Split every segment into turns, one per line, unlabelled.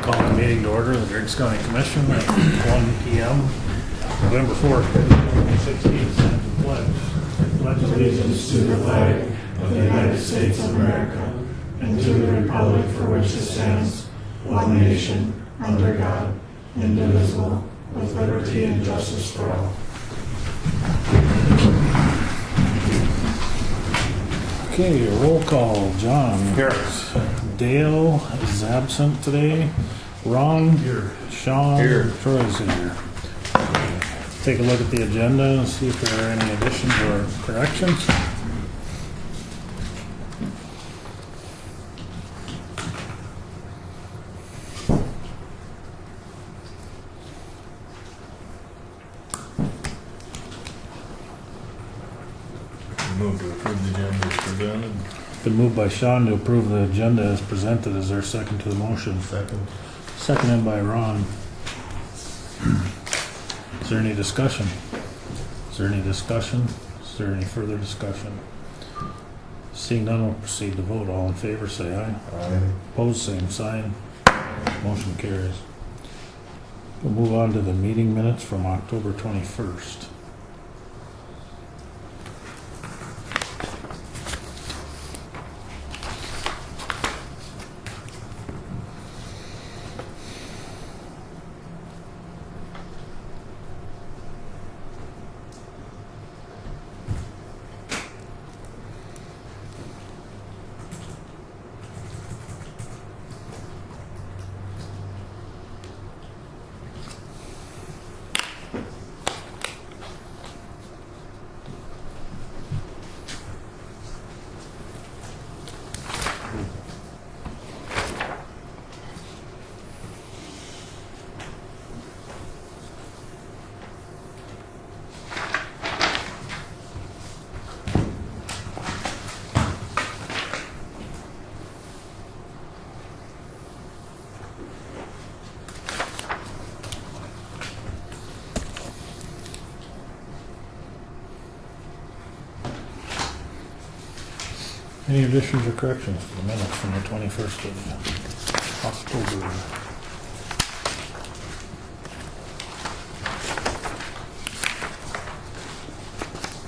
Call the meeting to order, the Griggs County Commission at 1 p.m. November 4th, 2016. Stand for pledge. I pledge allegiance to the flag of the United States of America and to the republic for which it stands, one nation, under God, indivisible, with liberty and justice for all. Okay, roll call. John.
Here.
Dale is absent today. Ron.
Here.
Sean.
Here.
Troy's here. Take a look at the agenda and see if there are any additions or corrections.
Move to approve the agenda as presented.
Been moved by Sean to approve the agenda as presented. Is there a second to the motion?
Second.
Seconded by Ron. Is there any discussion? Is there any discussion? Is there any further discussion? Seeing none, we'll proceed to vote. All in favor, say aye.
Aye.
Opposed, same sign. Motion carries. We'll move on to the meeting minutes from October 21st. Any additions or corrections to the minutes from the 21st of October?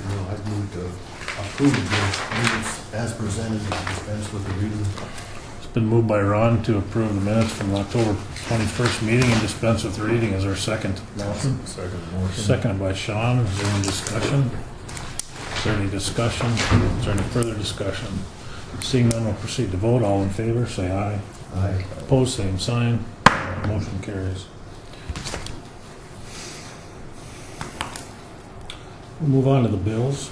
No, I'd move to approve the minutes as presented and dispense with the reading.
It's been moved by Ron to approve the minutes from the October 21st meeting and dispense with reading. Is there a second?
Motion. Second motion.
Seconded by Sean. Is there any discussion? Is there any discussion? Is there any further discussion? Seeing none, we'll proceed to vote. All in favor, say aye.
Aye.
Opposed, same sign. Motion carries. We'll move on to the bills.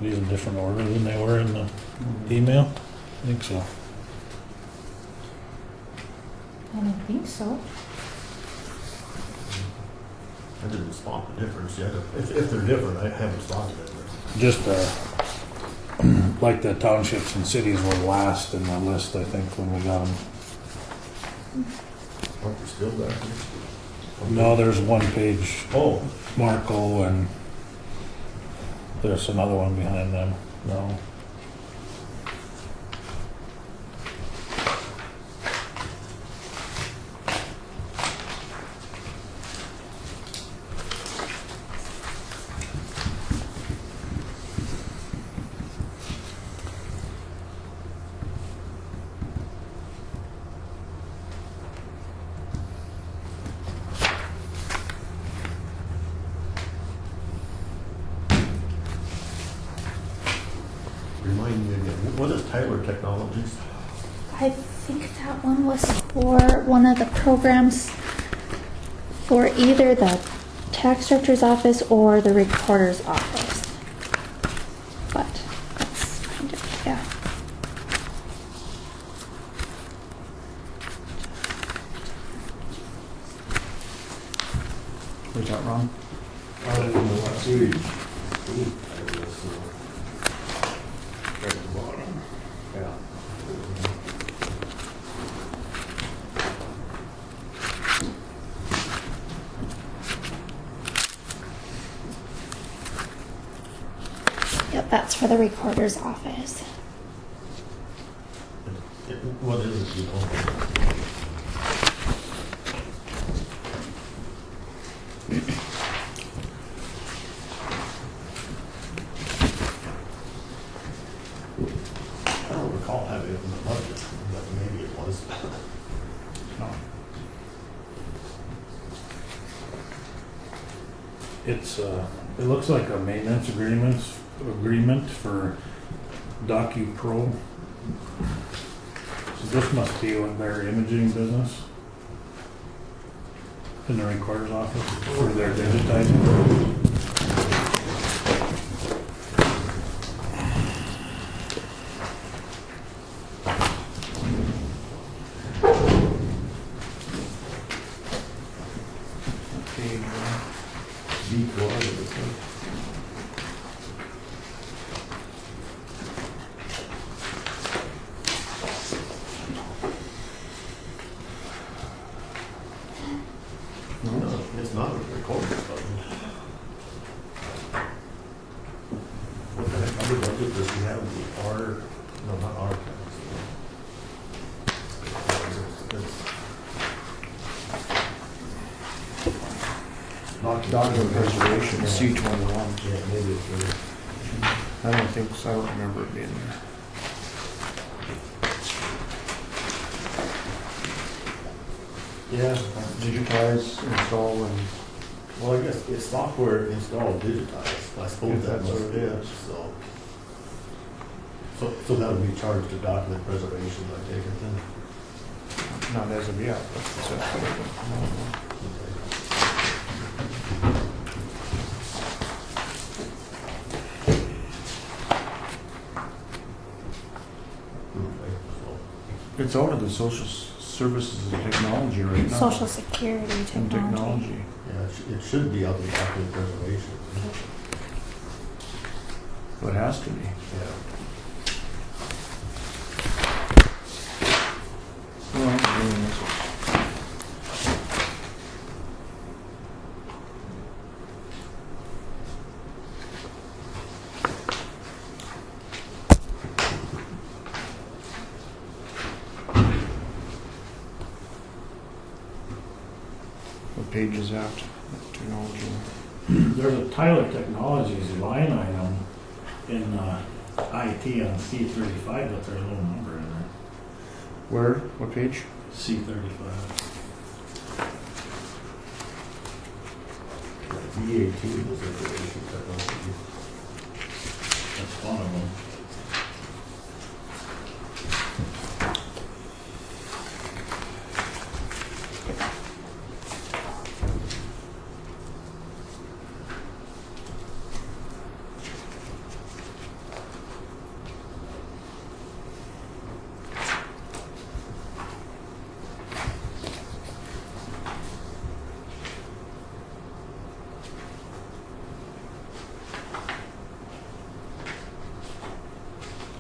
These in different order than they were in the email? I think so.
I don't think so.
I didn't spot the difference yet. If they're different, I haven't spotted it.
Just like the townships and cities were last in the list, I think, when we got them.
Aren't they still there?
No, there's one page,
Oh,
Marco, and there's another one behind them. No.
remind me again, what is Tyler Technologies?
I think that one was for one of the programs for either the tax director's office or the recorder's office. But let's find it, yeah.
Was that wrong?
Last week. Right at the bottom. Yeah.
Yep, that's for the recorder's office.
What is it, you know? I don't recall having it in the budget, but maybe it was.
It's, it looks like a maintenance agreement for DocuPro. So this must be with their imaging business in the recorder's office for their digitizing.
No, it's not a recording budget. What kind of other budget does he have? The R, no, not R.
Document preservation, C-21.
Yeah, maybe it's really.
I don't think so, I don't remember it being there.
Yeah,
Digitize, install, and
well, I guess it's software installed digitized. I suppose
If
that's
that's
what
what
it
it
is, so that would be charged to document preservation, I take it then?
not as of yet, but it's
Okay, so,
It's out of the social services and technology right now.
Social Security
And
technology.
technology.
yeah, it should be out of document preservation.
Well, it has to be.
Yeah.
Well, I mean, this is- What page is that? Technology.
There's a Tyler Technologies line item in IT on C35, but there's no number in there.
Where? What page?
C35.
VAT was information technology.
That's one of them.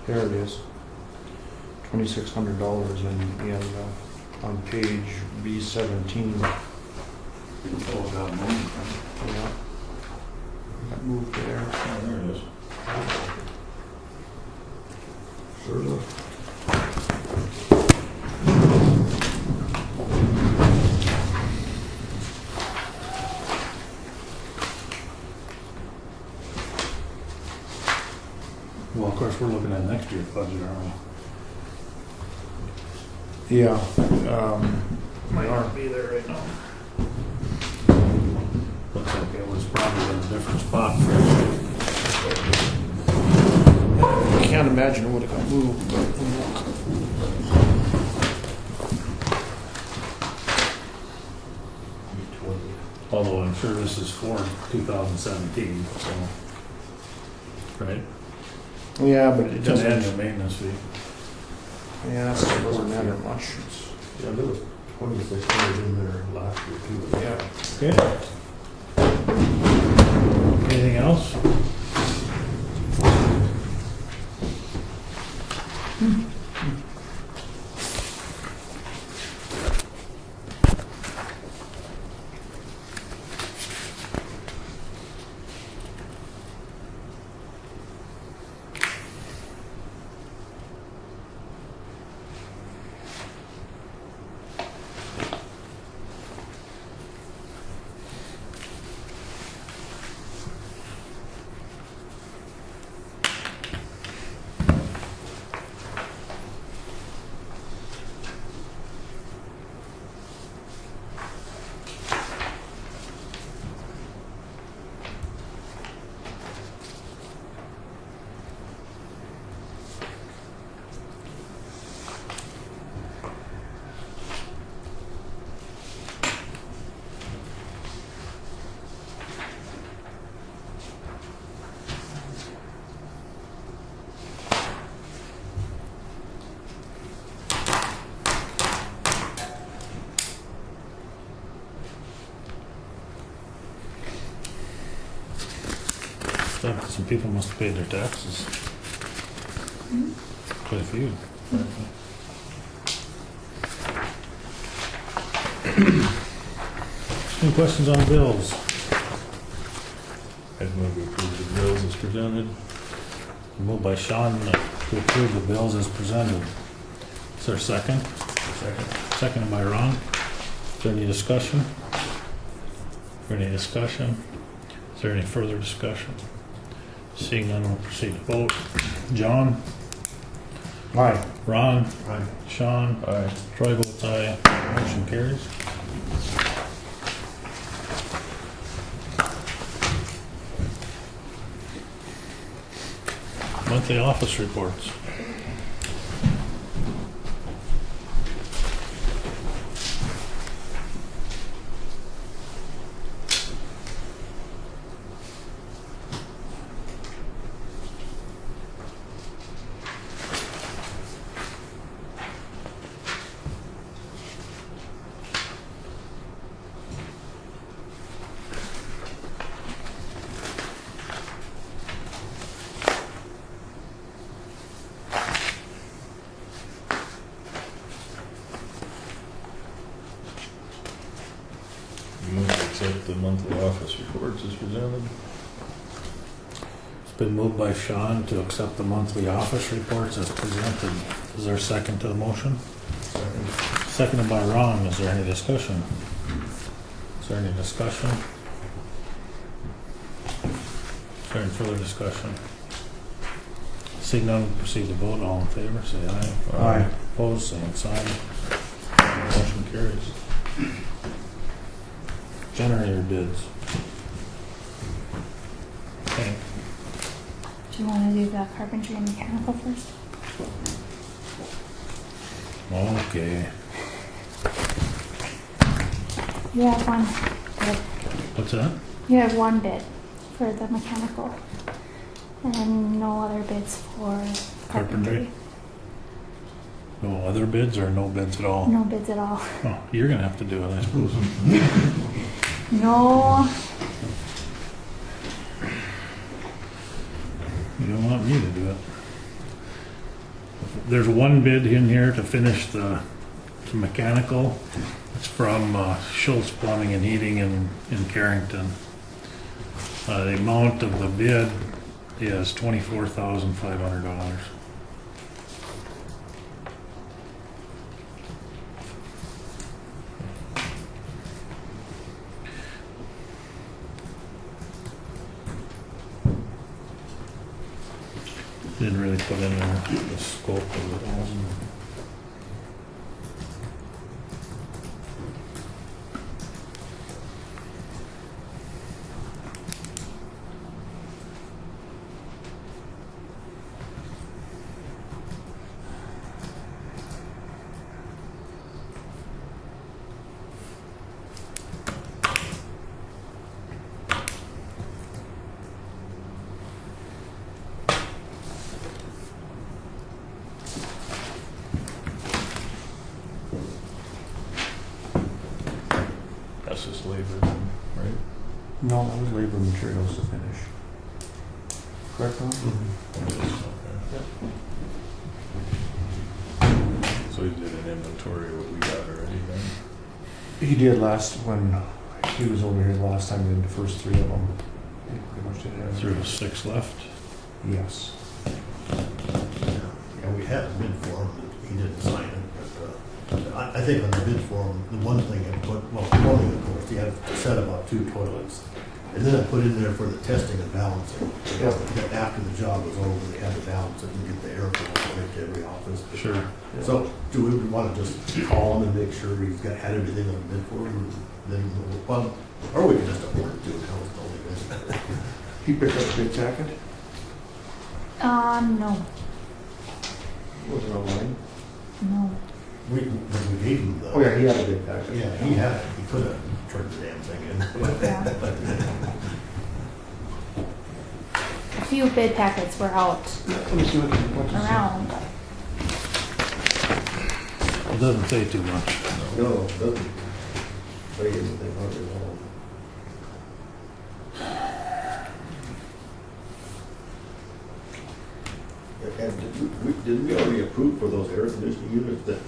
There it is. $2,600 on page B17.
Oh, God, moved.
Yeah. That moved there.
Oh, there it is.
Sure.
Well, of course, we're looking at next year's budget, aren't we?
Yeah.
Might not be there right now. Looks like it was probably in a different spot.
I can't imagine it would have got moved, but
Although I'm sure this is for 2017, so. Right?
yeah, but it
It's an
doesn't.
annual maintenance fee.
Yeah, that still doesn't matter much. It's,
Yeah, there was 2600 in there last year too.
yeah.
Okay. Some people must have paid their taxes. Quite a few. Any questions on bills?
I'd move to approve the bills as presented.
Moved by Sean to approve the bills as presented. Is there a second?
Second.
Seconded by Ron. Is there any discussion? Is there any discussion? Is there any further discussion? Seeing none, we'll proceed to vote. John?
Aye.
Ron?
Aye.
Sean?
Aye.
Troy votes aye. Motion carries. Monthly office reports.
Move to accept the monthly office reports as presented.
It's been moved by Sean to accept the monthly office reports as presented. Is there a second to the motion?
Second.
Seconded by Ron. Is there any discussion? Is there any discussion? Is there any further discussion? Seeing none, we'll proceed to vote. All in favor, say aye.
Aye.
Opposed, same sign. Motion carries. Generator bids. Okay.
Do you want to do the carpentry and mechanical first?
Okay.
You have one bid.
What's that?
You have one bid for the mechanical, and no other bids for carpentry.
No other bids or no bids at all?
No bids at all.
Oh, you're gonna have to do it, I suppose.
No.
You don't want me to do it. There's one bid in here to finish the mechanical. It's from Schultz Plumbing and Heating in Carrington. The amount of the bid is $24,500. Didn't really put in there the scope of it all.
That's just labor, then, right?
No, that was labor and materials to finish. Correct, Ron?
So he did an inventory of what we got already then?
He did when he was over here last time, he did the first three of them. He pretty much did it.
There's 6 left.
Yes.
Yeah, we had a bid form, but he didn't sign it, but I think on the bid form, the one thing I put, well, plumbing, of course, you had said about 2 toilets. And then I put in there for the testing and balancing. That after the job was over, they had to balance it and get the air flow right to every office.
Sure.
So do we want to just call him and make sure he's had everything on the bid form? And then, well, or we can just afford it to and tell us the only bid.
He picked up the bid packet?
No.
Was it online?
No.
We gave him the.
Oh, yeah, he had a bid packet.
Yeah, he had it. He could have turned the damn thing in.
Yeah. A few bid packets were out
Let me see what you
around.
It doesn't say too much.
No, it doesn't. Say anything hardly at all. Didn't we already approve for those air conditioning units that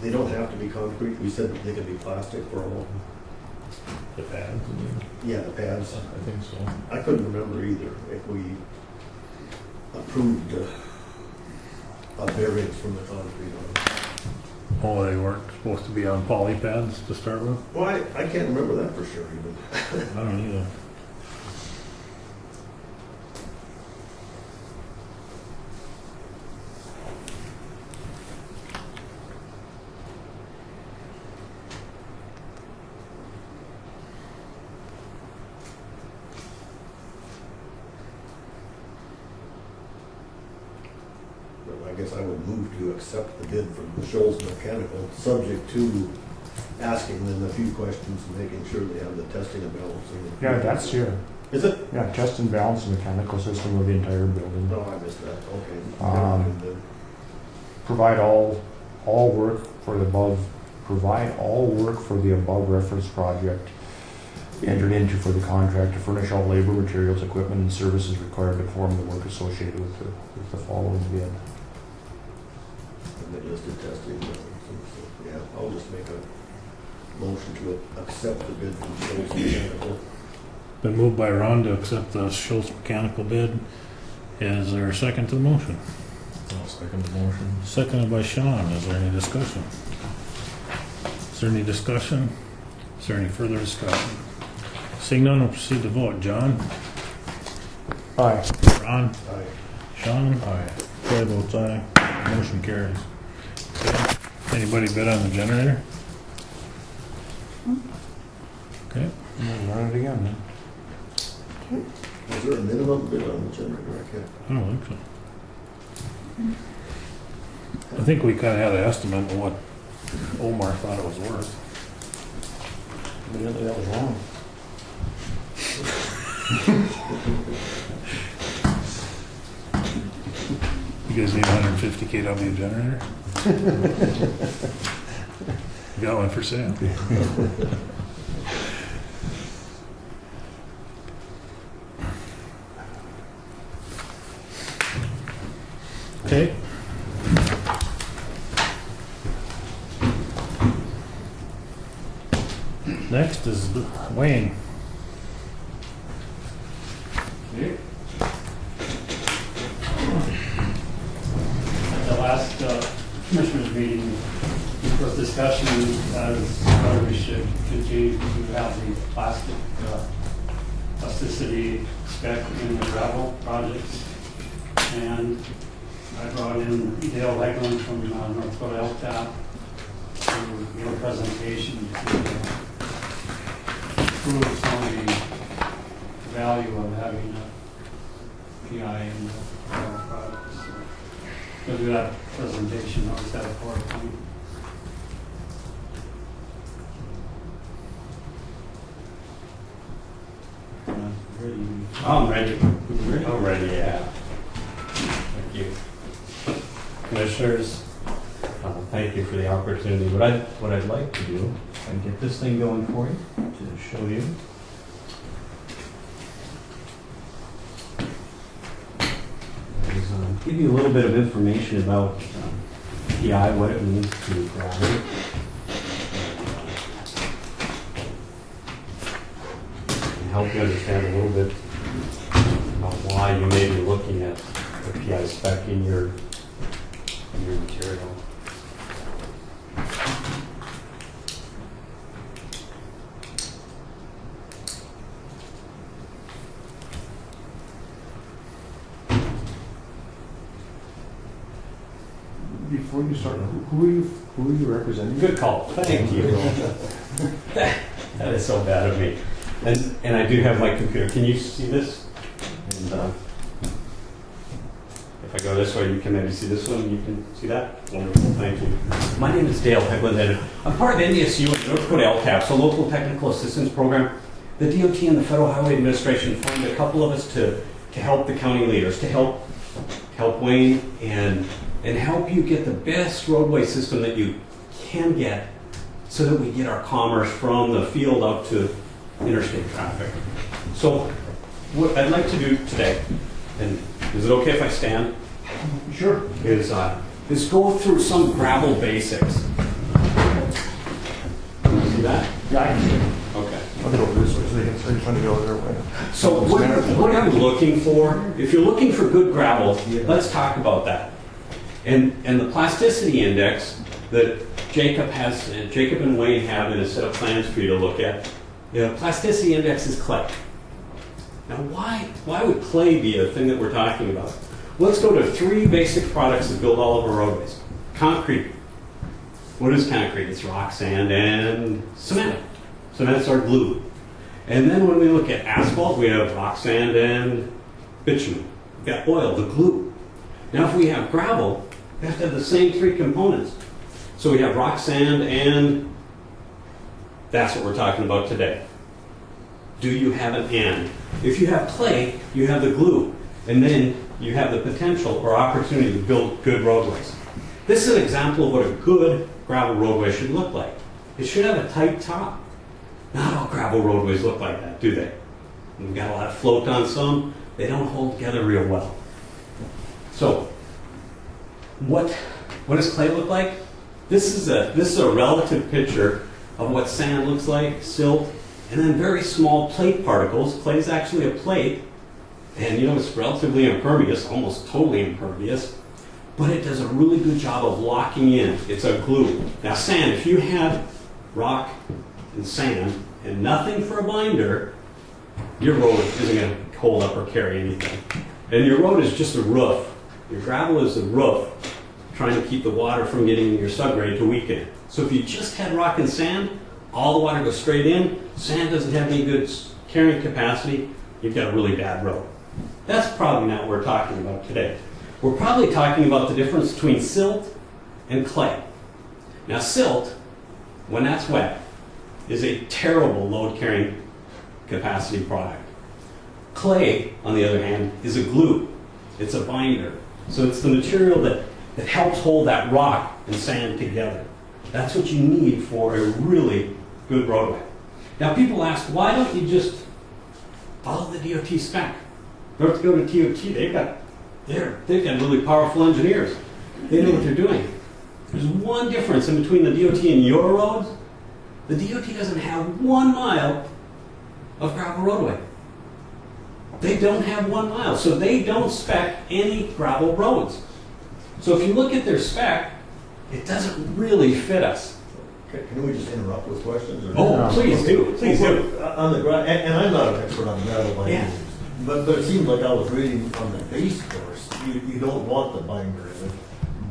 they don't have to be concrete? We said that they could be plastic for all.
The pads,
Yeah, the pads.
I think so.
I couldn't remember either if we approved a variance from the concrete on it.
Oh, they weren't supposed to be on poly pads to start with?
Well, I can't remember that for sure even.
I don't either.
But I guess I would move to accept the bid from Shoals Mechanical, subject to asking them a few questions and making sure they have the testing and balancing.
Yeah, that's here.
Is it?
Yeah, test and balance the mechanical system of the entire building.
No, I missed that. Okay.
Provide all work for the above, provide all work for the above reference project entered into for the contract to furnish all labor, materials, equipment, and services required to perform the work associated with the following bid.
And they listed testing and balancing. So, yeah, I'll just make a motion to accept the bid from Shoals Mechanical.
Been moved by Ron to accept the Schultz Mechanical bid. Is there a second to the motion?
I'll second the motion.
Seconded by Sean. Is there any discussion? Is there any discussion? Is there any further discussion? Seeing none, we'll proceed to vote. John?
Aye.
Ron?
Aye.
Sean? Aye. Chair votes aye. Motion carries. Okay. Anybody bid on the generator? Okay.
Run it again then.
Was there a minimum bid on the generator? I can't.
I don't think so. I think we kind of had an estimate of what Omar thought it was worth.
Evidently that was wrong.
You guys need a 150 kW generator? Got one for sale. Okay. Next is Wayne.
At the last commissioners meeting, there was discussion as whether we should continue to have the plastic plasticity spec in the gravel projects. And I brought in Dale Legland from North Dakota LTAP to give a presentation to prove some of the value of having a PI in the gravel projects. So we'll do that presentation. I was at a PowerPoint. Ready?
I'm ready. I'm ready, yeah. Thank you. Commissioners, thank you for the opportunity. What I'd like to do, and get this thing going for you, to show you. Is, give you a little bit of information about PI, what it means to gravity. And help you understand a little bit about why you may be looking at the PI spec in your material.
Before you start, who are you representing?
Good call. Thank you. That is so bad of me. And I do have my computer. Can you see this? And if I go this way, you can maybe see this one. You can see that? Wonderful. Thank you. My name is Dale Hegland, and I'm part of NDSU and North Dakota LTAP, so Local Technical Assistance Program. The DOT and the Federal Highway Administration formed a couple of us to help the county leaders, to help Wayne and help you get the best roadway system that you can get so that we get our commerce from the field out to interstate traffic. So what I'd like to do today, and is it okay if I stand?
Sure.
is go through some gravel basics. See that?
Yeah, I can see it.
Okay.
I'll get over this way so they can start trying to go their way.
So what I'm looking for, if you're looking for good gravel, let's talk about that. And the plasticity index that Jacob and Wayne have in a set of plans for you to look at, the plasticity index is clay. Now why would clay be a thing that we're talking about? Let's go to 3 basic products that build all of our roadways. Concrete. What is concrete? It's rock, sand, and cement. Cement's our glue. And then when we look at asphalt, we have rock, sand, and bitumen. We've got oil, the glue. Now if we have gravel, we have to have the same 3 components. So we have rock, sand, and that's what we're talking about today. Do you have an and? If you have clay, you have the glue. And then you have the potential or opportunity to build good roadways. This is an example of what a good gravel roadway should look like. It should have a tight top. Not all gravel roadways look like that, do they? We've got a lot of float on some. They don't hold together real well. So, what does clay look like? This is a relative picture of what sand looks like, silt, and then very small plate particles. Clay is actually a plate, and it's relatively impervious, almost totally impervious, but it does a really good job of locking in. It's a glue. Now sand, if you had rock and sand and nothing for a binder, your road isn't going to hold up or carry anything. And your road is just a roof. Your gravel is the roof, trying to keep the water from getting in your subgrade to weaken it. So if you just had rock and sand, all the water goes straight in, sand doesn't have any good carrying capacity, you've got a really bad road. That's probably not what we're talking about today. We're probably talking about the difference between silt and clay. Now silt, when that's wet, is a terrible load carrying capacity product. Clay, on the other hand, is a glue. It's a binder. So it's the material that helps hold that rock and sand together. That's what you need for a really good roadway. Now people ask, why don't you just follow the DOT spec? You don't have to go to DOT. They've got really powerful engineers. They know what they're doing. There's one difference in between the DOT and your roads. The DOT doesn't have 1 mile of gravel roadway. They don't have 1 mile, so they don't spec any gravel roads. So if you look at their spec, it doesn't really fit us.
Can we just interrupt with questions? Or
Oh, please do. Please do.
On the gravel, and I'm not an expert on gravel by any
Yeah.
means, but it seems like I was reading on the base course, you don't want the binder in it.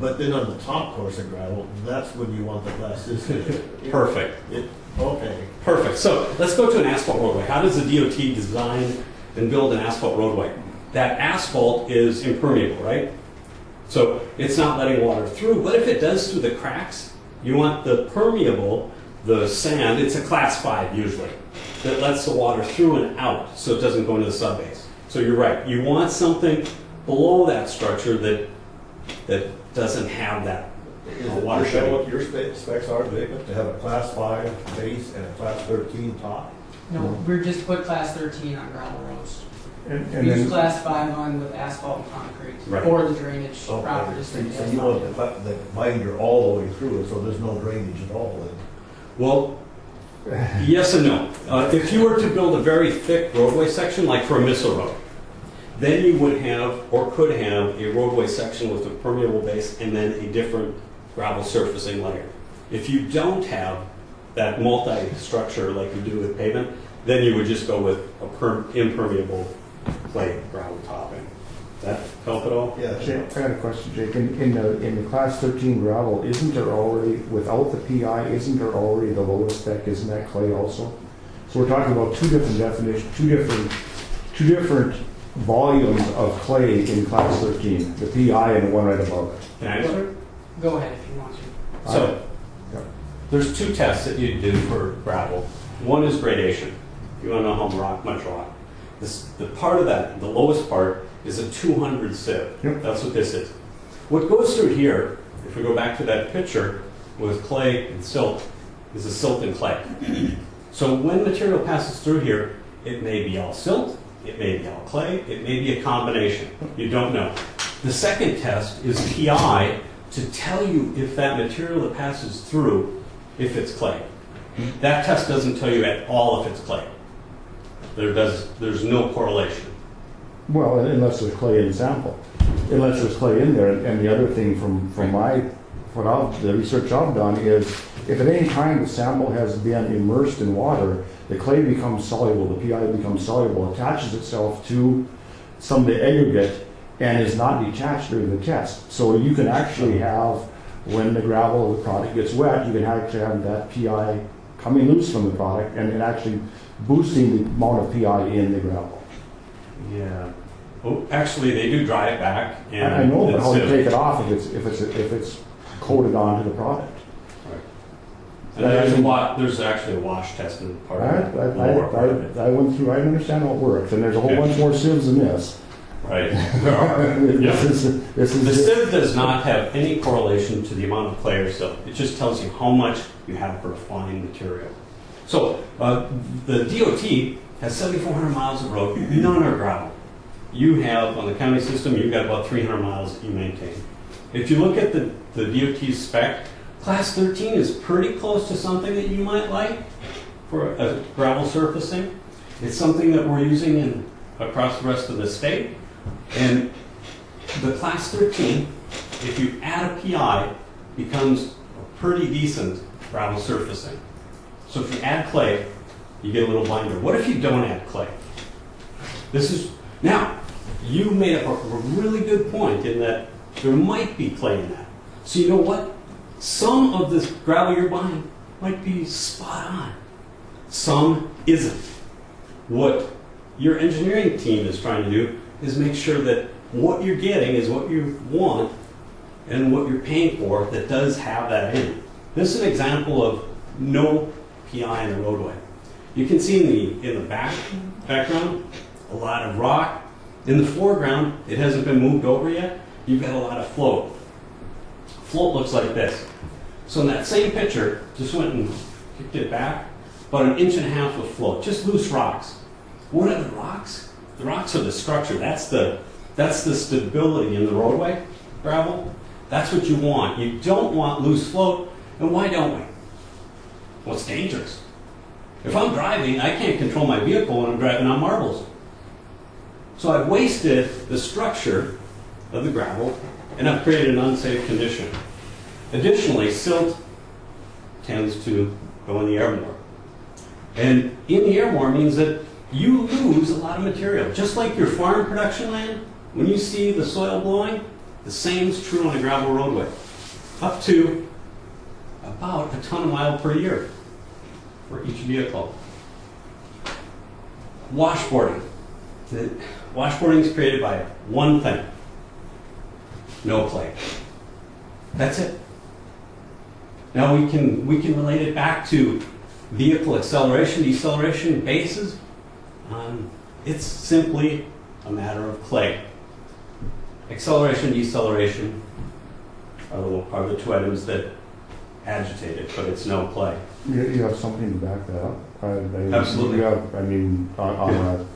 But then on the top course of gravel, that's when you want the plasticity.
Perfect.
Okay.
Perfect. So let's go to an asphalt roadway. How does the DOT design and build an asphalt roadway? That asphalt is impermeable, right? So it's not letting water through, but if it does through the cracks, you want the permeable, the sand, it's a class 5 usually, that lets the water through and out so it doesn't go into the subbase. So you're right, you want something below that structure that doesn't have that water
Is that
shedding.
what your specs are, Jacob, to have a class 5 base and a class 13 top?
No, we're just put class 13 on gravel roads.
And
We use
then,
class 5 on with asphalt and concrete
Right.
for the drainage
Okay.
properties.
So you want the binder all the way through it, so there's no drainage at all then?
Well, yes and no. If you were to build a very thick roadway section, like for a missile road, then you would have or could have a roadway section with a permeable base and then a different gravel surfacing layer. If you don't have that multi-structure like you do with pavement, then you would just go with impermeable clay gravel topping. That help at all?
Yeah.
Jake, I got a question, Jake. In the class 13 gravel, isn't there already, without the PI, isn't there already the lowest spec, isn't that clay also? So we're talking about 2 different definitions, two different volumes of clay in class 13, the PI and the one right above it.
Can I answer?
Go ahead if you want to.
So,
Yeah.
there's 2 tests that you do for gravel. One is gradation. You want to know how much rock. The part of that, the lowest part, is a 200 sieve.
Yep.
That's what this is. What goes through here, if we go back to that picture with clay and silt, is a silt and clay. So when material passes through here, it may be all silt, it may be all clay, it may be a combination. You don't know. The second test is PI to tell you if that material that passes through, if it's clay. That test doesn't tell you at all if it's clay. There's no correlation.
Well, unless there's clay in the sample. Unless there's clay in there. And the other thing from the research I've done is, if at any time the sample has been immersed in water, the clay becomes soluble, the PI becomes soluble, attaches itself to some of the aggregate, and is not detached during the test. So you can actually have, when the gravel of the product gets wet, you can actually have that PI coming loose from the product and actually boosting the amount of PI in the gravel.
Yeah. Oh, actually, they do dry it back. And
I know, but how to
it's-
take it off if it's coated onto the product?
And there's actually a wash test in part
I
of it.
went through, I understand how it works, and there's a whole bunch more sieves than this.
Right. There are.
This is
The
just-
sieve does not have any correlation to the amount of clay or silt. It just tells you how much you have for a fine material. So the DOT has 7,400 miles of road, none are gravel. You have, on the county system, you've got about 300 miles that you maintain. If you look at the DOT spec, Class 13 is pretty close to something that you might like for a gravel surfacing. It's something that we're using across the rest of the state. And the Class 13, if you add a PI, becomes a pretty decent gravel surfacing. So if you add clay, you get a little binder. What if you don't add clay? Now, you made up a really good point in that there might be clay in that. So you know what? Some of this gravel you're buying might be spot on. Some isn't. What your engineering team is trying to do is make sure that what you're getting is what you want and what you're paying for that does have that in it. This is an example of no PI in the roadway. You can see in the background a lot of rock. In the foreground, it hasn't been moved over yet. You've got a lot of float. Float looks like this. So in that same picture, just went and kicked it back, about 1.5 inches of float, just loose rocks. What are the rocks? The rocks are the structure. That's the stability in the roadway gravel. That's what you want. You don't want loose float. And why don't we? Well, it's dangerous. If I'm driving, I can't control my vehicle when I'm driving on marbles. So I've wasted the structure of the gravel, and I've created an unsafe condition. Additionally, silt tends to go in the air more. And in the air more means that you lose a lot of material. Just like your farm production land, when you see the soil blowing, the same is true on a gravel roadway. Up to about a ton a mile per year for each vehicle. Washboarding. Washboarding is created by one thing: no clay. That's it. Now we can relate it back to vehicle acceleration, deceleration, bases. It's simply a matter of clay. Acceleration, deceleration are the two items that agitate it, but it's no clay.
You have something to back that up?
Absolutely.
You have, on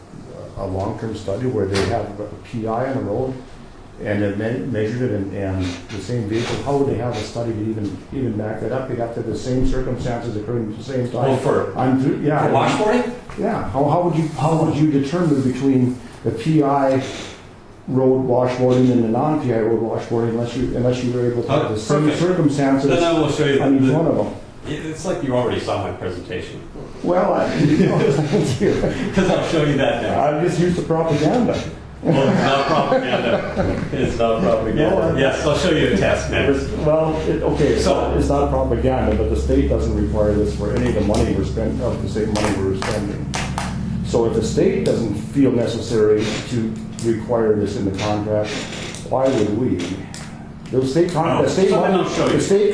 a long-term study where they have a PI on the road and they measured it and the same vehicle, how would they have a study to even back that up? You'd have to have the same circumstances occurring at the same time.
Oh, for washboarding?
Yeah. How would you determine between the PI road washboarding and the non-PI road washboarding unless you were able to have the same
Perfect.
circumstances
Then I will show you
on each one of them?
It's like you already saw my presentation.
Well, thank you.
Because I'll show you that now.
I'm just used to propaganda.
Well, it's not propaganda. It's not propaganda.
No,
Yes, I'll show you a test next.
Well, it's not propaganda, but the state doesn't require this for any of the money we're spending, of the state money we're spending. So if the state doesn't feel necessary to require this in the contract, why would we? The state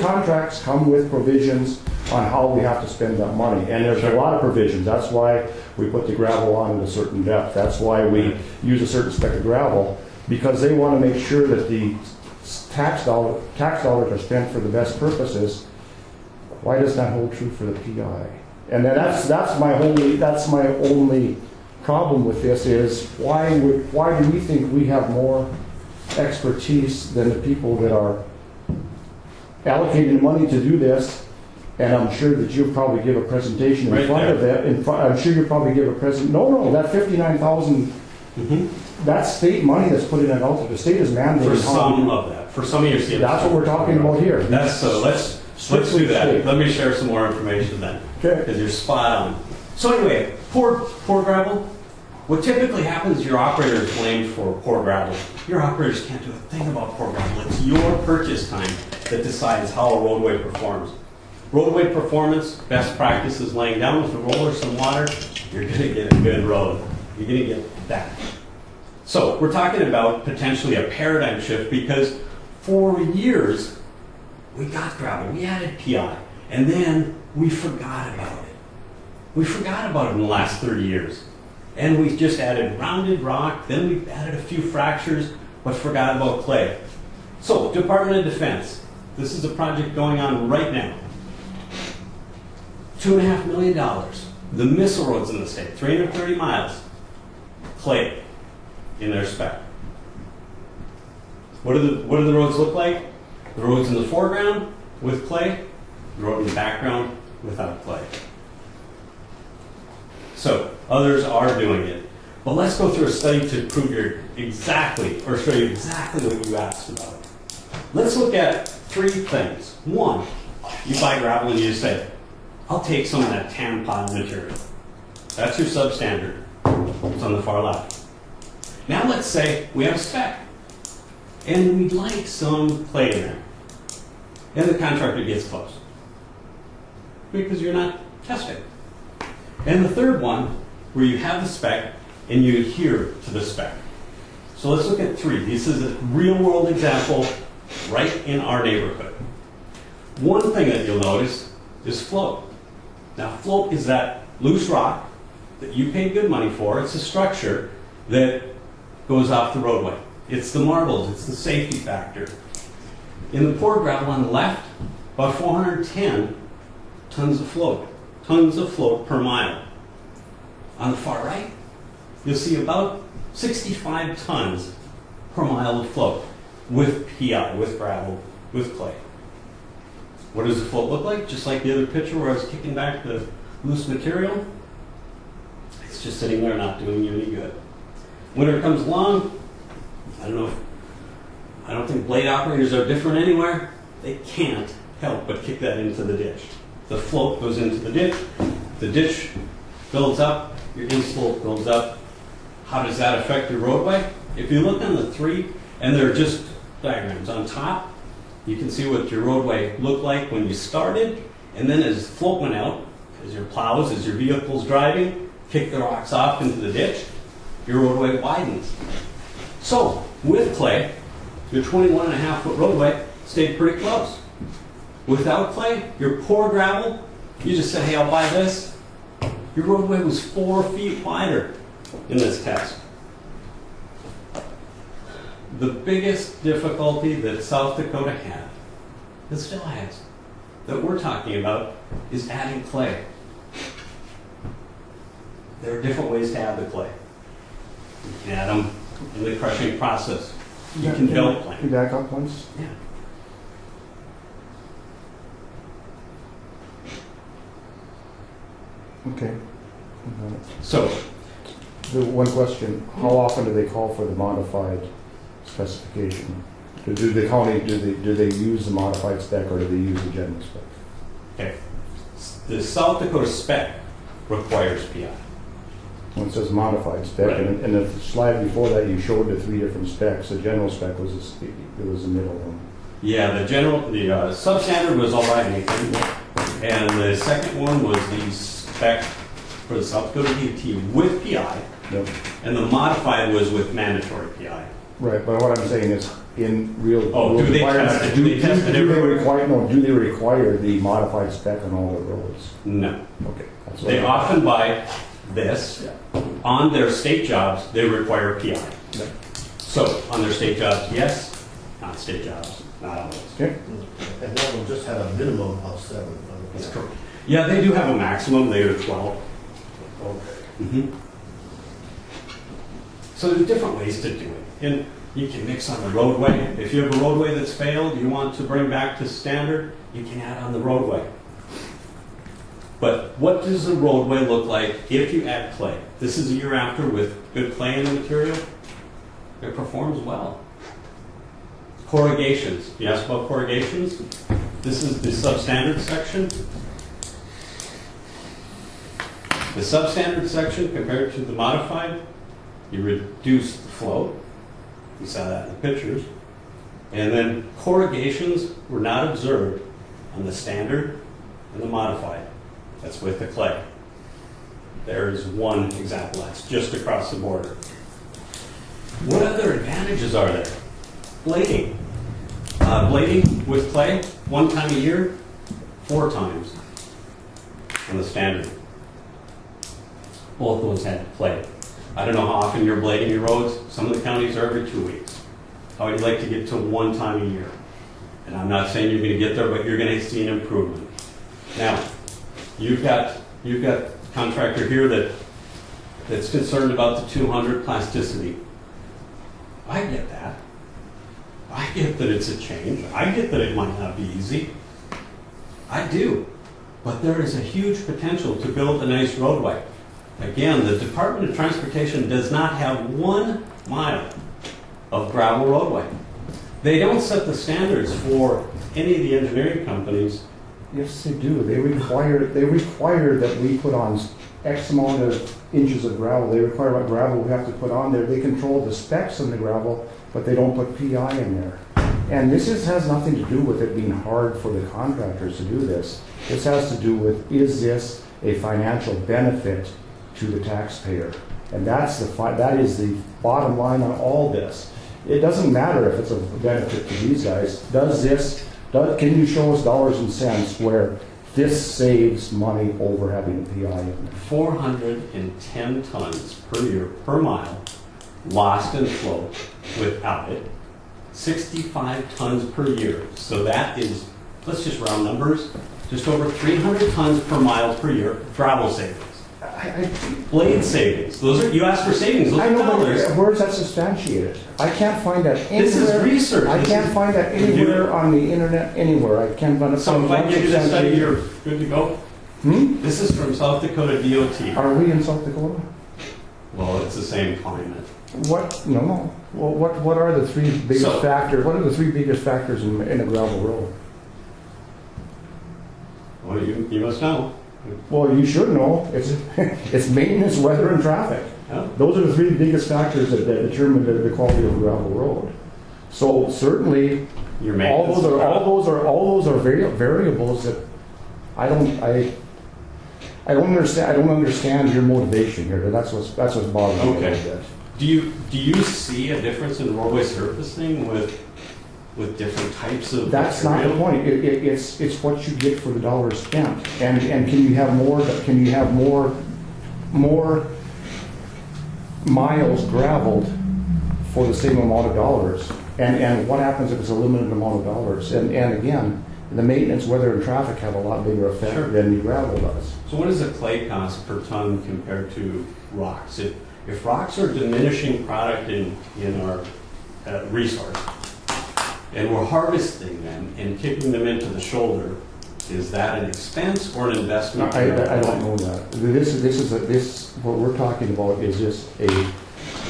contracts come with provisions on how we have to spend that money, and there's a lot of provisions. That's why we put the gravel on at a certain depth. That's why we use a certain spec of gravel, because they want to make sure that the tax dollars are spent for the best purposes. Why does that hold true for the PI? And then that's my only problem with this is why do we think we have more expertise than the people that are allocating money to do this. And I'm sure that you'll probably give a presentation in
Right
front of
there.
that. I'm sure you'll probably give a no, that 59,000, that's state money that's put in it out. The state is mandating.
For
how
some
we-
of that, for some of your CMs.
That's what we're talking about here.
That's, so let's do that.
Strictly
Let me share some more information then,
Okay.
because you're spot on. So anyway, poor gravel. What typically happens is your operator is blamed for poor gravel. Your operators can't do a thing about poor gravel. It's your purchase time that decides how a roadway performs. Roadway performance, best practice is laying down with a roller, some water, you're gonna get a good road. You're gonna get that. So we're talking about potentially a paradigm shift because for years, we got gravel, we added PI, and then we forgot about it. We forgot about it in the last 30 years. And we just added rounded rock, then we added a few fractures, but forgot about clay. So, Department of Defense, this is a project going on right now. $2.5 million. The missile roads in the state, 330 miles, clay in their spec. What do the roads look like? The roads in the foreground with clay, the road in the background without clay. So others are doing it. But let's go through a study to prove show you exactly what you asked about. Let's look at 3 things. 1, you buy gravel and you say, I'll take some of that tampon material. That's your substandard. It's on the far left. Now let's say we have a spec. And we'd like some clay in there. And the contractor gets close. Because you're not testing. And the third one, where you have the spec and you adhere to the spec. So let's look at 3. This is a real world example right in our neighborhood. One thing that you'll notice is float. Now float is that loose rock that you paid good money for. It's a structure that goes off the roadway. It's the marbles, it's the safety factor. In the poor gravel on the left, about 410 tons of float per mile. On the far right, you'll see about 65 tons per mile of float with PI, with gravel, with clay. What does the float look like? Just like the other picture where I was kicking back the loose material. It's just sitting there not doing you any good. Winter comes along, I don't think blade operators are different anywhere. They can't help but kick that into the ditch. The float goes into the ditch builds up, your inslope builds up. How does that affect your roadway? If you look on the 3, and they're just diagrams on top, you can see what your roadway looked like when you started, and then as float went out, as your plows, as your vehicle's driving, kick the rocks off into the ditch, your roadway widens. So, with clay, your 21.5-foot roadway stayed pretty close. Without clay, your poor gravel, you just said, hey, I'll buy this. Your roadway was 4 feet wider in this test. The biggest difficulty that South Dakota had, and still has, that we're talking about, is adding clay. There are different ways to add the clay. You can add them in the crushing process. You can belt
Can you
plant.
back up once?
Yeah.
Okay.
So,
The one question, how often do they call for the modified specification? Do the county, do they use the modified spec or do they use the general spec?
okay, the South Dakota spec requires PI.
When it says modified spec,
Right.
and the slide before that, you showed the 3 different specs. The general spec was the middle one.
Yeah, the substandard was all right, Nathan. And the second one was the spec for the South Dakota DOT with PI,
Yep.
and the modified was with mandatory PI.
Right, but what I'm saying is, in real.
Oh, do they
requirements,
test it?
do-
Do they test it
do they
everywhere?
require- No, do they require the modified spec on all the roads?
No.
Okay. that's what
They
I'm-
often buy this. On their state jobs, they require PI. So, on their state jobs, yes. Not state jobs, not always.
Okay.
And that one just had a minimum of 7.
That's correct. Yeah, they do have a maximum. They go to 12.
Okay.
So there's different ways to do it. And You can mix on the roadway. If you have a roadway that's failed, you want to bring back to standard, you can add on the roadway. But what does a roadway look like if you add clay? This is a year after with good clay in the material. It performs well. Corrugations. You asked about corrugations? This is the substandard section. The substandard section compared to the modified, you reduce the flow. You saw that in the pictures. And then corrugations were not observed on the standard and the modified. That's with the clay. There is one example. That's just across the border. What other advantages are there? Blading. Blading with clay, 1 time a year, 4 times on the standard. Both those had clay. I don't know how often you're blading your roads. Some of the counties are every 2 weeks. How would you like to get to 1 time a year? And I'm not saying you're going to get there, but you're going to see an improvement. Now, you've got a contractor here that's concerned about the 200 plasticity. I get that. I get that it's a change. I get that it might not be easy. I do. But there is a huge potential to build a nice roadway. Again, the Department of Transportation does not have 1 mile of gravel roadway. They don't set the standards for any of the engineering companies.
Yes, they do. They require that we put on X amount of inches of gravel. They require what gravel we have to put on there. They control the specs on the gravel, but they don't put PI in there. And this has nothing to do with it being hard for the contractors to do this. This has to do with, is this a financial benefit to the taxpayer? And that is the bottom line on all this. It doesn't matter if it's a benefit to these guys. Can you show us dollars and cents where this saves money over having a PI in there?
410 tons per year, per mile, lost in flow without it. 65 tons per year. So that is, let's just round numbers, just over 300 tons per mile per year, gravel savings. Blade savings. Those are, you asked for savings, those
I
are
know,
dollars.
but where's that substantiated? I can't find that anywhere.
This is research.
I can't find that anywhere on the internet, anywhere. I can't find it.
So if I give you this study, you're good to go?
Hmm?
This is from South Dakota DOT.
Are we in South Dakota?
Well, it's the same climate.
What? No. Well, what are the 3 biggest factors? What are the 3 biggest factors in a gravel road?
Well, you must know.
Well, you should know. It's maintenance, weather, and traffic.
Yeah.
Those are the 3 biggest factors that determine the quality of a gravel road. So certainly,
Your
all
maintenance.
those are variables that I don't understand. I don't understand your motivation here. That's what's bothering me a
Okay.
little bit.
Do you see a difference in roadway surfacing with different types of
That's not the
material?
point. It's what you get for the dollar spent. And can you have more miles gravelled for the same amount of dollars? And what happens if it's a limited amount of dollars? And again, the maintenance, weather, and traffic have a lot bigger effect
Sure.
than the gravel does.
So what does a clay cost per ton compared to rocks? If rocks are diminishing product in our resource, and we're harvesting them and kicking them into the shoulder, is that an expense or an investment?
I don't know that. What we're talking about is just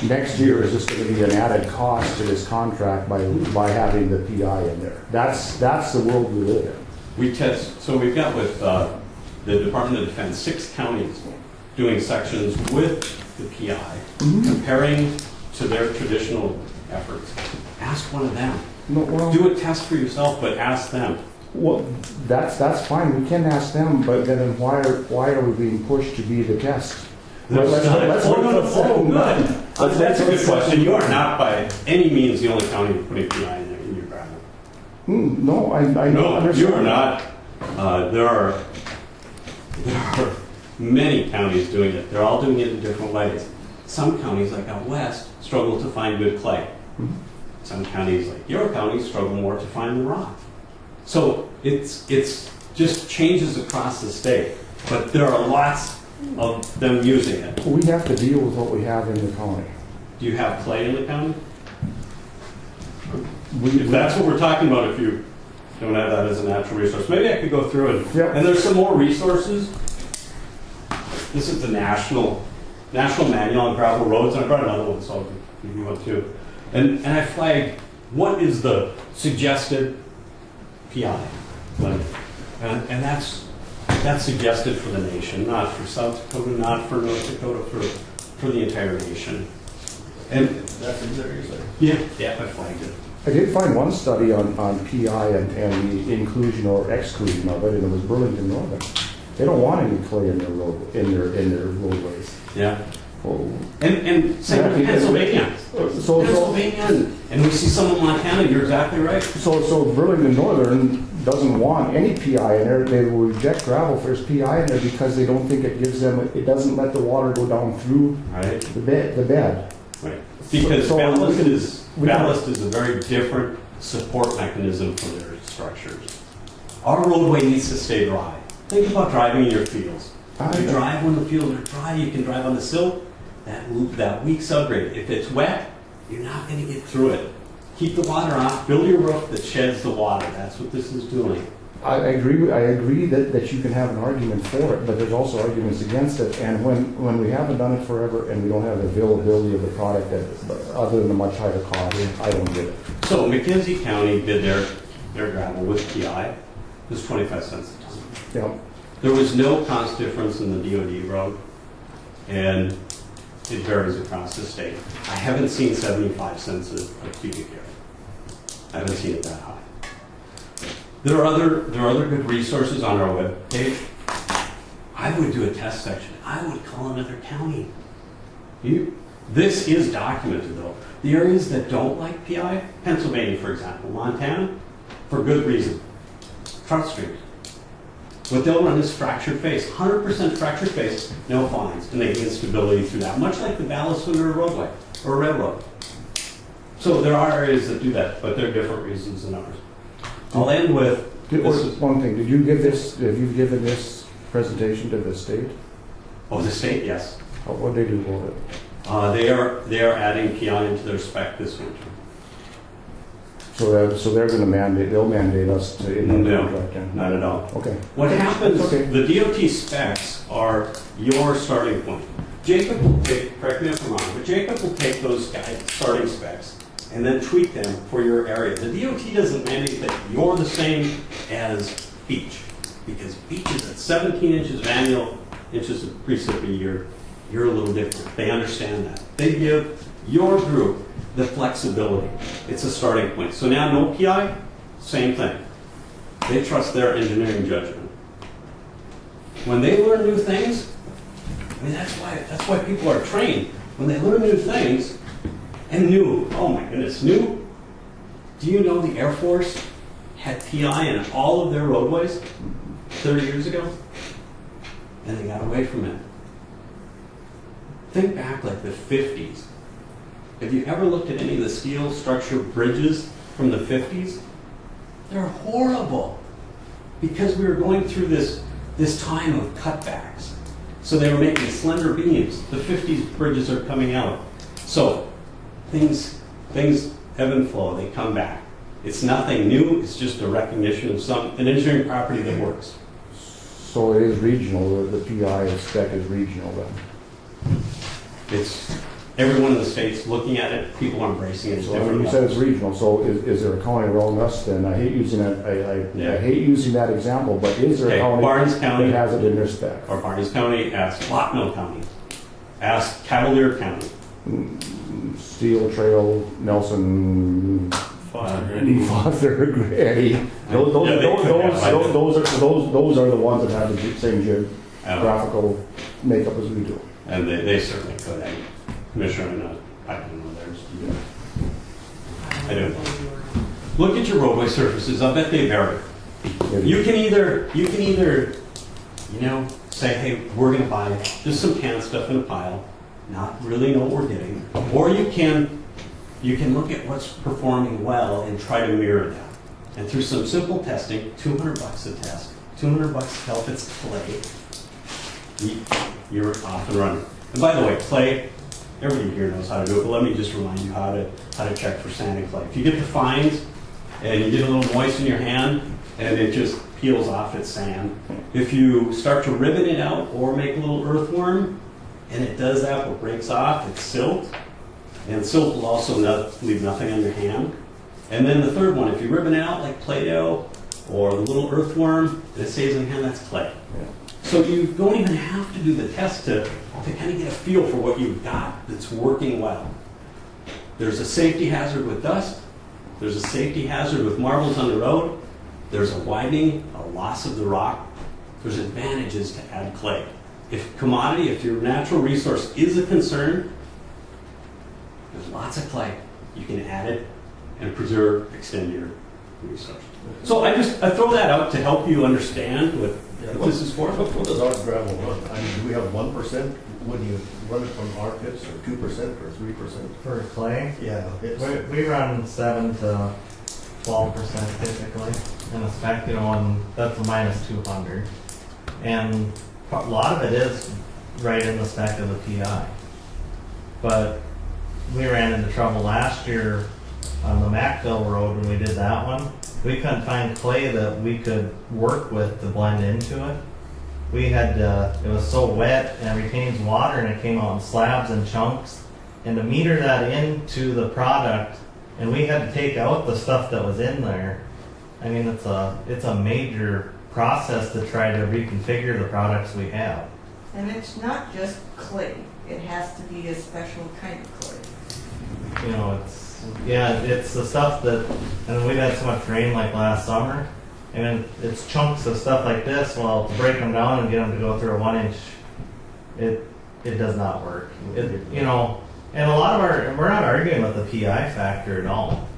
next year, is this going to be an added cost to this contract by having the PI in there? That's the world we live in.
So we've got with the Department of Defense 6 counties doing sections with the PI, comparing to their traditional efforts. Ask one of them.
No, well,
Do a test for yourself, but ask them.
well, that's fine. We can ask them, but then why are we being pushed to be the test? Let's wait till it's said and done.
That's a good question. You are not by any means the only county putting PI in your gravel.
No, I don't
No,
understand.
you are not. There are many counties doing it. They're all doing it in different ways. Some counties, like out west, struggle to find good clay. Some counties, like your county, struggle more to find the rock. So it's just changes across the state. But there are lots of them using it.
We have to deal with what we have in the county.
Do you have clay in the county? If that's what we're talking about, if you don't have that as a natural resource, maybe I could go through it.
Yeah.
And there's some more resources. This is the national manual on gravel roads, and I brought another one, so I'll give you one too. And I flagged what is the suggested PI limit, and that's suggested for the nation, not for South Dakota, not for North Dakota, for the entire nation. And
That's in there, you say?
yeah, I flagged it.
I did find one study on PI and the inclusion or exclusion of it, and it was Burlington Northern. They don't want any clay in their roadways.
Yeah.
Oh.
And same with Pennsylvania.
So
Pennsylvania, and we see some in Montana, you're exactly right.
So Burlington Northern doesn't want any PI in there. They will reject gravel if there's PI in there because they don't think it gives them, it doesn't let the water go down through
Right.
the bed.
Right. Because
So
ballast
we can-
is a very different support mechanism for their structures. Our roadway needs to stay dry. Think about driving in your fields. You drive when the fields are dry, you can drive on the silt, that weak subgrade. If it's wet, you're not going to get through it. Keep the water off, build your roof that sheds the water. That's what this is doing.
I agree that you can have an argument for it, but there's also arguments against it. And when we haven't done it forever and we don't have the availability of the product other than a much higher cost, I don't get it.
So McKenzie County did their gravel with PI. It was 25 cents a ton.
Yeah.
There was no cost difference in the DOD road, and it varies across the state. I haven't seen 75 cents a cubic yard. I haven't seen it that high. There are other good resources on our webpage. I would do a test section. I would call another county. This is documented though. The areas that don't like PI, Pennsylvania for example, Montana, for good reason. Trout streams. What they'll run is fractured face, 100% fractured face, no fines, and they gain stability through that, much like the ballast under a roadway or a railroad. So there are areas that do that, but there are different reasons than ours. I'll end with
One thing, have you given this presentation to the state?
Oh, the state, yes.
What did they do about it?
They are adding PI into their spec this winter.
So they're going to they'll mandate us to in the
No,
contract. Yeah.
not at all.
Okay.
What happens,
Okay.
the DOT specs are your starting point. Jacob will take, correct me if I'm wrong, but Jacob will take those starting specs and then tweak them for your area. The DOT doesn't mandate that you're the same as beach, because beach is at 17 inches of annual inches of precip a year. You're a little different. They understand that. They give your group the flexibility. It's a starting point. So now no PI, same thing. They trust their engineering judgment. When they learn new things, I mean, that's why people are trained. When they learn new things, and new, oh my goodness, new. Do you know the Air Force had PI in all of their roadways 30 years ago? And they got away from it. Think back like the 50s. Have you ever looked at any of the steel structure bridges from the 50s? They're horrible because we were going through this time of cutbacks. So they were making slender beams. The 50s bridges are coming out. So things ebb and flow, they come back. It's nothing new, it's just a recognition of an engineering property that works.
So it is regional, the PI spec is regional then?
It's everyone in the state's looking at it, people are embracing it at
So
different
you said it's
levels.
regional, so is there a county around us then? I hate using that, I hate using that example, but is there a
Okay,
county
Barnes County,
that has it in their spec?
or Barnes County, ask Lockmill County, ask Cavalier County.
Steel Trail, Nelson, Foster, Eddie. Those are the ones that have the same geographical makeup as we do.
And they certainly could. Commissioner, I don't know theirs. I don't know. Look at your roadway surfaces. I bet they vary. You can either, say, hey, we're going to buy just some can stuff in a pile, not really know what we're getting, or you can look at what's performing well and try to mirror that. And through some simple testing, $200 a test, $200 to tell if it's clay, you're off and running. And by the way, clay, everybody here knows how to do it, but let me just remind you how to check for sand and clay. If you get the fines and you get a little moist in your hand and it just peels off, it's sand. If you start to ribbon it out or make a little earthworm and it does that but breaks off, it's silt. And silt will also leave nothing on your hand. And then the third one, if you ribbon it out like Play-Doh or the little earthworm and it stays in your hand, that's clay. So you don't even have to do the test to kind of get a feel for what you've got that's working well. There's a safety hazard with dust. There's a safety hazard with marbles on the road. There's a widening, a loss of the rock. There's advantages to add clay. If your natural resource is a concern, there's lots of clay. You can add it and preserve, extend your resource. So I throw that out to help you understand what this is for.
What does our gravel run? I mean, do we have 1% when you run it from our pits, or 2% or 3%?
For clay,
Yeah.
we run 7 to 12% typically in a spec, and that's a minus 200. And a lot of it is right in the spec of the PI. But we ran into trouble last year on the Macville Road when we did that one. We couldn't find clay that we could work with to blend into it. We had, it was so wet and it retains water and it came out in slabs and chunks. And to meter that into the product, and we had to take out the stuff that was in there. I mean, it's a major process to try to reconfigure the products we have.
And it's not just clay. It has to be a special kind of clay.
It's the stuff that, and we've had so much rain like last summer, and it's chunks of stuff like this. Well, to break them down and get them to go through a 1-inch, it does not work. And a lot of we're not arguing with the PI factor at all.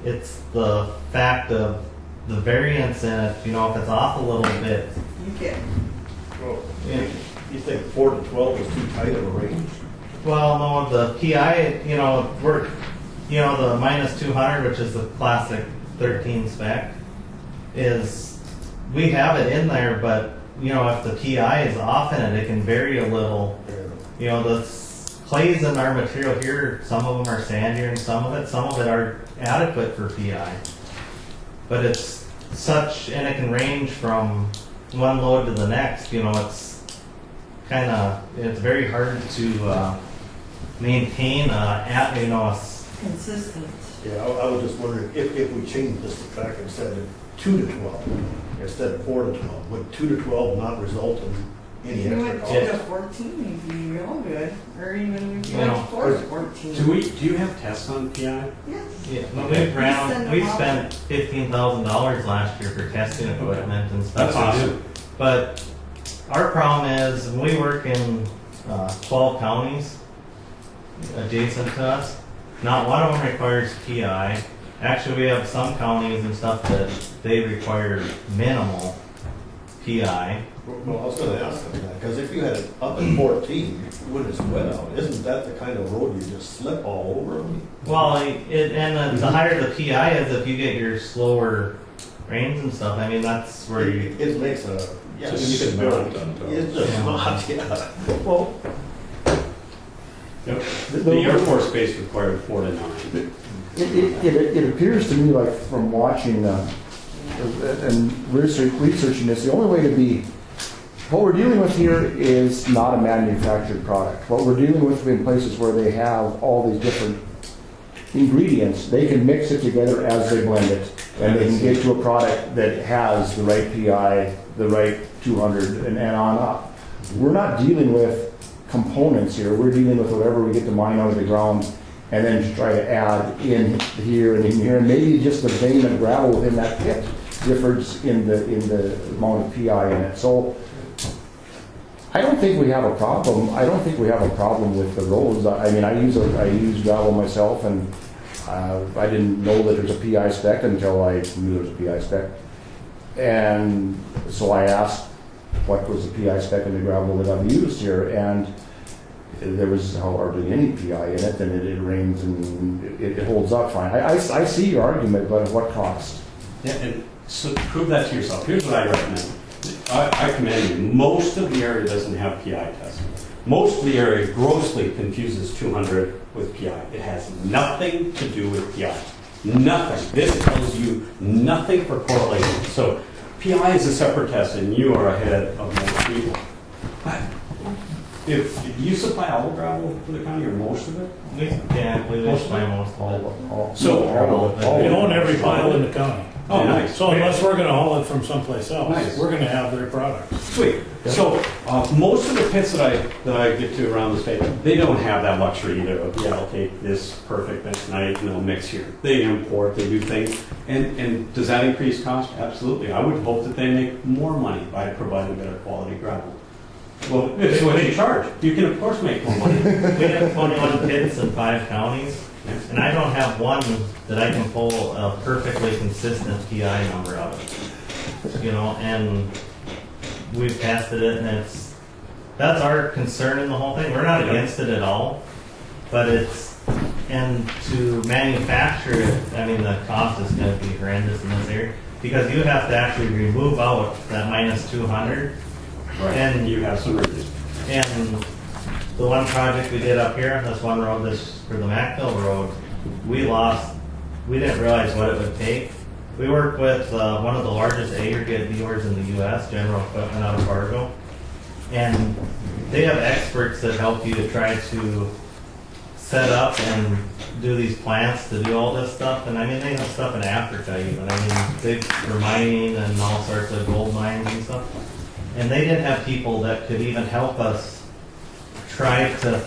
It's the fact of the variance in it. If it's off a little bit,
You get
Well, you think 4 to 12 is too tight of a range?
well, no, the PI, we're, the minus 200, which is the classic 13 spec, is we have it in there, but if the PI is off in it, it can vary a little. The clays in our material here, some of them are sandier and some of it are adequate for PI. But it's such, and it can range from one load to the next. It's very hard to maintain a
consistent.
Yeah, I was just wondering if we change this to track and said 2 to 12 instead of 4 to 12, would 2 to 12 not result in any
If you
extra
went 2
cost?
to 14, you'd be real good. Or even if you
Yeah.
went 4 to 14.
Do you have tests on PI?
Yes.
Yeah, we spent $15,000 last year for testing equipment and stuff.
That's awesome.
But our problem is we work in 12 counties adjacent to us. Not one of them requires PI. Actually, we have some counties and stuff that they require minimal PI.
Well, I was going to ask them that, because if you had it up at 14 when it's wet out, isn't that the kind of road you just slip all over?
Well, the higher the PI is, if you get your slower rains and stuff, I mean, that's where you...
It makes a... Yeah,
Just
you can build
cement on top.
It's just
Yeah.
not, yeah. Well,
Yep. The Air Force Base required 4 to 9.
It appears to me like from watching and researching this, the only way to be, what we're dealing with here is not a manufactured product. What we're dealing with in places where they have all these different ingredients, they can mix it together as they blend it, and they can get to a product that has the right PI, the right 200, and on up. We're not dealing with components here. We're dealing with whatever we get to mine out of the ground, and then just try to add in here and in here, and maybe just the vein of gravel within that pit differs in the amount of PI in it. So I don't think we have a problem. I don't think we have a problem with the roads. I mean, I use gravel myself, and I didn't know that there's a PI spec until I knew there was a PI spec. And so I asked what was the PI spec in the gravel that I've used here, and there was hardly any PI in it, and it rains and it holds up fine. I see your argument, but at what cost?
Yeah, and so prove that to yourself. Here's what I recommend. I commend you. Most of the area doesn't have PI testing. Most of the area grossly confuses 200 with PI. It has nothing to do with PI. Nothing. This tells you nothing for correlation. So PI is a separate test, and you are ahead of most people. But if you supply all the gravel for the county, or most of it?
Yeah, we supply most of it.
So
We own every pile in the county.
Oh, nice.
So unless we're gonna haul it from someplace else,
Nice.
we're gonna have their product.
Sweet. So most of the pits that I get to around the state, they don't have that luxury either of, yeah, I'll take this perfect bentonite and I'll mix here. They import, they do things. And does that increase cost? Absolutely. I would hope that they make more money by providing better quality gravel. Well, it's what they charge. You can of course make more money.
We have 21 pits in 5 counties, and I don't have one that I can pull a perfectly consistent PI number out of. You know, and we've tested it, and that's our concern in the whole thing. We're not against it at all, but and to manufacture it, I mean, the cost is going to be horrendous in this area, because you have to actually remove out that minus 200.
Right.
And
you have some reviews.
And the one project we did up here, this one road, this for the Macville Road, we didn't realize what it would take. We worked with one of the largest aggregate dealers in the U.S., General Equipment out of Fargo, and they have experts that help you to try to set up and do these plants to do all this stuff. And I mean, they have stuff in Africa even. I mean, for mining and all sorts of gold mines and stuff. And they didn't have people that could even help us try to,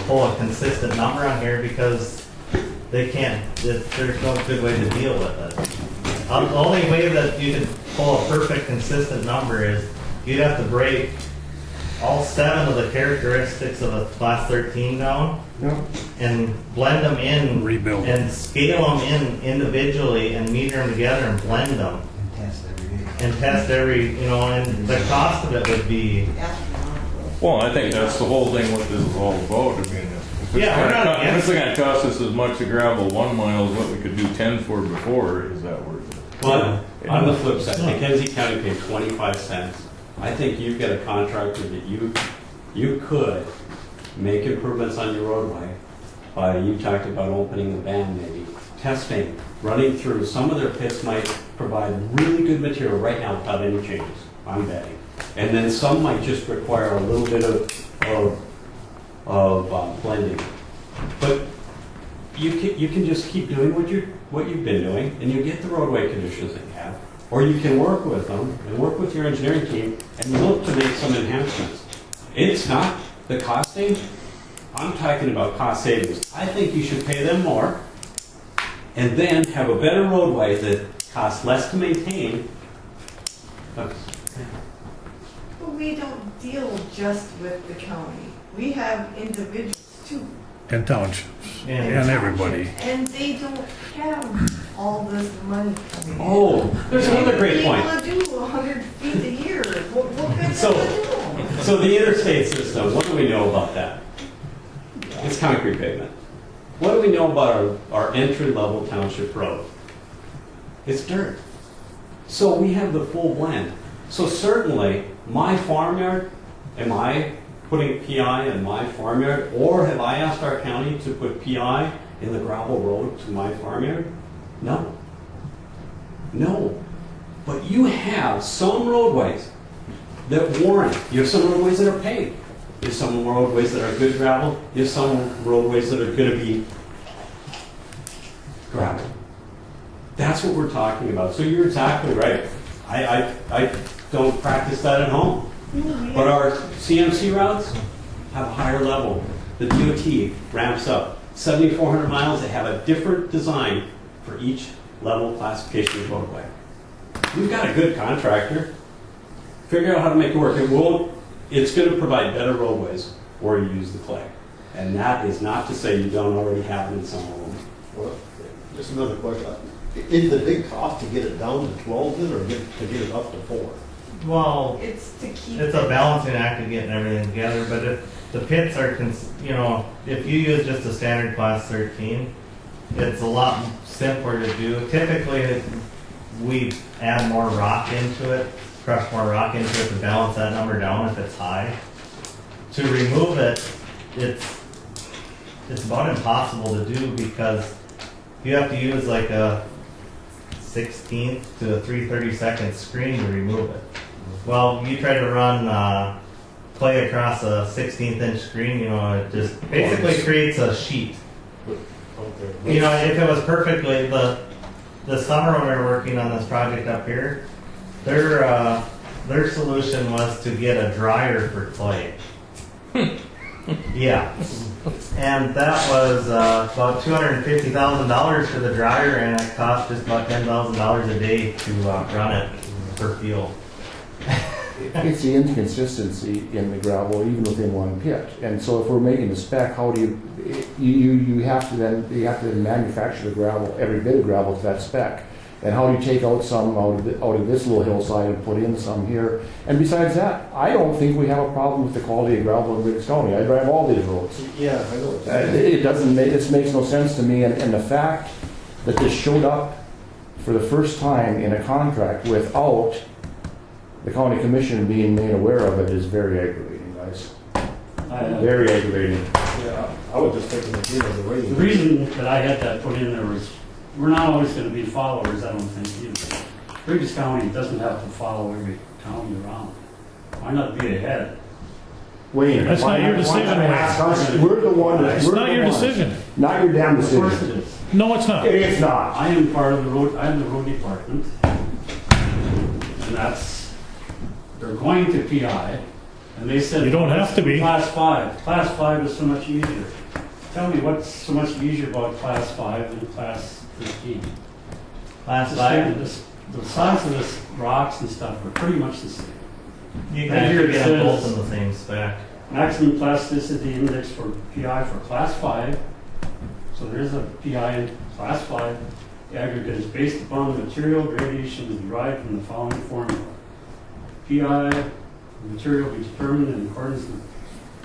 pull a consistent number on here, because they can't, there's no good way to deal with it. The only way that you could pull a perfect consistent number is you'd have to break all 7 of the characteristics of a class 13 down and blend them in,
Rebuild.
and scale them in individually and meter them together and blend them. And test every, and the cost of it would be.
Well, I think that's the whole thing what this is all about. I mean, if it's going to cost us as much to gravel 1 mile as what we could do 10 for before, is that worth it?
But on the flip side, Mackenzie County paid 25 cents. I think you've got a contractor that you could make improvements on your roadway by, you talked about opening the band maybe, testing, running through. Some of their pits might provide really good material right now without any changes, I'm betting. And then some might just require a little bit of blending. But you can just keep doing what you've been doing, and you get the roadway conditions that you have. Or you can work with them and work with your engineering team and look to make some enhancements. It's not the costing. I'm talking about cost savings. I think you should pay them more and then have a better roadway that costs less to maintain.
But we don't deal just with the county. We have individuals too.
And townships, and everybody.
And they don't have all this money coming in.
Oh, there's another great point.
They want to do 100 feet a year. What can
So-
they do?
So the interstate system, what do we know about that? It's concrete pavement. What do we know about our entry-level township road? It's dirt. So we have the full blend. So certainly, my farmyard, am I putting PI in my farmyard? Or have I asked our county to put PI in the gravel road to my farmyard? No. No. But you have some roadways that warrant. You have some roadways that are paved. You have some roadways that are good gravel. You have some roadways that are going to be gravel. That's what we're talking about. So you're exactly right. I don't practice that at home. But our CMC routes have a higher level. The DOT ramps up. 7,400 miles, they have a different design for each level classification of roadway. We've got a good contractor. Figure out how to make it work. It's going to provide better roadways where you use the clay. And that is not to say you don't already have it in some of them.
Well, just another question. Is the big cost to get it down to 12 then, or to get it up to 4?
Well,
It's to keep.
it's a balancing act of getting everything together, but if the pits are, if you use just a standard class 13, it's a lot simpler to do. Typically, we add more rock into it, crush more rock into it to balance that number down if it's high, to remove it, it's about impossible to do because you have to use like a 16th to a 3/32 screen to remove it. Well, you try to run play across a 16th-inch screen, it just basically creates a sheet. If it was perfectly the summer when we were working on this project up here, their solution was to get a dryer for clay. Yeah, and that was about $250,000 for the dryer, and it cost just about $10,000 a day to run it per field.
It's the inconsistency in the gravel, even within one pit. And so if we're making a spec, how do you have to then manufacture the gravel, every bit of gravel to that spec. And how do you take out some out of this little hillside and put in some here? And besides that, I don't think we have a problem with the quality of gravel in Griggs County. I drive all these roads.
Yeah, I know.
It makes no sense to me. And the fact that this showed up for the first time in a contract without the county commission being made aware of it is very aggravating, guys. Very aggravating.
Yeah, I would just think of the
The reason that I had that put in there was, we're not always going to be followers, I don't think either. Griggs County doesn't have to follow every county around. Why not be ahead?
Wayne,
That's not your decision, Wayne.
We're the one.
It's not your decision.
Not your damn
Of course
decision.
it is.
No, it's not.
It's not.
I am part of the road, I am the road department. And they're going to PI, and they said.
You don't have to be.
Class 5. Class 5 is so much easier. Tell me what's so much easier about Class 5 than Class 13?
Class
The
5,
the size of the rocks and stuff are pretty much the same.
you can
Right here
actually
it
get them both
says-
in the same spec.
Maximum plasticity index for PI for Class 5. So there's a PI in Class 5. The aggregate is based upon the material gradation derived from the following formula. PI, the material be determined in accordance with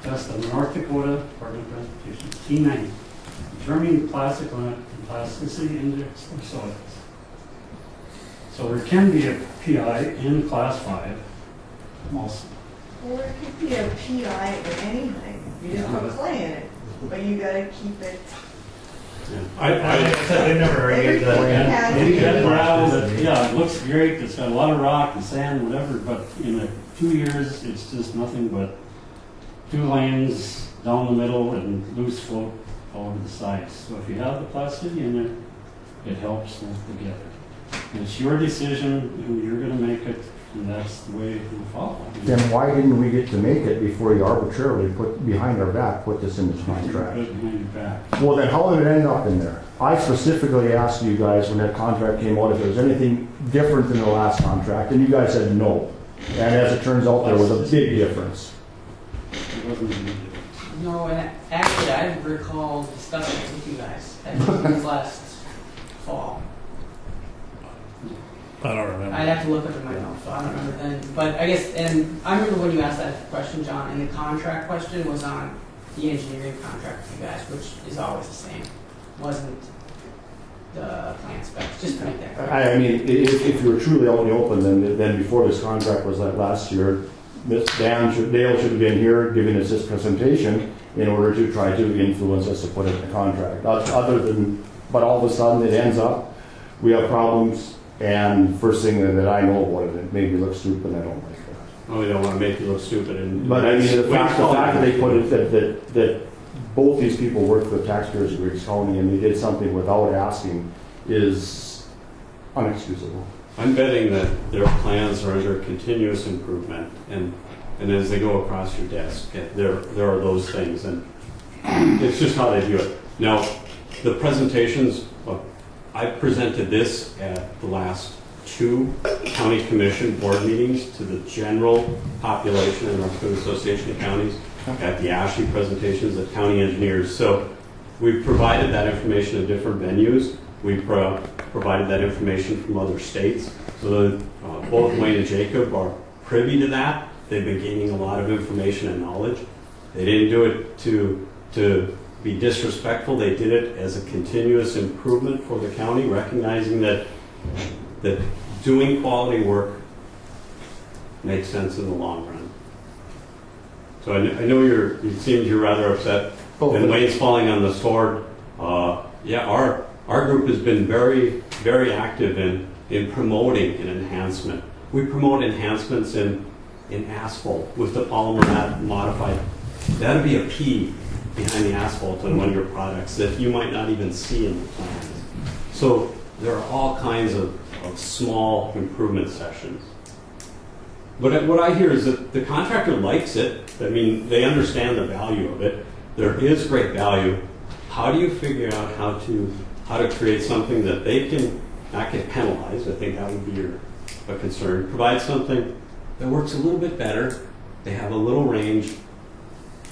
test of the North Dakota Department of Transportation, T90, determining the plastic limit and plasticity index of soils. So there can be a PI in Class 5 also.
Or it could be a PI or anything. You just put clay in it, but you gotta keep it.
Like I said, they never argued that.
Everything has
You get
to
gravel that, yeah, it looks great, it's got a lot of rock and sand, whatever, but in 2 years, it's just nothing but 2 lanes down the middle and loose float all over the sides. So if you have the plasticity in it, it helps them together. And it's your decision, and you're gonna make it, and that's the way you follow.
Then why didn't we get to make it before you arbitrarily put behind our back, put this in this contract?
Good behind your back.
Well, then how did it end up in there? I specifically asked you guys when that contract came out if there was anything different than the last contract, and you guys said no. And as it turns out, there was a big difference.
It wasn't a big difference.
No, and actually, I recall discussing it with you guys at meetings last fall.
I don't remember.
I'd have to look up in my notes, so I don't remember then. But I guess, and I remember when you asked that question, John, and the contract question was on the engineering contract with you guys, which is always the same. Wasn't the plan specs, just to make that clear.
I mean, if you were truly out in the open, then before this contract was like last year, Dale should have been here giving us this presentation in order to try to influence us to put it in the contract. But all of a sudden it ends up, we have problems, and first thing that I know about it, it made me look stupid, and I don't like that.
Oh, we don't want to make you look stupid. And
But I mean, the fact that they put it, that both these people worked for the taxpayers of Griggs County and they did something without asking is unexcusable.
I'm betting that their plans are under continuous improvement, and as they go across your desk, there are those things, and it's just how they do it. Now, the presentations, I presented this at the last 2 county commission board meetings to the general population in North Dakota Association of Counties, at the ASHI presentations at county engineers. So we've provided that information at different venues. We've provided that information from other states. So both Wayne and Jacob are privy to that. They've been gaining a lot of information and knowledge. They didn't do it to be disrespectful. They did it as a continuous improvement for the county, recognizing that doing quality work makes sense in the long run. So I know it seems you're rather upset, and Wayne's falling on the sword. Yeah, our group has been very, very active in promoting an enhancement. We promote enhancements in asphalt with the polymer modified. That'd be a P behind the asphalt in one of your products that you might not even see in the plans. So there are all kinds of small improvement sessions. But what I hear is that the contractor likes it. I mean, they understand the value of it. There is great value. How do you figure out how to create something that they can not get penalized? I think that would be a concern. Provide something that works a little bit better. They have a little range.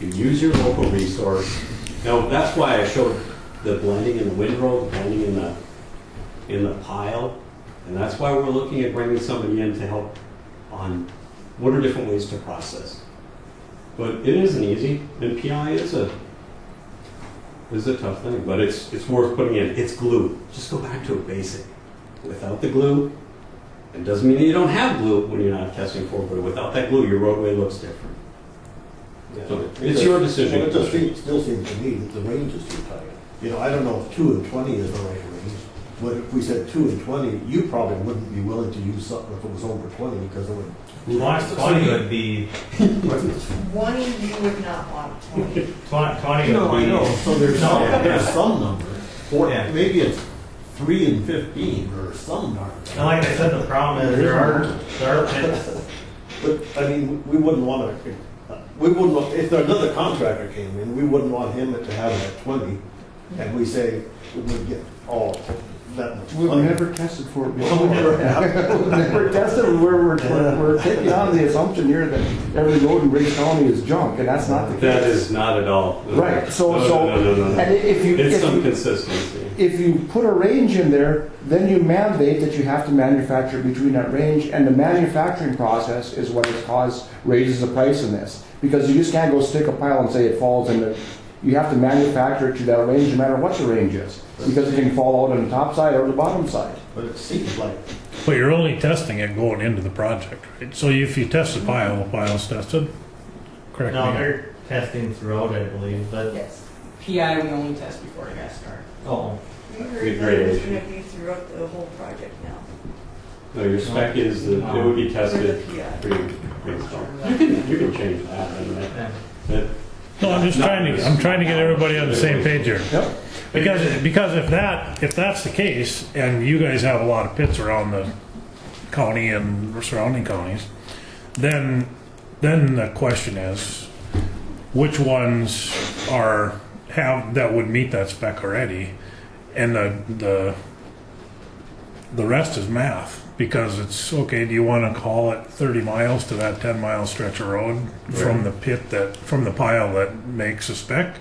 You use your local resource. Now that's why I showed the blending in the windrow, the blending in the pile, and that's why we're looking at bringing somebody in to help on what are different ways to process. But it isn't easy, and PI is a tough thing, but it's worth putting in. It's glue. Just go back to a basic. Without the glue, it doesn't mean that you don't have glue when you're not testing for it, but without that glue, your roadway looks different. So it's your decision.
Well, it just still seems to me that the range is too tight. You know, I don't know if 2 and 20 is the right range, but if we said 2 and 20, you probably wouldn't be willing to use something if it was over 20 because it would.
20 would be,
20 you would not want.
20
No,
would
I
be.
know, so there's some number.
Yeah.
Maybe it's 3 and 15 or some darn thing.
And like I said, the problem is there are pits.
But, I mean, we wouldn't want if another contractor came in, we wouldn't want him to have it at 20, and we say, we get all that much
We've
money.
never tested for it
Well,
before.
we never have.
We've never tested, we're taking on the assumption here that every road in Griggs County is junk, and that's not the case.
That is not at all.
Right, so,
No.
and
It's some consistency.
if you put a range in there, then you mandate that you have to manufacture between that range, and the manufacturing process is what has raises the price in this. Because you just can't go stick a pile and say it falls in the, you have to manufacture it to that range no matter what the range is. Because it can fall out on the top side or the bottom side.
But it seems like,
But you're only testing it going into the project, right? So if you test the pile's tested, correct
No,
me.
they're testing throughout, I believe, but,
Yes.
PI, we only test before you guys start.
oh,
We heard that it's
Gradation.
going to be throughout the whole project now.
No, your spec is that it would be
For
tested
the PI.
pre-install. You can change that. I mean,
yeah.
that-
No, I'm just trying to get everybody on the same page here.
Yep.
Because if that's the case, and you guys have a lot of pits around the county and surrounding counties, then the question is, which ones that would meet that spec already, and the rest is math. Because it's, okay, do you want to call it 30 miles to that 10-mile stretch of road from the from the pile that makes a spec?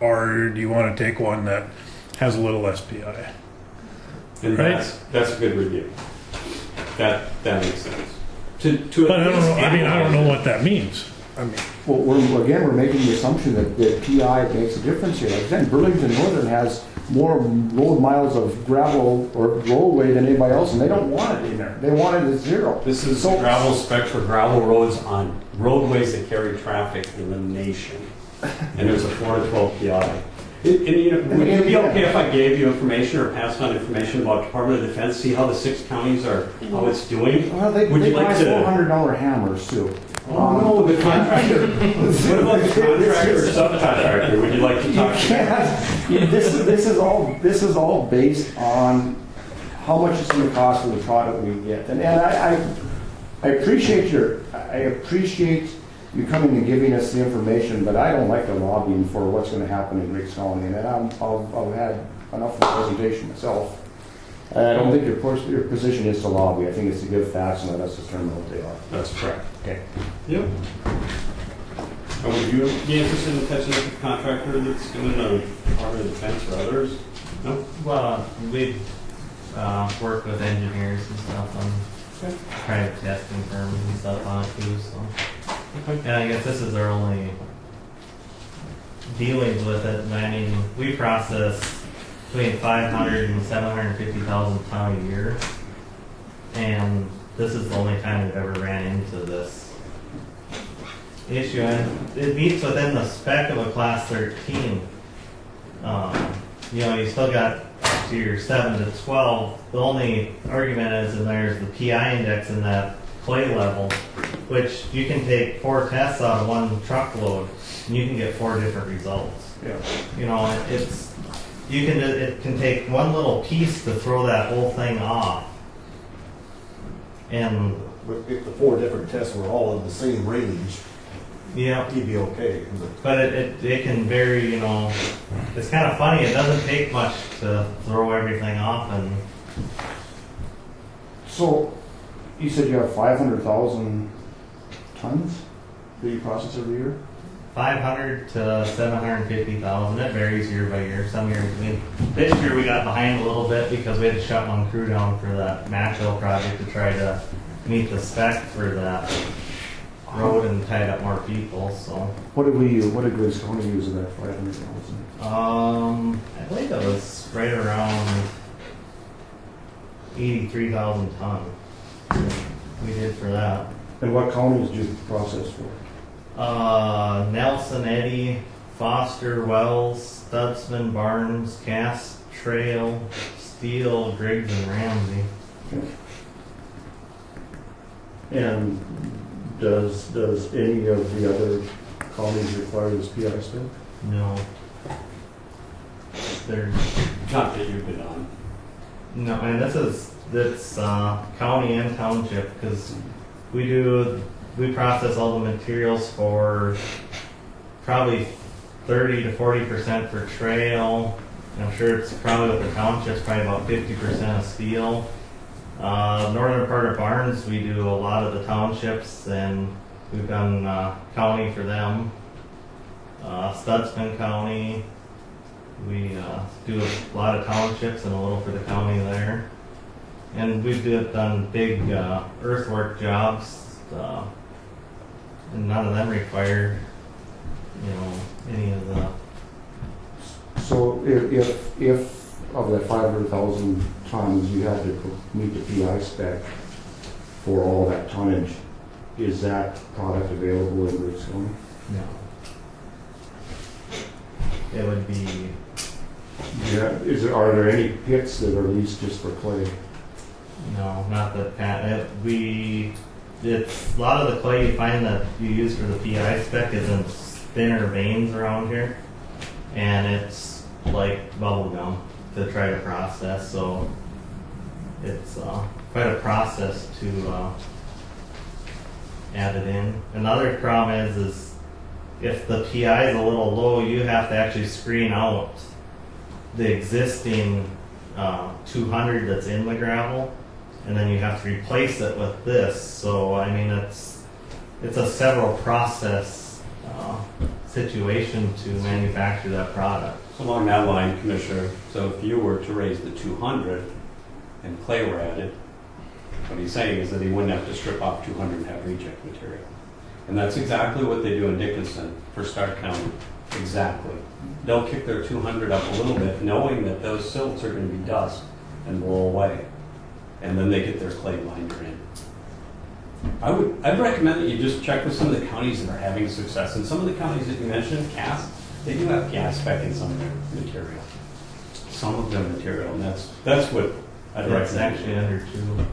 Or do you want to take one that has a little SPI?
And
Right.
that's a good review. That makes sense.
But I don't know, I don't know what that means.
Well, we're making the assumption that PI makes a difference here. Like I said, Burlington Northern has more road miles of gravel or roadway than anybody else, and they don't want it in there. They want it at 0.
This is
So-
gravel spec for gravel roads on roadways that carry traffic in the nation. And there's a 4 to 12 PI. And, you know, would it be okay if I gave you information or passed on information about Department of Defense, see how the 6 counties are, how it's doing?
Well, they
Would you
buy
like to?
$400 hammers too.
Oh, no, the contractor. What about the contractor or subcontractor? Would you like to talk to them?
This is all based on how much it's going to cost for the product we get. And I appreciate you coming and giving us the information, but I don't like the lobbying for what's going to happen in Griggs County. And I've had enough of the presentation myself. And I don't think your position is to lobby. I think it's to give facts and let us determine what they are.
That's correct.
Okay.
Yep. And would you be interested in catching up with a contractor that's doing a Department of Defense or others? No?
Well, we've worked with engineers and stuff on private testing firms and stuff on it too, so. And I guess this is our only dealings with it. I mean, we process between 500 and 750,000 ton a year, and this is the only time we've ever ran into this issue, and it meets within the spec of a class 13. You know, you still got to your 7 to 12. The only argument is, and there's the PI index in that clay level, which you can take 4 tests out of one truckload, and you can get 4 different results.
Yeah.
You know, it can take one little piece to throw that whole thing off. And
But if the 4 different tests were all in the same range,
yeah,
you'd be okay.
but it can vary. You know, it's kind of funny. It doesn't take much to throw everything off, and
So, you said you have 500,000 tons that you process every year?
500 to 750,000. It varies year by year. Some years, this year we got behind a little bit because we had to shut one crew down for that Matchville project to try to meet the spec for that road and tied up more people. So,
What did Griggs County use of that 500,000?
I believe it was right around 83,000 ton. We did for that.
And what counties did you process for?
Nelson, Eddy, Foster, Wells, Studsman, Barnes, Cass, Trail, Steele, Griggs, and Ramsey.
And does any of the other counties require this PI spec?
No. There's
Not that you've been on.
no, and that's county and township, because we process all the materials for probably 30 to 40% for trail. I'm sure it's probably with the townships, probably about 50% of steel. Northern part of Barnes, we do a lot of the townships, and we've done county for them. Studsman County, we do a lot of townships and a little for the county there. And we've done big earthwork jobs, and none of them require, any of the.
So if of that 500,000 tons, you had to meet the PI spec for all that tonnage, is that product available in Griggs County?
No. It would be.
Yeah. Are there any pits that are leased just for clay?
No, not the pat. It's a lot of the clay you find that you use for the PI spec is in thinner veins around here, and it's like bubble gum to try to process. So it's quite a process to add it in. Another problem is if the PI is a little low, you have to actually screen out the existing 200 that's in the gravel, and then you have to replace it with this. So I mean, it's a several process situation to manufacture that product.
So along that line, Commissioner, so if you were to raise the 200 and clay were added, what he's saying is that he wouldn't have to strip off 200 and have reject material. And that's exactly what they do in Dickinson for Stark County. Exactly. They'll kick their 200 up a little bit, knowing that those silts are going to be dust and blow away. And then they get their clay binder in. I'd recommend that you just check with some of the counties that are having success. And some of the counties that you mentioned, Cass, they do have gas spec in some of their material. Some of their material, and that's what I'd recommend.
It's actually under 2.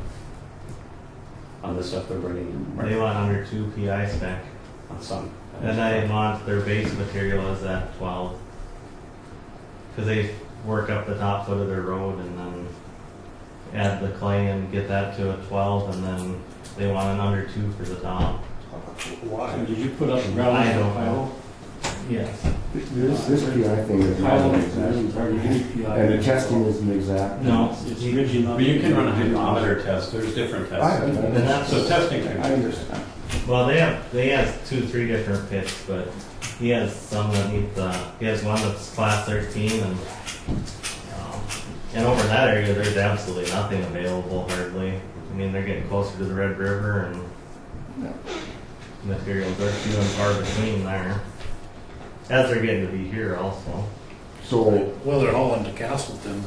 On the stuff they're bringing in.
They want under 2 PI spec.
On some.
And they want their base material is at 12. Because they work up the top foot of their road and then add the clay and get that to a 12, and then they want an under 2 for the top.
Why?
Did you put up a gravel
I don't
pile?
know. Yes.
This PI thing is not
Pile
an
is
exact,
hardly any PI.
and the testing isn't exact.
No.
It's rigid.
But you can run a hydrometer test. There's different tests.
And that's,
So testing can.
I understand.
well, they has 2-3 different pits, but he has some that need he has one that's class 13, and over in that area there's absolutely nothing available hardly. I mean, they're getting closer to the Red River, and materials are few and far between there. As they're getting to be here also.
So,
Well, they're hauling to Castleton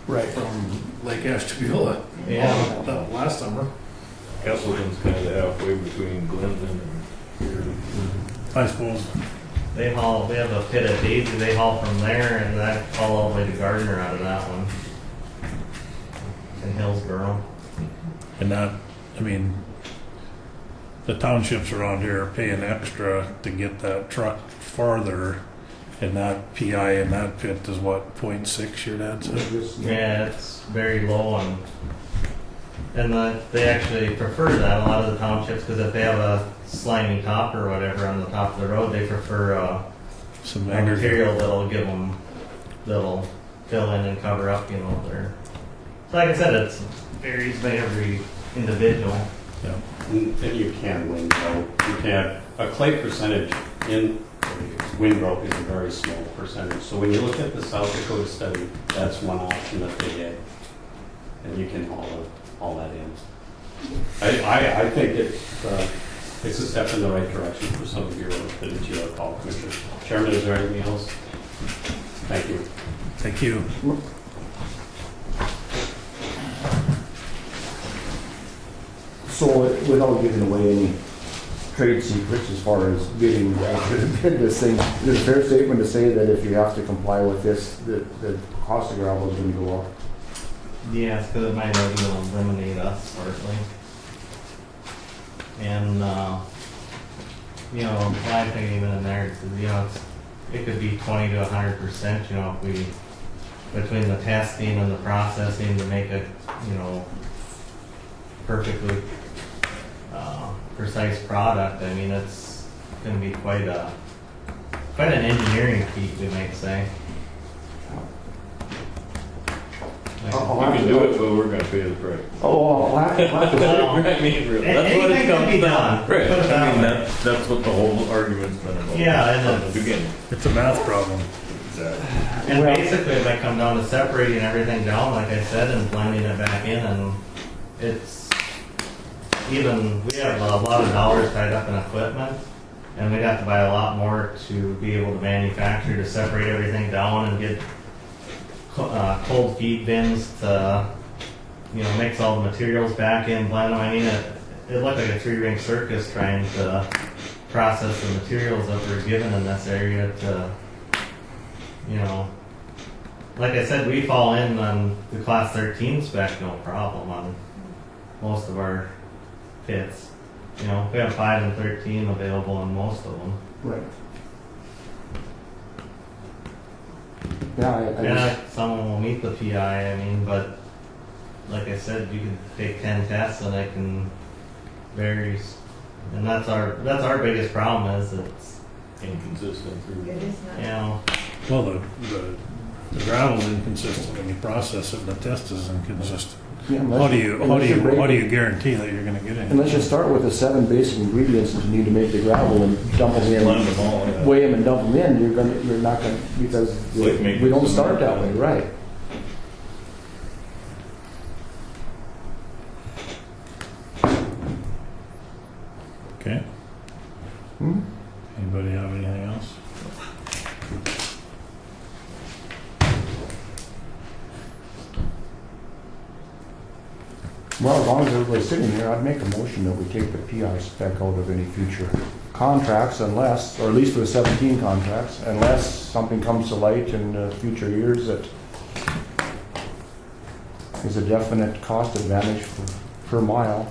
right.
from Lake Ashtabula.
Yeah.
Last summer.
Castleton's kind of halfway between Glendon and here.
I suppose.
They have a pit at Daisy, they haul from there, and that haul all the way to Gardner out of that one. In Hillsborough.
And that, I mean, the townships around here are paying extra to get that truck farther, and that PI in that pit is what, 0.6 your dad said?
Yeah, it's very low and they actually prefer that, a lot of the townships, because if they have a slimy top or whatever on the top of the road, they prefer
Some
a
aggregate.
material that'll fill in and cover up, their. So like I said, it varies by every individual.
Yeah.
And you can windrow. You can, a clay percentage in windrow is a very small percentage. So when you look at the South Dakota study, that's one option that they get. And you can haul that in. I think it's a step in the right direction for some of your call, Commissioner. Chairman, is there anything else? Thank you.
Thank you.
So without giving away any trade secrets as far as getting this thing, is it a fair statement to say that if you have to comply with this, the cost of gravel is going to go up?
Yes, because it might even eliminate us partly. And, I think even in there, it could be 20 to 100%, if we, between the testing and the processing to make it, perfectly precise product. I mean, it's going to be quite an engineering feat, we might say.
You can do it, but we're gonna pay the price.
Oh, I'll have to
I mean, really, that's what it
Anything can
comes
be
down.
done.
Right,
Put it that
I mean,
way.
that's what the whole argument's been about.
Yeah, and
From the beginning.
It's a math problem.
Exactly.
And basically, it might come down to separating everything down, like I said, and blending it back in, and it's even, we have a lot of dollars tied up in equipment, and we'd have to buy a lot more to be able to manufacture, to separate everything down and get cold feed bins to, mix all the materials back in, blend them. I mean, it looked like a three-ring circus trying to process the materials that were given in this area to, like I said, we fall in on the class 13 spec, no problem on most of our pits. We have 5 and 13 available on most of them.
Right. Yeah,
Yeah, some of them will meet the PI, but like I said, you can take 10 tests and it can vary. And that's our biggest problem is it's,
Inconsistent through.
It is not.
Well, the gravel's inconsistent when you process it, and the test is inconsistent.
Yeah,
How do you guarantee that you're gonna get it?
Unless you start with the 7 basic ingredients that you need to make the gravel and dump them in,
Blend them all in.
weigh them and dump them in, you're not gonna, because
Like making
we don't
some-
start that way, right?
Okay.
Hmm?
Anybody have anything else?
Well, as long as everybody's sitting here, I'd make a motion that we take the PI spec out of any future contracts unless, or at least for the 17 contracts, unless something comes to light in future years that is a definite cost advantage per mile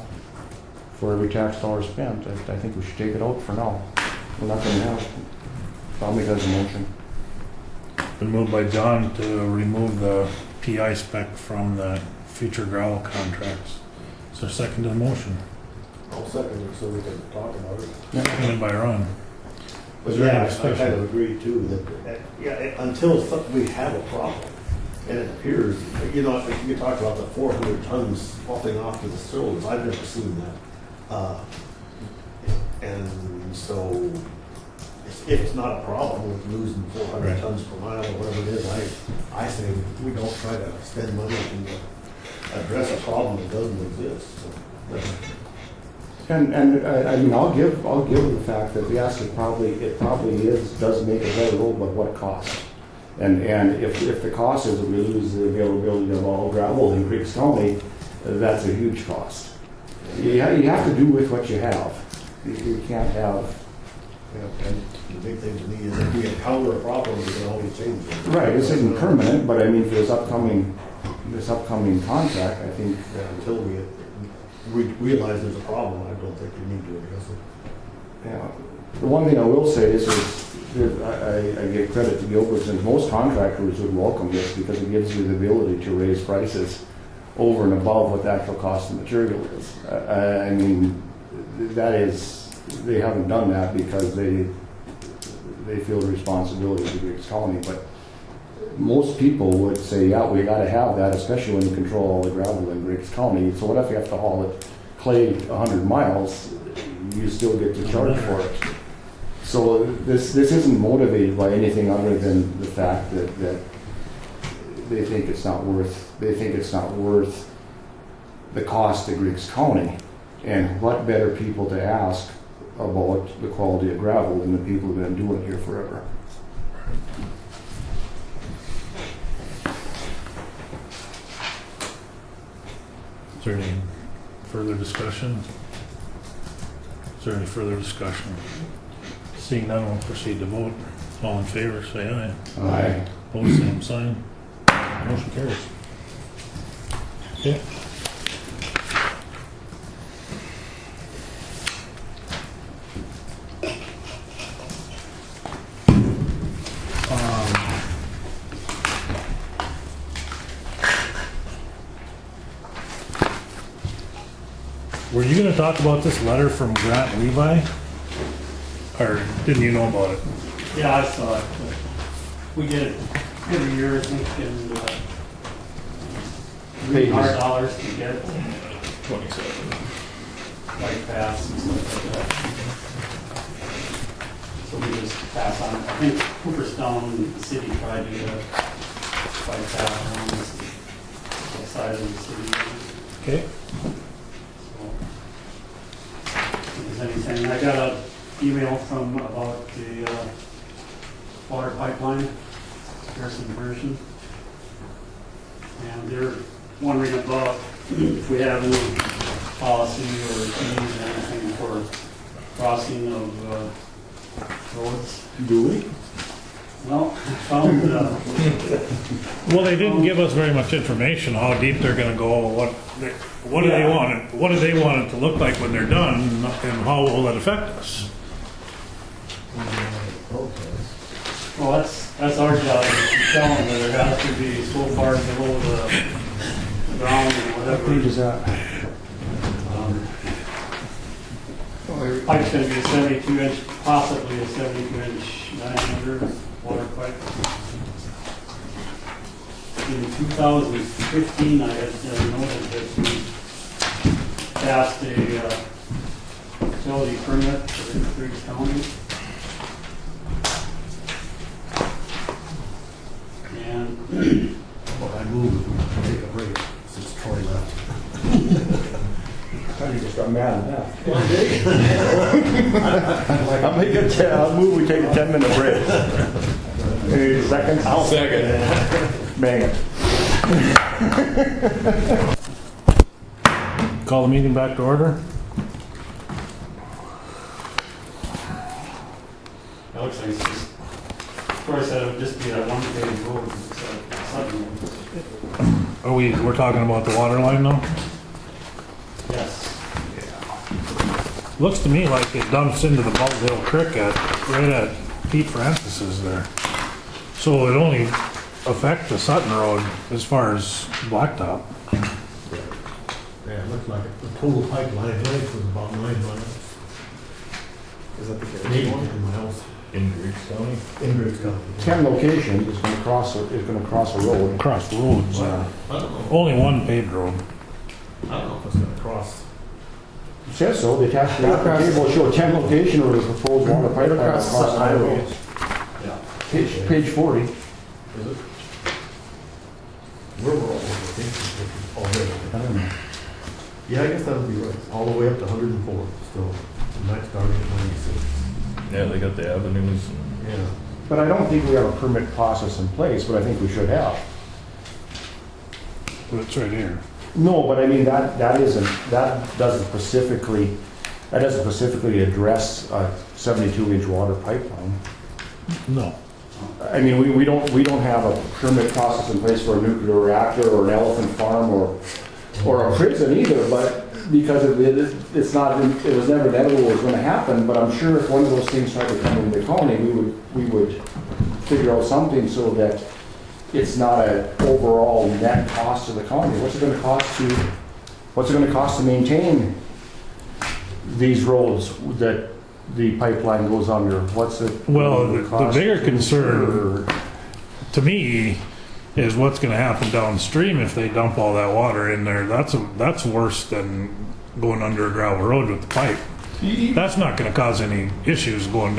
for every tax dollar spent. I think we should take it out for now. We're not going to have. I'll make that as a motion.
Been moved by John to remove the PI spec from the future gravel contracts. Is there a second to the motion?
I'll second it so we can talk about it.
Seconded by Ron.
But
Is there any
yeah, I
discussion?
kind of agree too, that, until we have a problem, and it appears, you talk about the 400 tons falling off to the cylinders, I've never seen that. And so, if it's not a problem with losing 400
Right.
tons per mile or whatever it is, I say we don't try to spend money to address a problem that doesn't exist. So,
And I mean, I'll give the fact that yes, it probably does make a better road, but what cost? And if the cost is that we lose the availability of all gravel in Griggs County, that's a huge cost. You have to do with what you have. You can't have
Yeah, and the big thing to me is if we encounter a problem, we can always change it.
Right, this isn't permanent, but I mean, for this upcoming contract, I think,
Until we realize there's a problem, I don't think we need to address it.
yeah. The one thing I will say is I give credit to Gilbert, and most contractors would welcome this because it gives you the ability to raise prices over and above what the actual cost of material is. I mean, that is, they haven't done that because they feel the responsibility to Griggs County, but most people would say, yeah, we got to have that, especially when you control all the gravel in Griggs County. So what if you have to haul it clay 100 miles? You still get to charge for it. So this isn't motivated by anything other than the fact that they think it's not worth the cost to Griggs County. And what better people to ask about the quality of gravel than the people who've been doing it here forever.
Is there any further discussion? Is there any further discussion? Seeing none, we'll proceed to vote. All in favor, say aye.
Aye.
Opposed, same sign. Motion carries. Okay. Were you gonna talk about this letter from Grant Levi? Or didn't you know about it?
Yeah, I saw it. But we get it every year, I think, in $300 to get it.
27.
Like pass and stuff like that. So we just pass on it. I think Cooperstown, the city tried to get a bike path around the side of the city.
Okay.
So, if there's anything, I got an email from about the water pipeline, Pearson version. And they're wondering about if we have any policy or fees or anything for crossing of roads.
Do we?
Well, I found,
Well, they didn't give us very much information, how deep they're gonna go, what do they want it to look like when they're done, and how will it affect us?
well, that's our job, is to tell them that it has to be so far below the ground and
What
whatever.
page is that?
Pipe's gonna be a 72-inch, possibly a 72-inch diameter water pipe. In 2015, I had noted that we passed a utility permit for Griggs County. And
Well, I moved to take a break since Troy left.
You just got mad at that. I'll move we take a 10-minute break. Any seconds?
I'll second.
Bang it.
Call the meeting back to order.
it looks like it's just, of course, that would just be that one page road. Suddenly.
We're talking about the water line now?
Yes.
Looks to me like it dumps into the Bald Hill Creek right at Pete Francis's there. So it only affect the Sutton Road as far as blacktop.
Yeah, it looked like the total pipeline length was about 9 miles.
Is that the
Maybe 10 miles.
In Griggs County?
In Griggs County.
10 locations is gonna cross a road.
Cross roads,
I don't know.
only one paved road.
I don't know if it's gonna cross.
It says so, the attached table will show 10 location where the proposed water pipeline across the highway.
Yeah.
Page 40.
Is it? Where were all those locations already?
I don't know.
Yeah, I guess that would be right. All the way up to 104 still. And that's starting at 96.
Yeah, they got the avenues and.
Yeah.
But I don't think we have a permit process in place, but I think we should have.
But it's right here.
No, but I mean, that doesn't specifically that doesn't specifically address a 72-inch water pipeline.
No.
I mean, we don't have a permit process in place for a nuclear reactor or an elephant farm or a prison either, but because it's not, it was never inevitable it was going to happen, but I'm sure if one of those things tried to come into the county, we would figure out something so that it's not an overall net cost to the county. What's it going to cost to maintain these roads that the pipeline goes under? What's it?
Well, the bigger concern to me is what's going to happen downstream if they dump all that water in there. That's worse than going under a gravel road with the pipe. That's not going to cause any issues going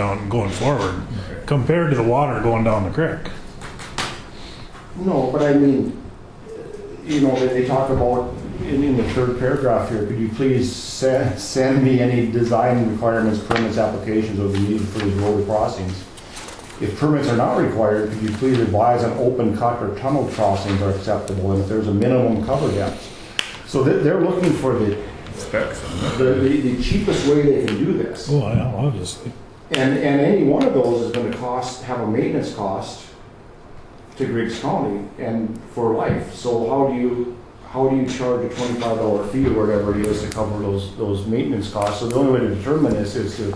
forward compared to the water going down the creek.
No, but I mean, you know, they talk about in the third paragraph here, could you please send me any design requirements, permits, applications that will be needed for these road crossings? If permits are not required, could you please advise on open cut or tunnel crossings are acceptable and if there's a minimum cover depth? So they're looking for the cheapest way they can do this.
Oh, yeah, obviously.
And any one of those is going to have a maintenance cost to Griggs County and for life. So how do you charge a $25 fee or whatever it is to cover those maintenance costs? So the only way to determine this is to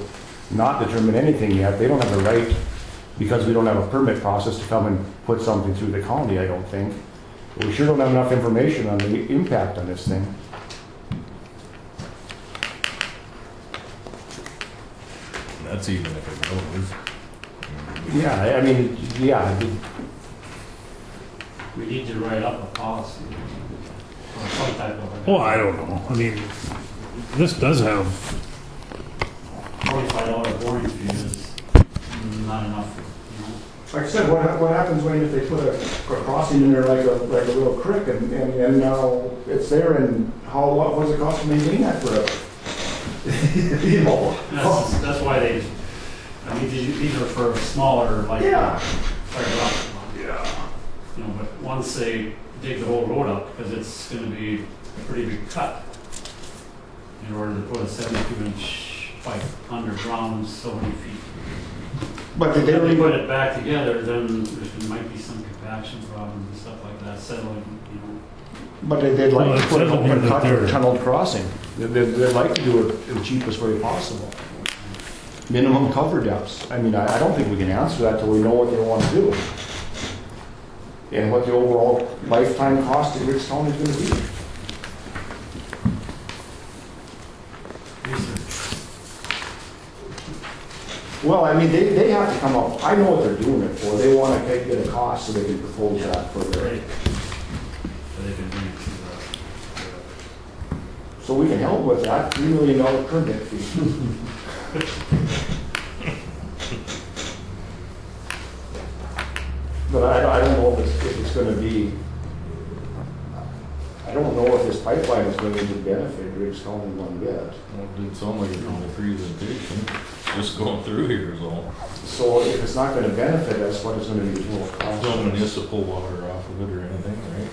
not determine anything yet. They don't have the right, because we don't have a permit process, to come and put something through the county, I don't think. We sure don't have enough information on the impact on this thing.
That's even if it goes.
Yeah, I mean, yeah.
We need to write up a policy or some type of.
Well, I don't know. I mean, this does have,
$45 boarding fee is not enough, you know.
Like I said, what happens when if they put a crossing in there like a little creek and now it's there and what does it cost to maintain that forever? You know?
That's why these are for smaller, like.
Yeah.
Yeah. You know, but once they dig the whole road up, because it's gonna be a pretty big cut in order to put a 72-inch pipe underground so many feet.
But
If they put it back together, then there might be some compaction problems and stuff like that, settling, you know.
But they'd like
Well,
to put an
it says in
open
here
cut
that
or
they're-
tunneled crossing. They'd like to do it the cheapest way possible. Minimum cover depths. I mean, I don't think we can answer that till we know what they want to do. And what the overall lifetime cost of Griggs County is going to be. Well, I mean, they have to come up, I know what they're doing it for. They want to get a cost so they can propose that for their,
Right. So they can bring it to
so we can help with that, $3 million permit fee. But I don't know if it's going to be, I don't know if this pipeline is going to benefit Griggs County one bit.
Well, it did sound like it on the presentation, just going through here is all.
So if it's not going to benefit us, what is going to be the total cost?
No municipal water off of it or anything, right?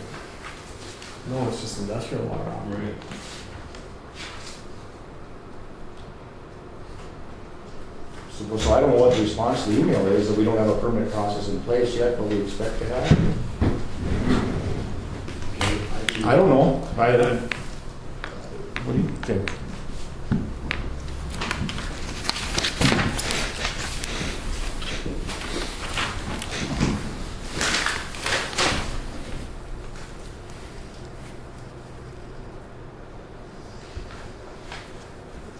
No, it's just industrial water.
Right.
So I don't know what the response to the email is, that we don't have a permit process in place yet, but we expect to have. I don't know. What do you think?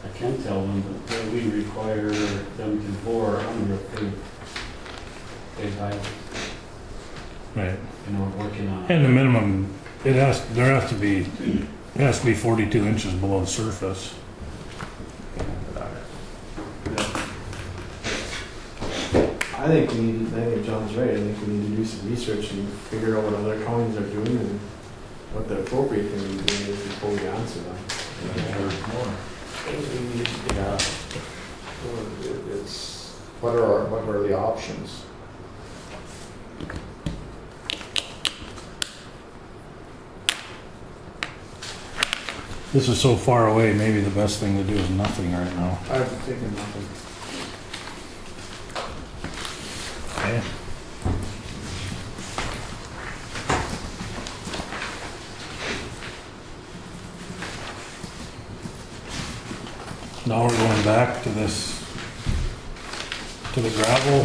I can tell them that we require them to bore under a paved highway,
right.
and we're working on.
And the minimum, it has to be 42 inches below the surface.
I think John's right. I think we need to do some research and figure out what other counties are doing and what the appropriate thing to be doing is before we answer them.
Yeah. It's, what are the options?
This is so far away, maybe the best thing to do is nothing right now.
I was thinking nothing.
Okay. Now we're going back to this, to the gravel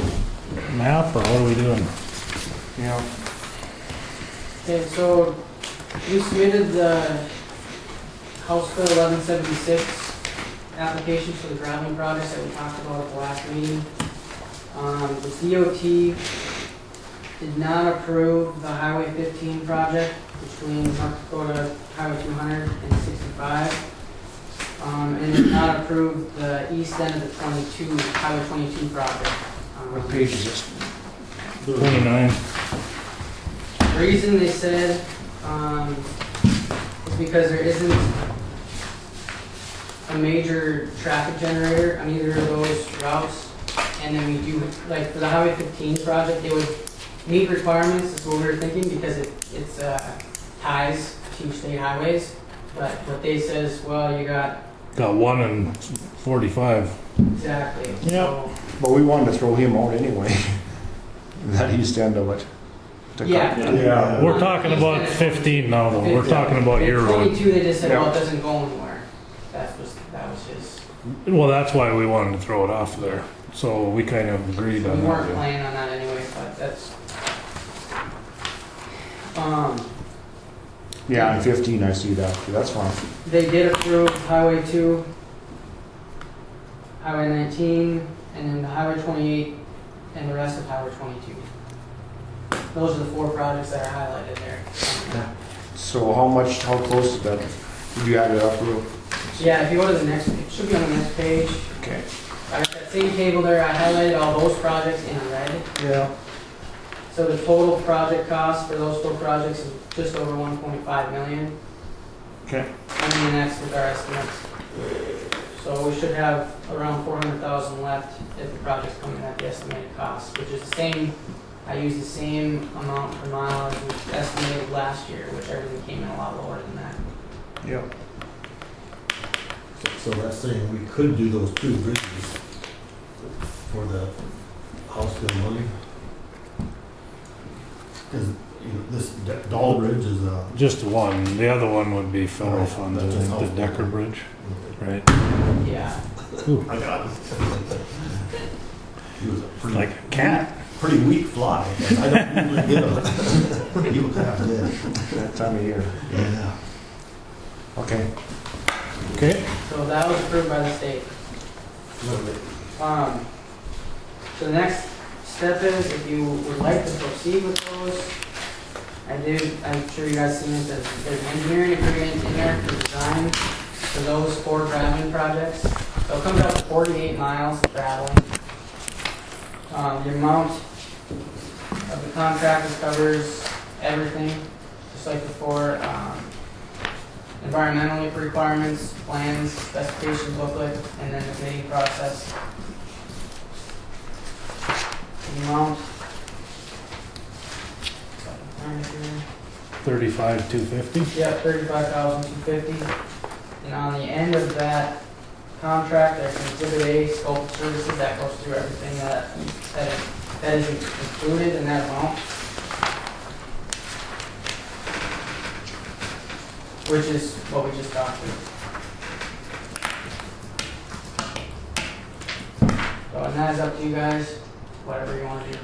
map, or what are we doing?
Yeah.
Okay, so you submitted the House Bill 1176 application for the gravel projects that we talked about at the last meeting. The DOT did not approve the Highway 15 project between North Dakota Highway 200 and 65. And did not approve the east end of the Highway 22 project.
What page is this?
29.
The reason they said is because there isn't a major traffic generator on either of those routes. And then we do, like for the Highway 15 project, it would meet requirements, is what we were thinking, because it's ties to state highways. But what they said is, well, you got
Got 1 and 45.
exactly.
Yeah.
So,
But we wanted to throw him out anyway. That east end of it. To cut-
yeah.
Yeah.
We're talking about 15 now, though. We're talking about your road.
22, they just said,
Yeah.
well, it doesn't go anywhere. That was his.
Well, that's why we wanted to throw it off there. So we kind of agreed
We
on
weren't
that.
planning on that anyway, but that's.
Yeah, on 15 I see that. That's fine.
They did approve Highway 2, Highway 19, and then the Highway 28, and the rest of Highway 22. Those are the 4 projects that are highlighted there.
So how close is that? Did you add it up real?
Yeah, if you go to the next, it should be on the next page.
Okay.
I got that same table there, I highlighted all those projects in red.
Yeah.
So the total project cost for those 4 projects is just over 1.5 million.
Okay.
I mean, that's with our estimates. So we should have around 400,000 left if the projects come in at the estimated cost, which is the same. I used the same amount per mile as we estimated last year, which everything came in a lot lower than that.
Yeah.
So that's saying we could do those 2 bridges for the House bill money? Because, you know, this Dahl Bridge is
Just one. The other one would be federal
Right,
funds,
that's
I
just
think, the
helpful.
Decker Bridge, right?
Yeah.
I got it. He was a pretty,
Like a cat.
pretty weak fly. I don't usually get him. He was half dead.
That time of year.
Yeah.
Okay.
Okay.
So that was approved by the state. So the next step is, if you would like to proceed with those, I'm sure you guys seen it, there's an engineering agreement in there for design for those 4 graveling projects. So it comes out to 48 miles of graveling. The amount of the contract covers everything, just like before. Environmental requirements, plans, specifications booklet, and then the bidding process. The amount.
35,250.
Yeah, 35,250. And on the end of that contract, there's an Exhibit A, scope of services, that goes through everything that is included in that amount. Which is what we just talked through. So, and that is up to you guys, whatever you want to do.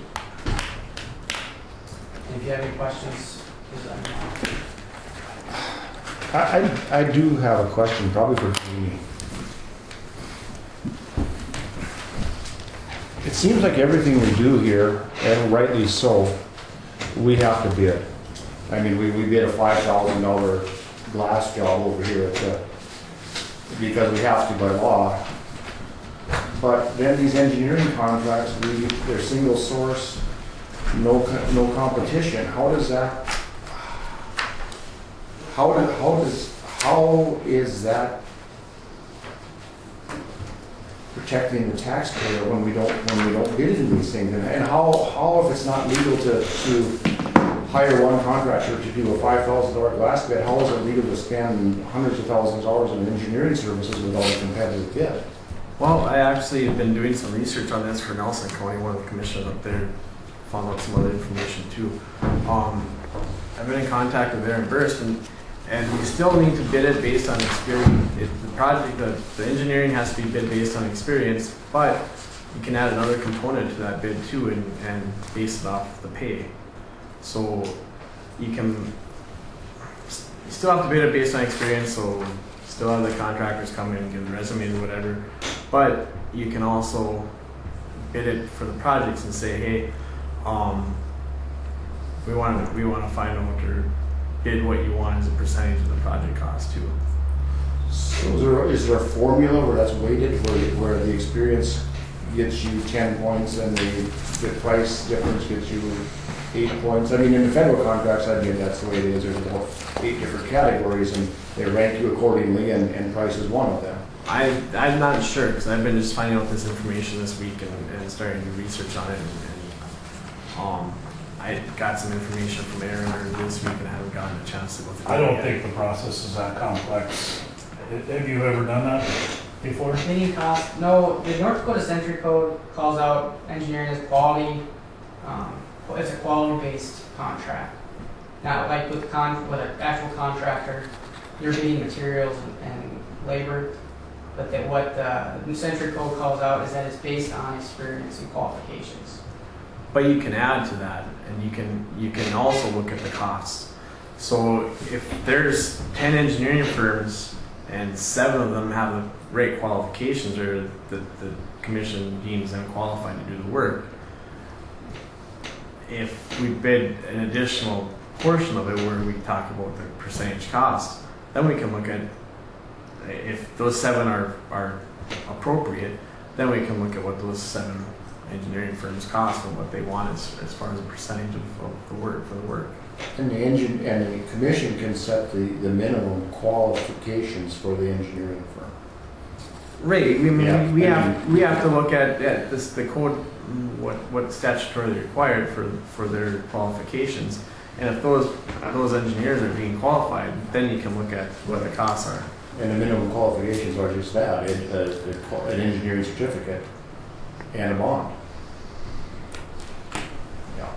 And if you have any questions, please let me know.
I do have a question, probably for Jamie. It seems like everything we do here, and rightly so, we have to bid. I mean, we bid a $5,000 glass job over here at the, because we have to by law. But then these engineering contracts, they're single source, no competition. How does that? How is that protecting the taxpayer when we don't bid into these things? And how if it's not legal to hire one contractor to do a $5,000 glass bid, how is it legal to spend hundreds of thousands of dollars in engineering services without a competitive bid?
Well, I actually have been doing some research on this for Nelson County, one of the commissioners up there, found out some other information too. I've been in contact with Aaron Burst, and we still need to bid it based on experience. The engineering has to be bid based on experience, but you can add another component to that bid too, and base it off the pay. So you still have to bid it based on experience, so still have the contractors come in and give the resumes or whatever, but you can also bid it for the projects and say, hey, we want to find out or bid what you want as a percentage of the project cost too.
So is there a formula where that's weighted, where the experience gets you 10 points and the price difference gets you 8 points? I mean, in the federal contracts, I mean, that's the way it is. There's about 8 different categories, and they rank you accordingly, and price is one of them.
I'm not sure, because I've been just finding out this information this week and starting to research on it. And I got some information from Aaron earlier this week and I haven't gotten a chance to go through it
I don't
yet.
think the process is that complex. Have you ever done that before?
Opinion cost, no, the North Dakota Century Code calls out engineering as quality, it's a quality-based contract. Not like with an actual contractor, you're bidding materials and labor, but that what the New Century Code calls out is that it's based on experience and qualifications.
But you can add to that, and you can also look at the costs. So if there's 10 engineering firms and 7 of them have the right qualifications, or the commission deems them qualified to do the work, if we bid an additional portion of it where we talk about the percentage cost, then we can look at, if those 7 are appropriate, then we can look at what those 7 engineering firms cost and what they want as far as a percentage of the work for the work.
And the commission can set the minimum qualifications for the engineering firm.
Right. I mean,
Yeah.
we have to look at the code, what statutorily required for their qualifications, and if those engineers are being qualified, then you can look at what the costs are.
And the minimum qualifications are just that, an engineering certificate and a bond. Yeah.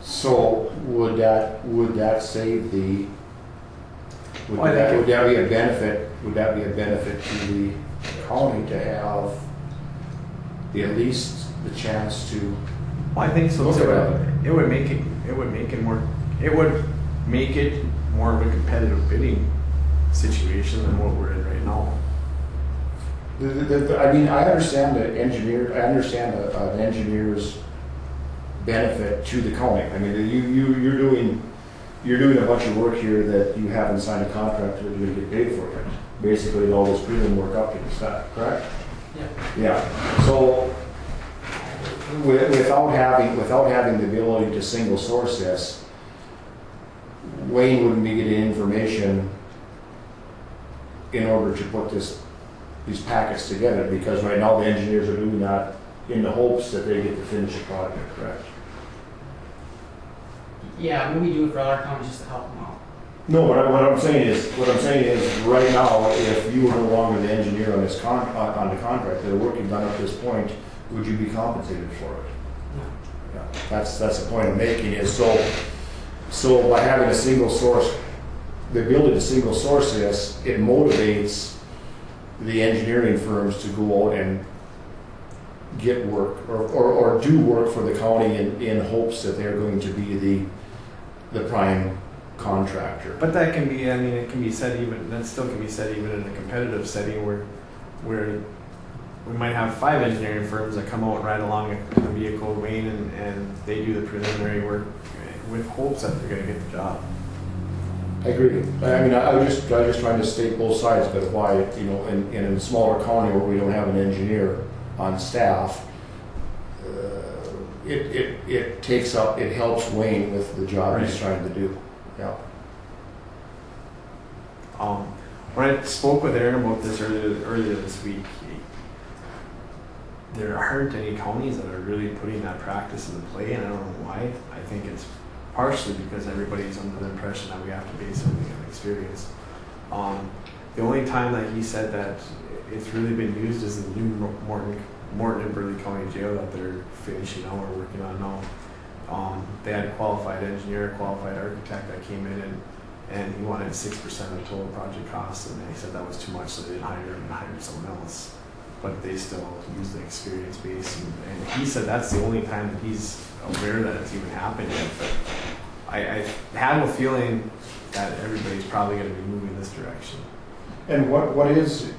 So would that save the, would that be a benefit, to the county to have at least the chance to
Well, I think so
look
too.
at it?
It would make it more of a competitive bidding situation than what we're in right now.
I mean, I understand an engineer's benefit to the county. I mean, you're doing a bunch of work here that you haven't signed a contract that you're going to get paid for it. Basically, all this prelim work up to the stuff, correct?
Yeah.
Yeah. So without having the ability to single source this, Wayne wouldn't be getting information in order to put these packets together, because right now the engineers are doing that in the hopes that they get to finish the project, correct?
Yeah, I mean, we do it for other counties just to help them out.
No, but what I'm saying is, right now, if you were no longer the engineer on this on the contract, the work you've done up to this point, would you be compensated for it?
No.
Yeah, that's the point I'm making, is so by having a single source, the ability to single source this, it motivates the engineering firms to go out and get work or do work for the county in hopes that they're going to be the prime contractor.
But that can be, I mean, it can be said even, that still can be said even in a competitive setting where we might have 5 engineering firms that come out and ride along in a vehicle, Wayne, and they do the preliminary work with hopes that they're going to get the job.
I agree. I mean, I was just trying to state both sides, but why, in a smaller county where we don't have an engineer on staff, it helps Wayne with the job he's trying to do. Yeah.
When I spoke with Aaron about this earlier this week, there aren't any counties that are really putting that practice into play, and I don't know why. I think it's partially because everybody's under the impression that we have to base something on experience. The only time that he said that it's really been used is in the new Morton and Burley County Jail that they're finishing now or working on now. They had a qualified engineer, qualified architect that came in and he wanted 6% of the total project cost, and they said that was too much, so they didn't hire him and hired someone else. But they still use the experience base, and he said that's the only time that he's aware that it's even happened yet. But I have a feeling that everybody's probably going to be moving this direction.
And what is,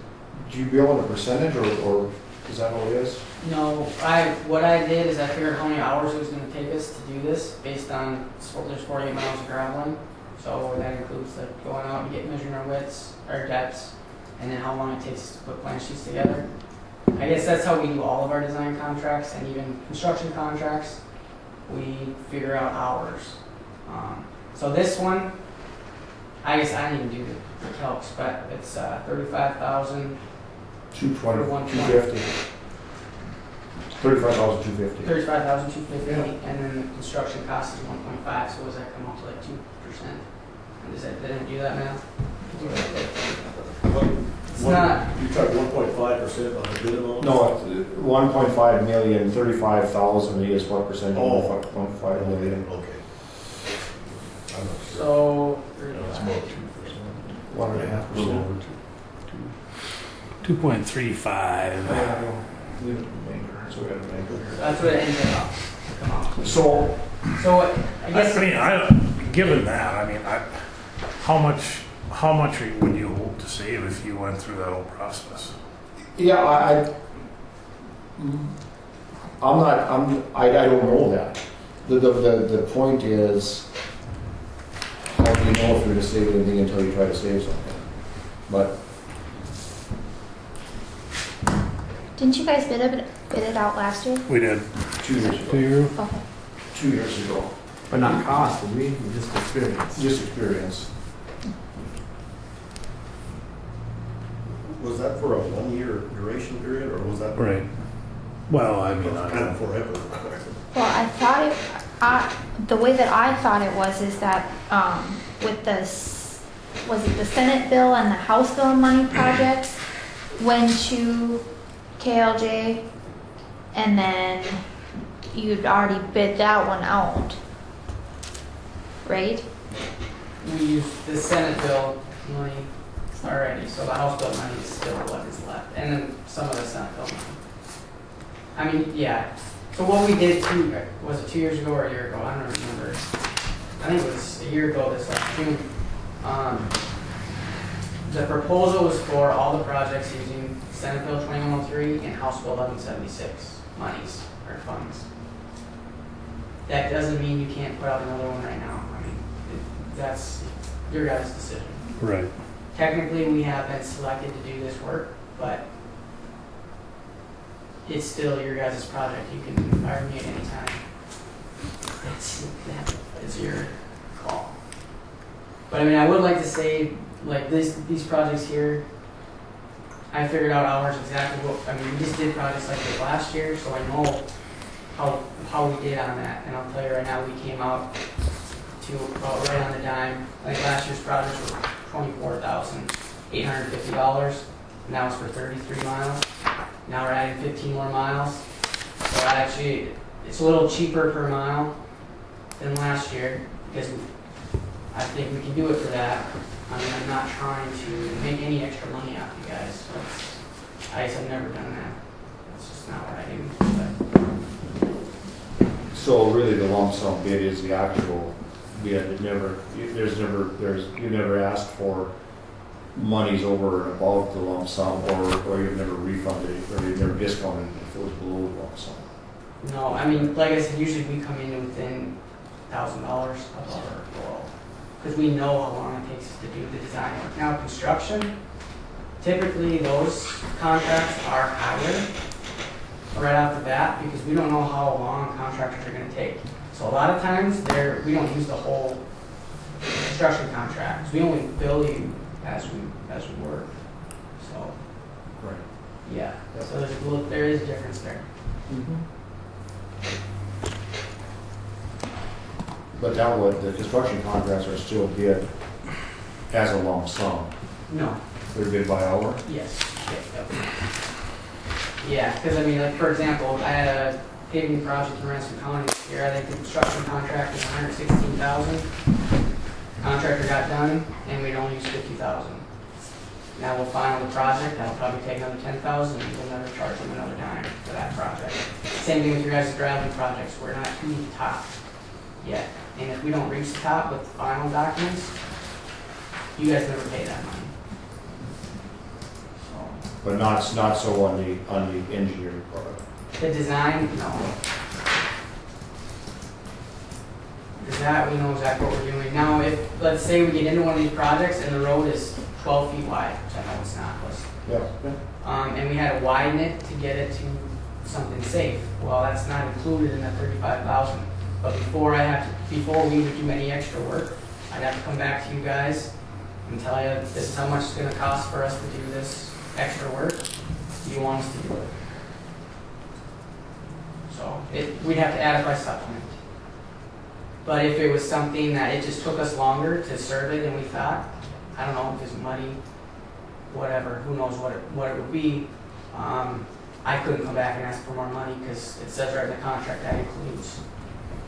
do you bill on a percentage or is that all it is?
No, what I did is I figured how many hours it was going to take us to do this based on, there's 48 miles of graveling. So that includes like going out and measuring our widths, our depths, and then how long it takes us to put plan sheets together. I guess that's how we do all of our design contracts and even construction contracts. We figure out hours. So this one, I guess I didn't even do the calcs, but it's 35,000.
250. 35,250.
35,250,
Yeah.
and then the construction cost is 1.5. So does that come up to like 2%? And does that didn't do that math? It's not.
You charge 1.5% of the bid amount?
No, 1.5 million, 35,000 is what percent of 1.5 million?
Okay. I'm not sure.
So.
It's about 2%.
1.5%.
2.35.
So we got to make it.
That's what it ended up. Come on.
So,
I guess.
Given that, I mean, how much would you hope to save if you went through that whole process?
yeah, I don't know that. The point is, how do you know if you're going to save anything until you try to save something? But
Didn't you guys bid it out last year?
We did.
2 years ago.
2 years?
Okay.
2 years ago.
But not cost, did we? Just experience.
Just experience.
Was that for a 1-year duration period, or was that?
Right. Well, I mean,
Kind of forever.
Well, I thought the way that I thought it was is that with this, was it the Senate bill and the House bill money projects went to KLJ, and then you'd already bid that one out, right?
We used the Senate bill money already, so the House bill money is still what is left, and then some of the Senate bill money. I mean, yeah. So what we did was it 2 years ago or a year ago? I don't remember. I think it was a year ago this last June. The proposal was for all the projects using Senate Bill 2103 and House Bill 1176 monies or funds. That doesn't mean you can't put out another one right now. I mean, that's your guys' decision.
right.
Technically, we have been selected to do this work, but it's still your guys' project. You can fire me at any time. It's your call. But I mean, I would like to say, like these projects here, I figured out hours exactly what, I mean, we just did projects like this last year, so I know how we did on that. And I'll tell you right now, we came out to about right on the dime. I think last year's projects were $24,850, and that was for 33 miles. Now we're adding 15 more miles. So actually, it's a little cheaper per mile than last year, because I think we can do it for that. I mean, I'm not trying to make any extra money off you guys. I just have never done that. That's just not what I do. But
So really the lump sum bid is the actual bid. You never asked for monies over and above the lump sum, or you've never refunded it, or you've never discounted it if it was below the lump sum.
no, I mean, like I said, usually we come in within $1,000 above or below, because we know how long it takes us to do the design work. Now, construction, typically those contracts are higher right off the bat, because we don't know how long contractors are going to take. So a lot of times, we don't use the whole construction contract. We only bill you as we work. So.
Right.
Yeah, so there's a little, there is a difference there.
But that would, the construction contracts are still bid as a lump sum.
No,
They're bid by hour?
yes, yeah, because I mean, like, for example, I had a paving project in Ransom County this year. I think the construction contract was $116,000. Contractor got done, and we'd only used $50,000. Now we'll final the project, that'll probably take another $10,000, and we'll never charge them another dime for that project. Same thing with your guys' driving projects, we're not to the top yet. And if we don't reach the top with the final documents, you guys never pay that money. So,
But not so on the engineering part of it.
the design, no. That, we know exactly what we're doing. Now, if, let's say we get into one of these projects and the road is 12 feet wide, which I know it's not,
Yeah.
and we had to widen it to get it to something safe. Well, that's not included in that 35,000. But before we would do any extra work, I'd have to come back to you guys and tell you, this is how much it's gonna cost for us to do this extra work. Do you want us to do it? So, we'd have to add it by supplement. But if it was something that it just took us longer to survey than we thought, I don't know if it's muddy, whatever, who knows what it would be. I couldn't come back and ask for more money because it says right in the contract that includes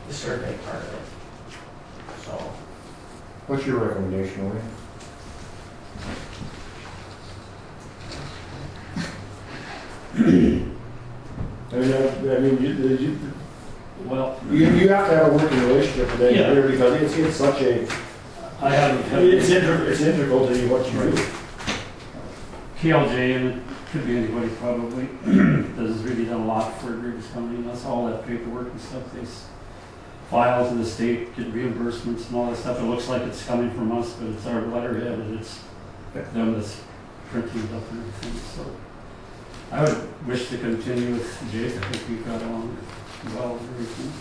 the survey part of it. So,
What's your recommendation, Wayne?
Well,
You have to have a working relationship with the engineer because it's such a, it's integral to what you do.
KLJ, and it could be anybody probably, does really done a lot for Griggs County. That's all that paperwork and stuff. They file to the state, get reimbursements and all that stuff. It looks like it's coming from us, but it's our letterhead and it's them that's printing it up and everything. So I would wish to continue with Jake. I think we've got along well and everything.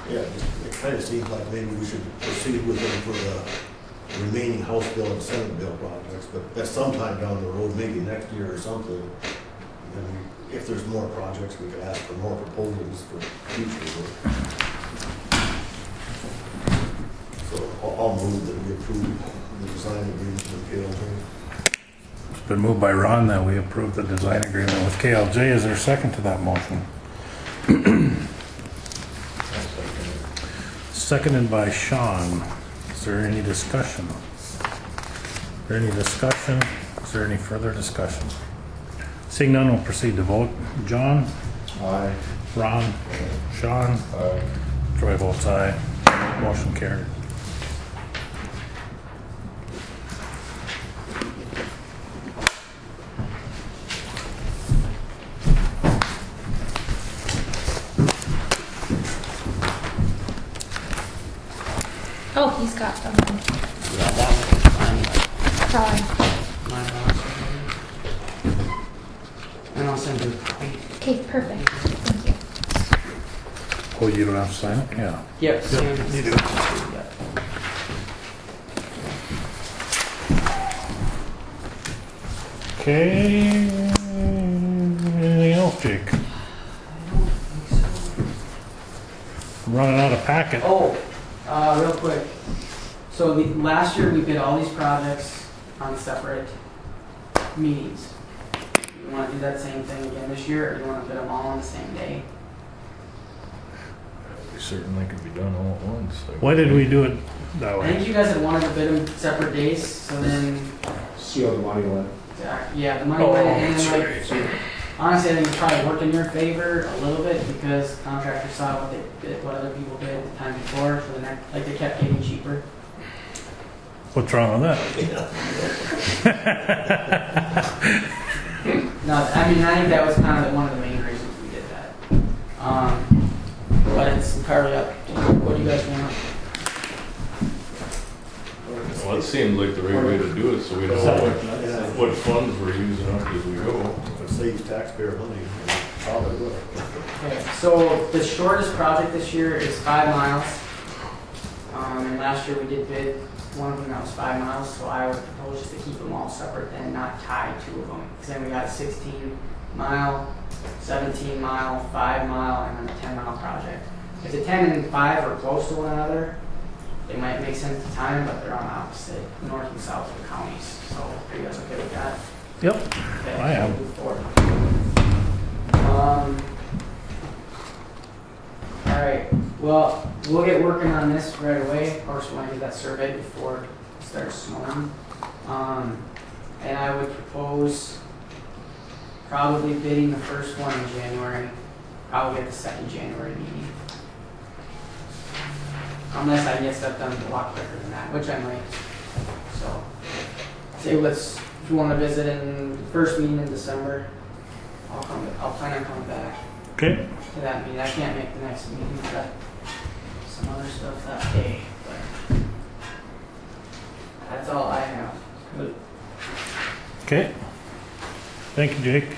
Yeah, it kind of seems like maybe we should proceed with them for the remaining House bill and Senate bill projects, but at some time down the road, maybe next year or something, then if there's more projects, we could ask for more proposals for future work. So I'll move that we approve the design agreement with KLJ.
it's been moved by Ron that we approve the design agreement with KLJ. Is there a second to that motion? Seconded by Sean. Is there any discussion? Is there any discussion? Is there any further discussion? Seeing none, we'll proceed to vote. John?
Aye.
Ron? Sean?
Aye.
Troy votes aye. Motion carried.
Oh, he's got them.
yeah, that one's
Probably.
fine. Mine also. And I'll send you a copy.
Okay, perfect. Thank you.
Oh, you don't have to sign it? Yeah.
Yep, Sam.
You do.
Yeah.
Okay. Anything else, Jake? I'm running out of packet.
Oh, real quick. So last year we bid all these projects on separate meetings. You want to do that same thing again this year, or you want to bid them all on the same day?
They certainly could be done all at once.
Why did we do it that
I
way?
think you guys had wanted to bid them separate days, so then,
See how the money went.
yeah, the money
Oh,
went in,
that's
like,
right.
honestly, I think it probably worked in your favor a little bit because contractors saw what they bid, what other people bid the time before, so then like they kept getting cheaper.
What's wrong with that?
No, I mean, I think that was kind of one of the main reasons we did that. But it's entirely up to you. What do you guys want?
Well, it seems like the right way to do it, so we know what funds we're using up as we go.
It saves taxpayer money. Probably will.
Okay, so the shortest project this year is 5 miles. And last year we did bid one of them that was 5 miles, so I would propose just to keep them all separate and not tie 2 of them. Because then we got a 16 mile, 17 mile, 5 mile, and then a 10 mile project. If the 10 and 5 are close to one another, they might make sense to tie them, but they're on opposite north and south of the counties. So are you guys okay with that?
Yep,
Okay,
I am.
move forward. All right, well, we'll get working on this right away. Of course, we want to get that survey before it starts snowing. And I would propose probably bidding the first one in January, probably at the second January meeting. Unless I get stuff done a lot quicker than that, which I might. So, say let's, if you want to visit in the first meeting in December, I'll plan on coming back
Okay,
to that meeting. I can't make the next meeting, I've got some other stuff that day, but that's all I have.
okay. Thank you, Jake.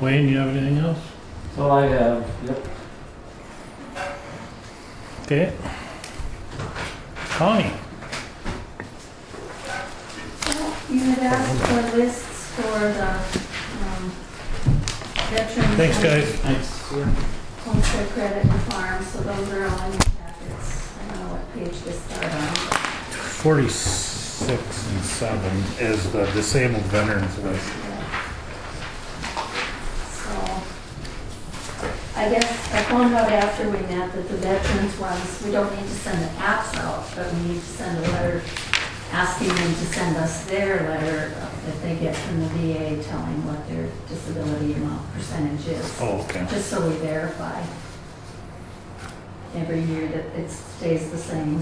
Wayne, you have anything else?
That's all I have, yep.
Okay. Connie?
You had asked for lists for the veterans.
Thanks, guys.
Thanks.
Homestead credit and farm, so those are all in your packets. I don't know what page they start on.
46 and 7 is the disabled veterans list.
So, I guess I found out after we met that the veterans ones, we don't need to send the apps out, but we need to send a letter asking them to send us their letter that they get from the VA telling what their disability amount percentage is.
Oh, okay.
Just so we verify every year that it stays the same.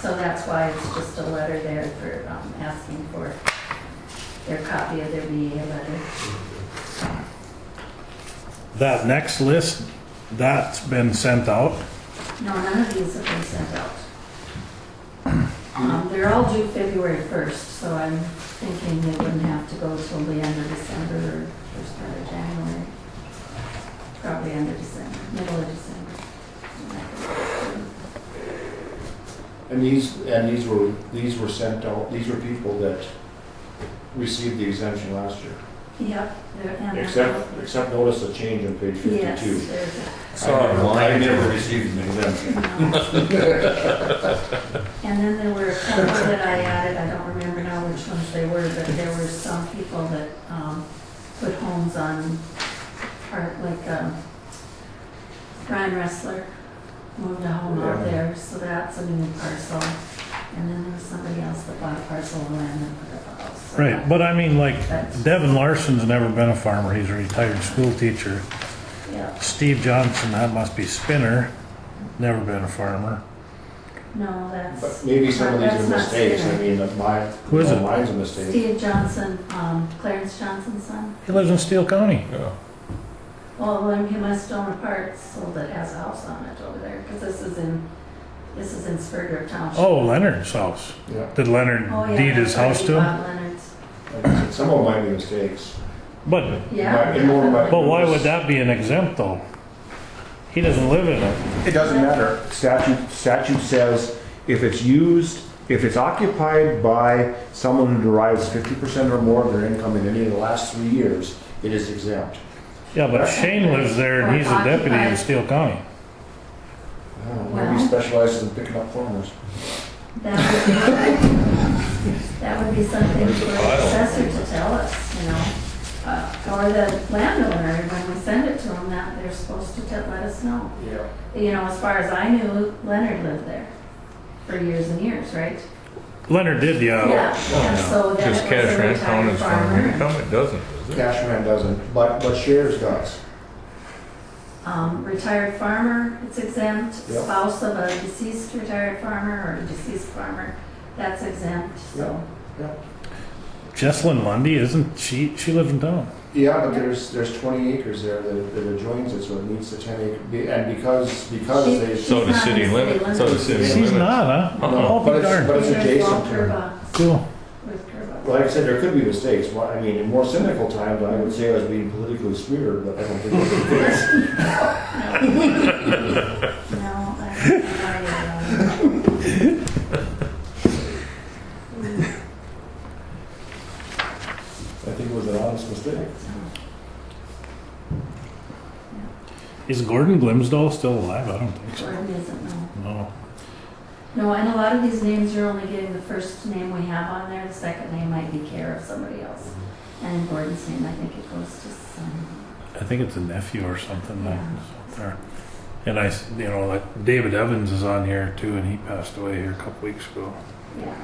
So that's why it's just a letter there for asking for their copy of their VA letter.
That next list, that's been sent out.
No, none of these have been sent out. They're all due February 1st, so I'm thinking they wouldn't have to go till the end of December or first part of January. Probably end of December, middle of December.
And these were sent out, these were people that received the exemption last year.
Yep.
Except notice a change on page 52.
Yes, there's
I never received an exemption.
And then there were a couple that I added, I don't remember now which ones they were, but there were some people that put homes on, like Brian Wrestler moved a home out there, so that's a new parcel. And then there was somebody else that bought a parcel of land and put up a house. So
Right, but I mean, like,
That's-
Devin Larson's never been a farmer. He's a retired school teacher.
Yeah,
Steve Johnson, that must be Spinner, never been a farmer.
no, that's.
But maybe some of these
that's
are
not
mistakes. I
Skinner.
mean,
Who is it?
mine's a mistake.
Steve Johnson, Clarence Johnson's son.
He lives in Steele County.
Yeah.
Well, then he must own a parcel that has a house on it over there, because this is in Spurgeon Township.
Oh, Leonard's house.
Yeah.
Did Leonard
Oh, yeah,
deed his
that's right,
house
he
to him?
bought Leonard's.
Some of them might be mistakes.
But
Yeah.
why would that be an exempt though? He doesn't live in it.
It doesn't matter. Statute says if it's used, if it's occupied by someone who derives 50% or more of their income in any of the last 3 years, it is exempt.
Yeah, but Shane lives there and he's a deputy in Steele County.
Maybe he specializes in picking up farmers.
That would be something for the assessor to tell us, you know, or the landowner, when we send it to them, that they're supposed to let us know.
Yeah.
You know, as far as I knew, Leonard lived there for years and years, right?
Leonard did, yeah.
Yeah, and so then
Just
it was
cash
a
rent count
retired
as farm
farmer.
income? It doesn't, does it?
Cash rent doesn't, but shares does.
Retired farmer, it's exempt.
Yep.
Spouse of a deceased retired farmer or a deceased farmer that's exempt, so.
Jesselyn Lundy, isn't she lives in town?
Yeah, but there's 20 acres there that adjoins it, so it meets the 10 acre, and because
She-
they.
she's
So the
not
city
in
limit, so the city
She's
limits.
not, huh?
No,
Oh,
but
be
it's,
darned.
but it's
There's
adjacent
all
to
curb
it.
ups
Cool.
with curb ups.
Like I said, there could be mistakes. Well, I mean, in more cynical times, I would say I was being politically smeared, but I don't think that's the case.
No, I don't know why you're,
I think it was an honest mistake.
Is Gordon Glimsdahl still alive? I don't think so.
Gordon isn't, no.
No.
No, and a lot of these names, you're only getting the first name we have on there, the second name might be care of somebody else. And in Gordon's name, I think it goes to son.
I think it's a nephew or something
Yeah.
that's up there. And like David Evans is on here too, and he passed away here a couple weeks ago.
Yeah.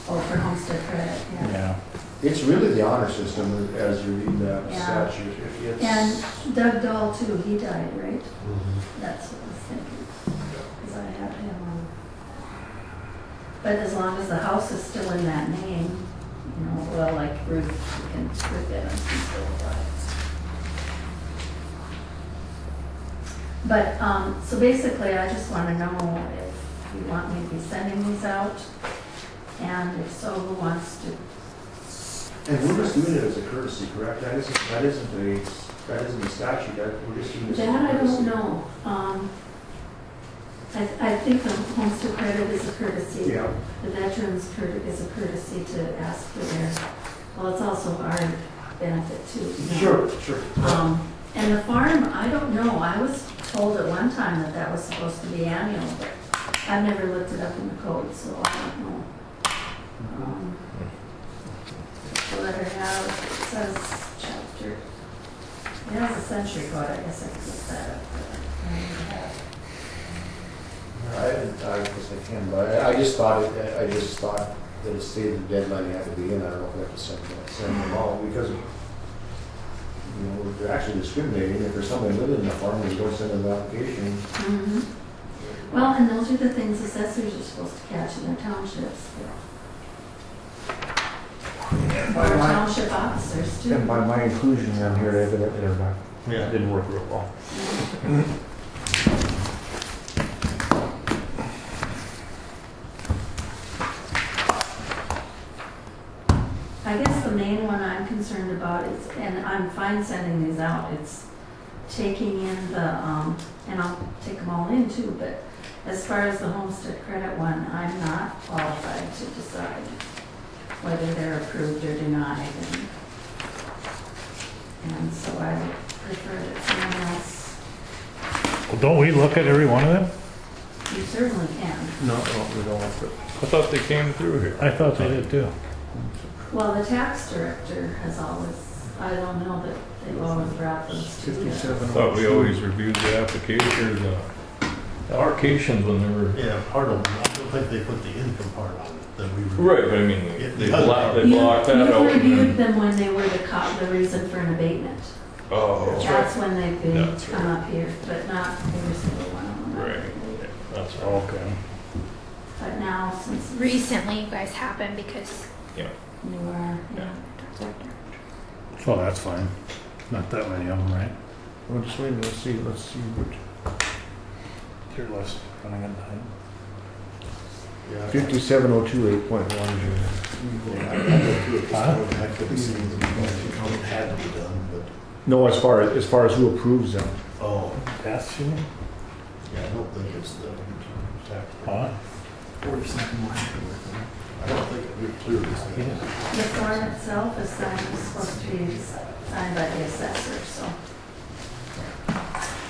Oh, for homestead credit, yeah.
Yeah.
It's really the honor system as you read that
Yeah.
statute. It's,
And Doug Dahl too, he died, right?
Mhm.
That's what I was thinking. Because I have him on. But as long as the house is still in that name, well, like Ruth, Ruth Evans can still apply. But, so basically, I just want to know if you want me to be sending these out, and if so, who wants to?
and we're just doing it as a courtesy, correct? That isn't a statute. We're just doing this as a
That I
courtesy.
don't know. I think the homestead credit is a courtesy.
Yeah.
The veterans is a courtesy to ask for their, well, it's also our benefit too.
Sure.
And the farm, I don't know. I was told at one time that was supposed to be annual, but I've never looked it up in the code, so I don't know. The letter has, it says chapter, it has a century code, I guess I could look that up. But I don't have it.
I guess I can, but I just thought that it stated the deadline had to be in. I don't know if we have to send them all because they're actually discriminating. If there's somebody living in the farm and you don't send them an application.
Mhm. Well, and those are the things assessors are supposed to catch in their townships. Or township officers too.
And by my inclusion on here, evidently they're not.
Yeah.
It didn't work real well.
I guess the main one I'm concerned about is, and I'm fine sending these out, it's taking in the, and I'll take them all in too, but as far as the homestead credit one, I'm not qualified to decide whether they're approved or denied. And so I would prefer that someone else,
Well, don't we look at every one of them?
you certainly can.
No, we don't have to.
I thought they came through here.
I thought they did too.
Well, the tax director has always, I don't know that they've always brought those to you.
I thought we always reviewed the application, or the applications when they were.
Yeah, part of them, I don't think they put the income part on it, that we.
Right, but I mean, they blocked that
You
out. and
reviewed
then-
them when they were the reason for an abatement.
Oh,
That's when they've been,
That's right.
come up here, but not every single one of them.
right, that's right.
Okay.
But now, since
Recently, you guys happened because
Yeah.
you are,
Yeah.
So that's fine. Not that many of them, right?
Well, just wait a minute, let's see what.
Your list running on time.
5702.8.1.
I went through it this morning, I couldn't see how it had to be done, but,
No, as far as who approves them.
oh,
Pass you?
yeah, I don't think it's the tax.
Huh?
40-something line. I don't think it clearly says.
the form itself is supposed to be signed by the assessor, so.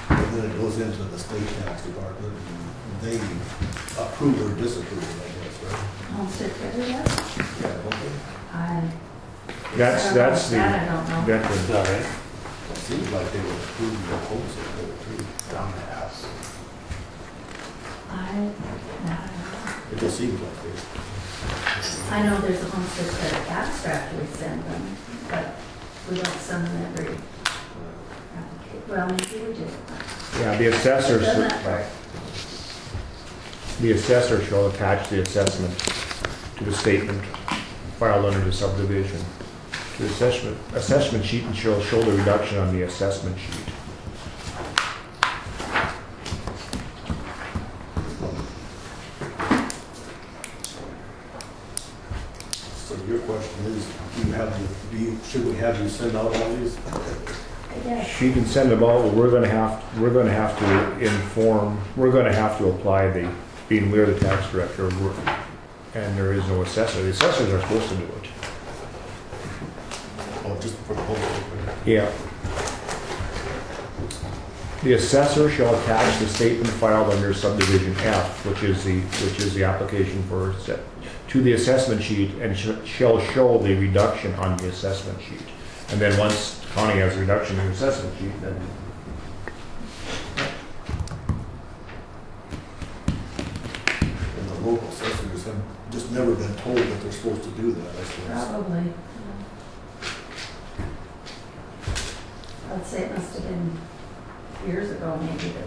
And then it goes into the state tax department, and they approve or disapprove it, I guess, right?
Homestead credit,
Yeah, don't they?
That's
that
the
I don't know.
veteran.
Is that right?
It seems like they would approve the homestead credit too.
Dumbass.
I don't know.
It just seems like they.
I know there's a homestead credit abstract we send them, but we don't send them every application. Well, maybe we do.
Yeah, the assessors.
Doesn't that work?
The assessor shall attach the assessment to the statement filed under the subdivision. To the assessment sheet and shall show the reduction on the assessment sheet.
So your question is, should we have you send out all these?
She can send them out, but we're gonna have to apply being we're the tax director, and there is no assessor. The assessors are supposed to do it.
Oh, just for the whole.
Yeah. The assessor shall attach the statement filed under subdivision F, which is the application for to the assessment sheet, and shall show the reduction on the assessment sheet. And then once county has a reduction in the assessment sheet, then
And the local assessors have just never been told that they're supposed to do that, I suppose.
Probably. I'd say it must have been years ago maybe that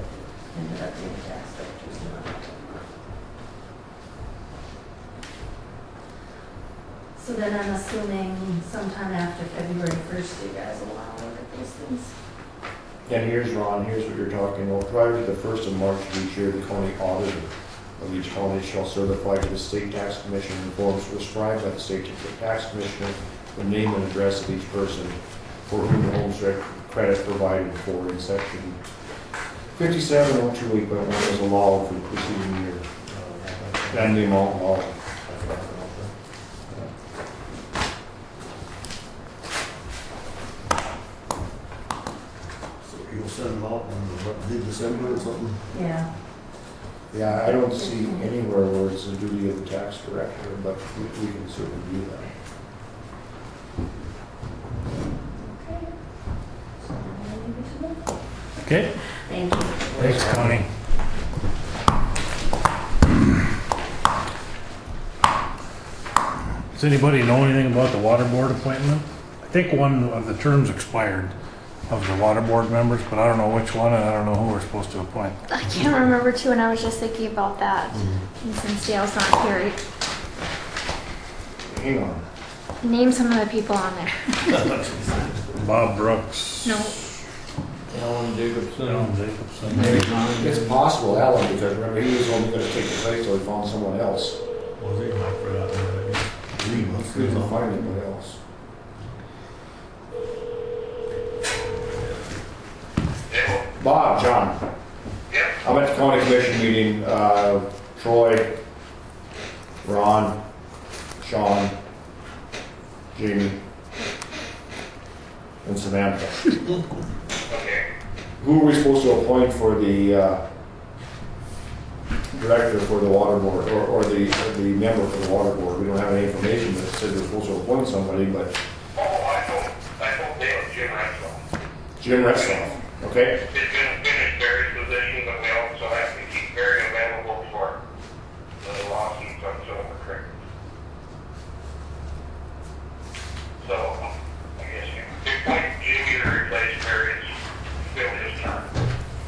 ended up being tax collectors. So then I'm assuming sometime after February 1st, you guys will want to look at those things.
And here's Ron, here's what you're talking about. Prior to the 1st of March of each year, the county auditor of each county shall certify to the state tax commission in forms prescribed by the state tax commissioner the name and address of each person for whom the homestead credit provided for in section 5702.1 is allowed for the preceding year. And the amount allowed.
So you'll send them out in mid-December or something?
Yeah.
Yeah, I don't see anywhere where it's the duty of the tax director, but we can certainly do that.
Okay. So I leave it to them.
Okay,
Thank you.
thanks, Connie. Does anybody know anything about the water board appointment? I think one of the terms expired of the water board members, but I don't know which one, and I don't know who we're supposed to appoint.
I can't remember too, and I was just thinking about that. And since Dale's not here,
Hang on.
name some of the people on there.
Bob Brooks.
No.
Alan Jacobson.
Alan Jacobson.
It's possible, Alan, because remember, he was only gonna take the place till he found someone else.
Was it not for that, I guess? 3 months.
He didn't find anybody else. Bob, John. I'm at the county commission meeting, Troy, Ron, Sean, Jamie, and Samantha. Who are we supposed to appoint for the director for the water board, or the member for the water board? We don't have any information that says we're supposed to appoint somebody, but.
Oh, I told Dale Jim Retzloff.
Jim Retzloff, okay?
It's going to finish Barry's position, but we also have to keep Barry available for the lawsuits on Silver Creek. So, I guess you point Jimmy to replace Barry, it's still his turn.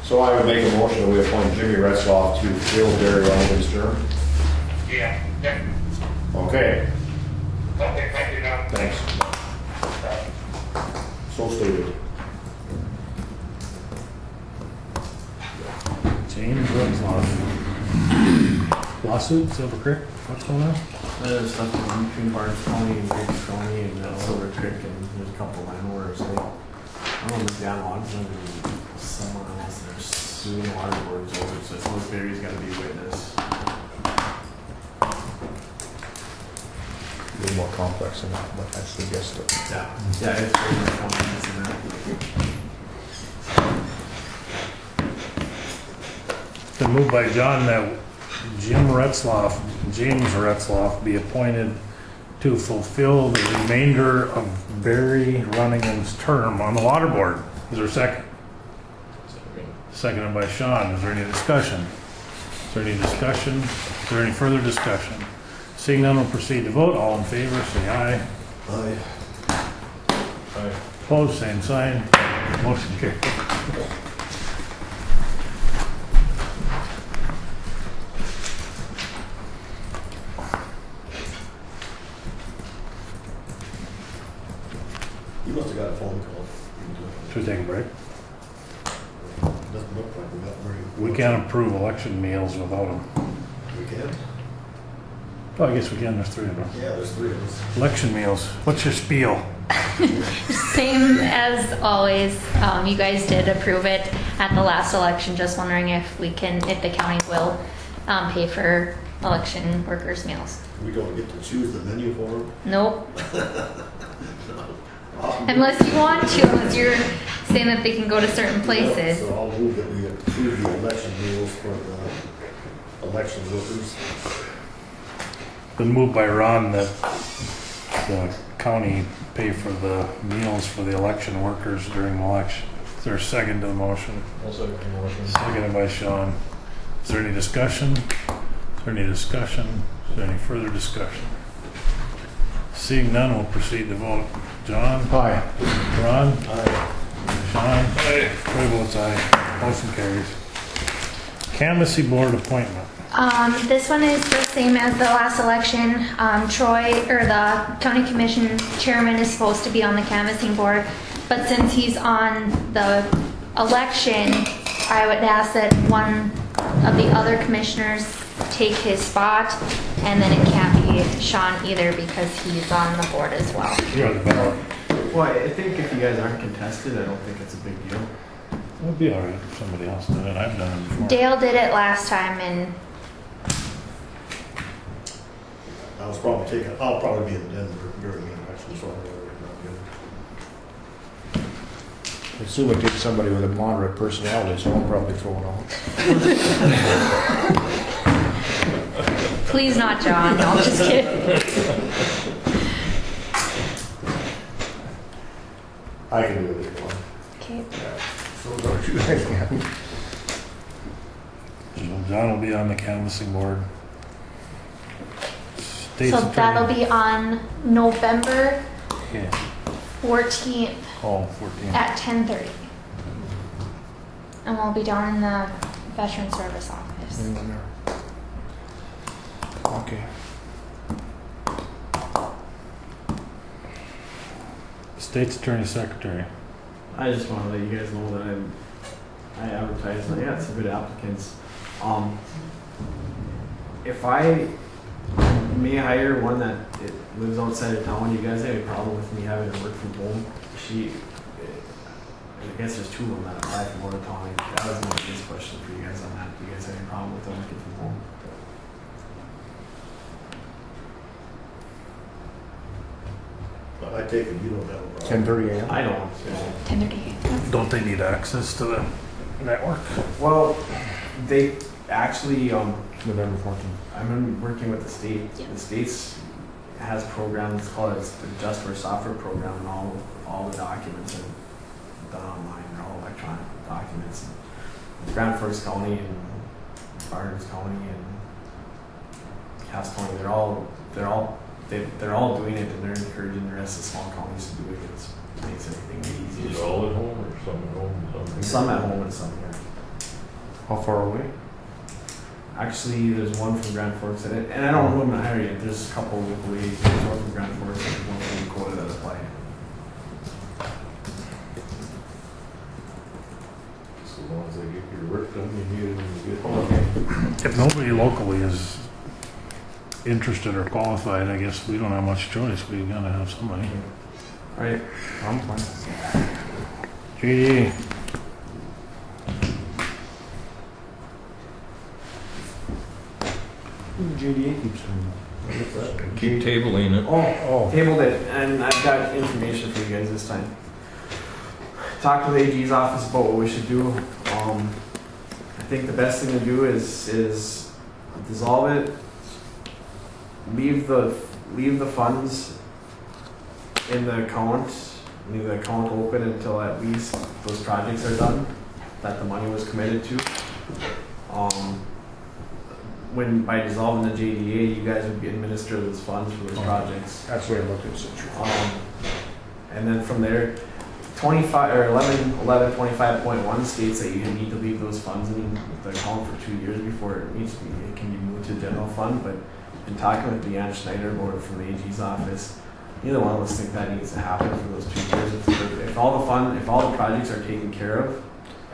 So I would make a motion that we appoint Jimmy Retzloff to fill Barry Rowland's term.
Yeah, yep.
Okay,
Okay, thank you, John.
thanks. So stated.
James Retzloff. Lawsuit, Silver Creek, what's going on?
There's stuff in between Barnes County and Griggs County and Silver Creek, and there's a couple of landowners. I don't know if Dan Watson and someone else they're suing the water boards over, so I suppose Barry's got to be a witness.
A little more complex than that, but that's the gist of it.
Yeah, it's very much complex in that.
Been moved by John that James Retzloff be appointed to fulfill the remainder of Barry Runningham's term on the water board. Is there a second? Seconded by Sean. Is there any discussion? Is there any discussion? Is there any further discussion? Seeing none, we'll proceed to vote. All in favor, say aye.
Aye.
Opposed, same sign. Motion carried.
phone call.
Should we take a break?
Doesn't look like we got very.
We can't approve election meals without them.
We can?
Oh, I guess we can, there's 3 of them.
Yeah, there's 3 of us.
Election meals, what's your spiel?
Same as always. You guys did approve it at the last election. Just wondering if the county will pay for election workers' meals.
We don't get to choose the menu for them.
Nope. Unless you want to, unless you're saying that they can go to certain places.
So I'll move that we approve the election meals for the election workers.
Been moved by Ron that the county pay for the meals for the election workers during the election. Is there a second to the motion? Seconded by Sean. Is there any discussion? Is there any discussion? Is there any further discussion? Seeing none, we'll proceed to vote. John?
Aye.
Ron?
Aye.
Sean? Aye. Troy votes aye. Motion carries. Canvassy board appointment.
This one is the same as the last election. Troy, or the county commission chairman, is supposed to be on the canvassing board, but since he's on the election, I would ask that one of the other commissioners take his spot, and then it can't be Sean either because he's on the board as well.
You're on the ballot.
Well, I think if you guys aren't contested, I don't think it's a big deal.
It would be all right if somebody else did it. I've done it before.
Dale did it last time, and
I'll probably be in Denver during the election, so I'm not good.
I assume it takes somebody with a moderate personality, so I'll probably throw it out.
please not John. No, I'm just kidding.
I can do it if you want.
Okay.
So don't you guys can.
So John will be on the canvassing board. State's
So
attorney.
that'll be on November
Yeah.
14th
Oh, 14.
at 10:30. And we'll be down in the Veteran Service office.
Okay.
State's attorney secretary.
I just want to let you guys know that I advertised and I got some good applicants. If I may hire one that lives outside of town, you guys have a problem with me having to work from home? I guess there's 2 of them that apply from out of town. That was my biggest question for you guys on that. Do you guys have any problem with them working from home?
But I take it you don't have a problem.
10:30 a.m.
I don't.
10:30.
Don't they need access to the network?
Well, they actually,
November 14th.
I've been working with the state.
Yeah.
The state's has programs, it's called the Just for Software program, and all the documents are done online. They're all electronic documents. Grand Forks County and Barnes County and Cass County, they're all doing it, and they're encouraging the rest of the small counties to do it. It makes everything easier.
Is it all at home or some at home?
Some at home and some here.
How far away?
Actually, there's one from Grand Forks, and I don't know who I'm gonna hire yet. There's a couple locally. There's one from Grand Forks and one from Dakota that apply.
As long as they get your work done, you need them to get home.
If nobody locally is interested or qualified, I guess we don't have much choice. We've got to have somebody.
All right.
I'm fine.
GD.
JDA keeps doing
Keep tabling it.
Oh, tabled it, and I've got information for you guys this time. Talked to the AG's office about what we should do. I think the best thing to do is dissolve it, leave the funds in the account, leave the account open until at least those projects are done that the money was committed to. When by dissolving the JDA, you guys would administer those funds for those projects.
That's the way I looked at the situation.
And then from there, 1125.1 states that you need to leave those funds in the account for 2 years before it can be moved to general fund. But in talking with Deanne Schneider, from the AG's office, neither one of us think that needs to happen for those 2 years. If all the projects are taken care of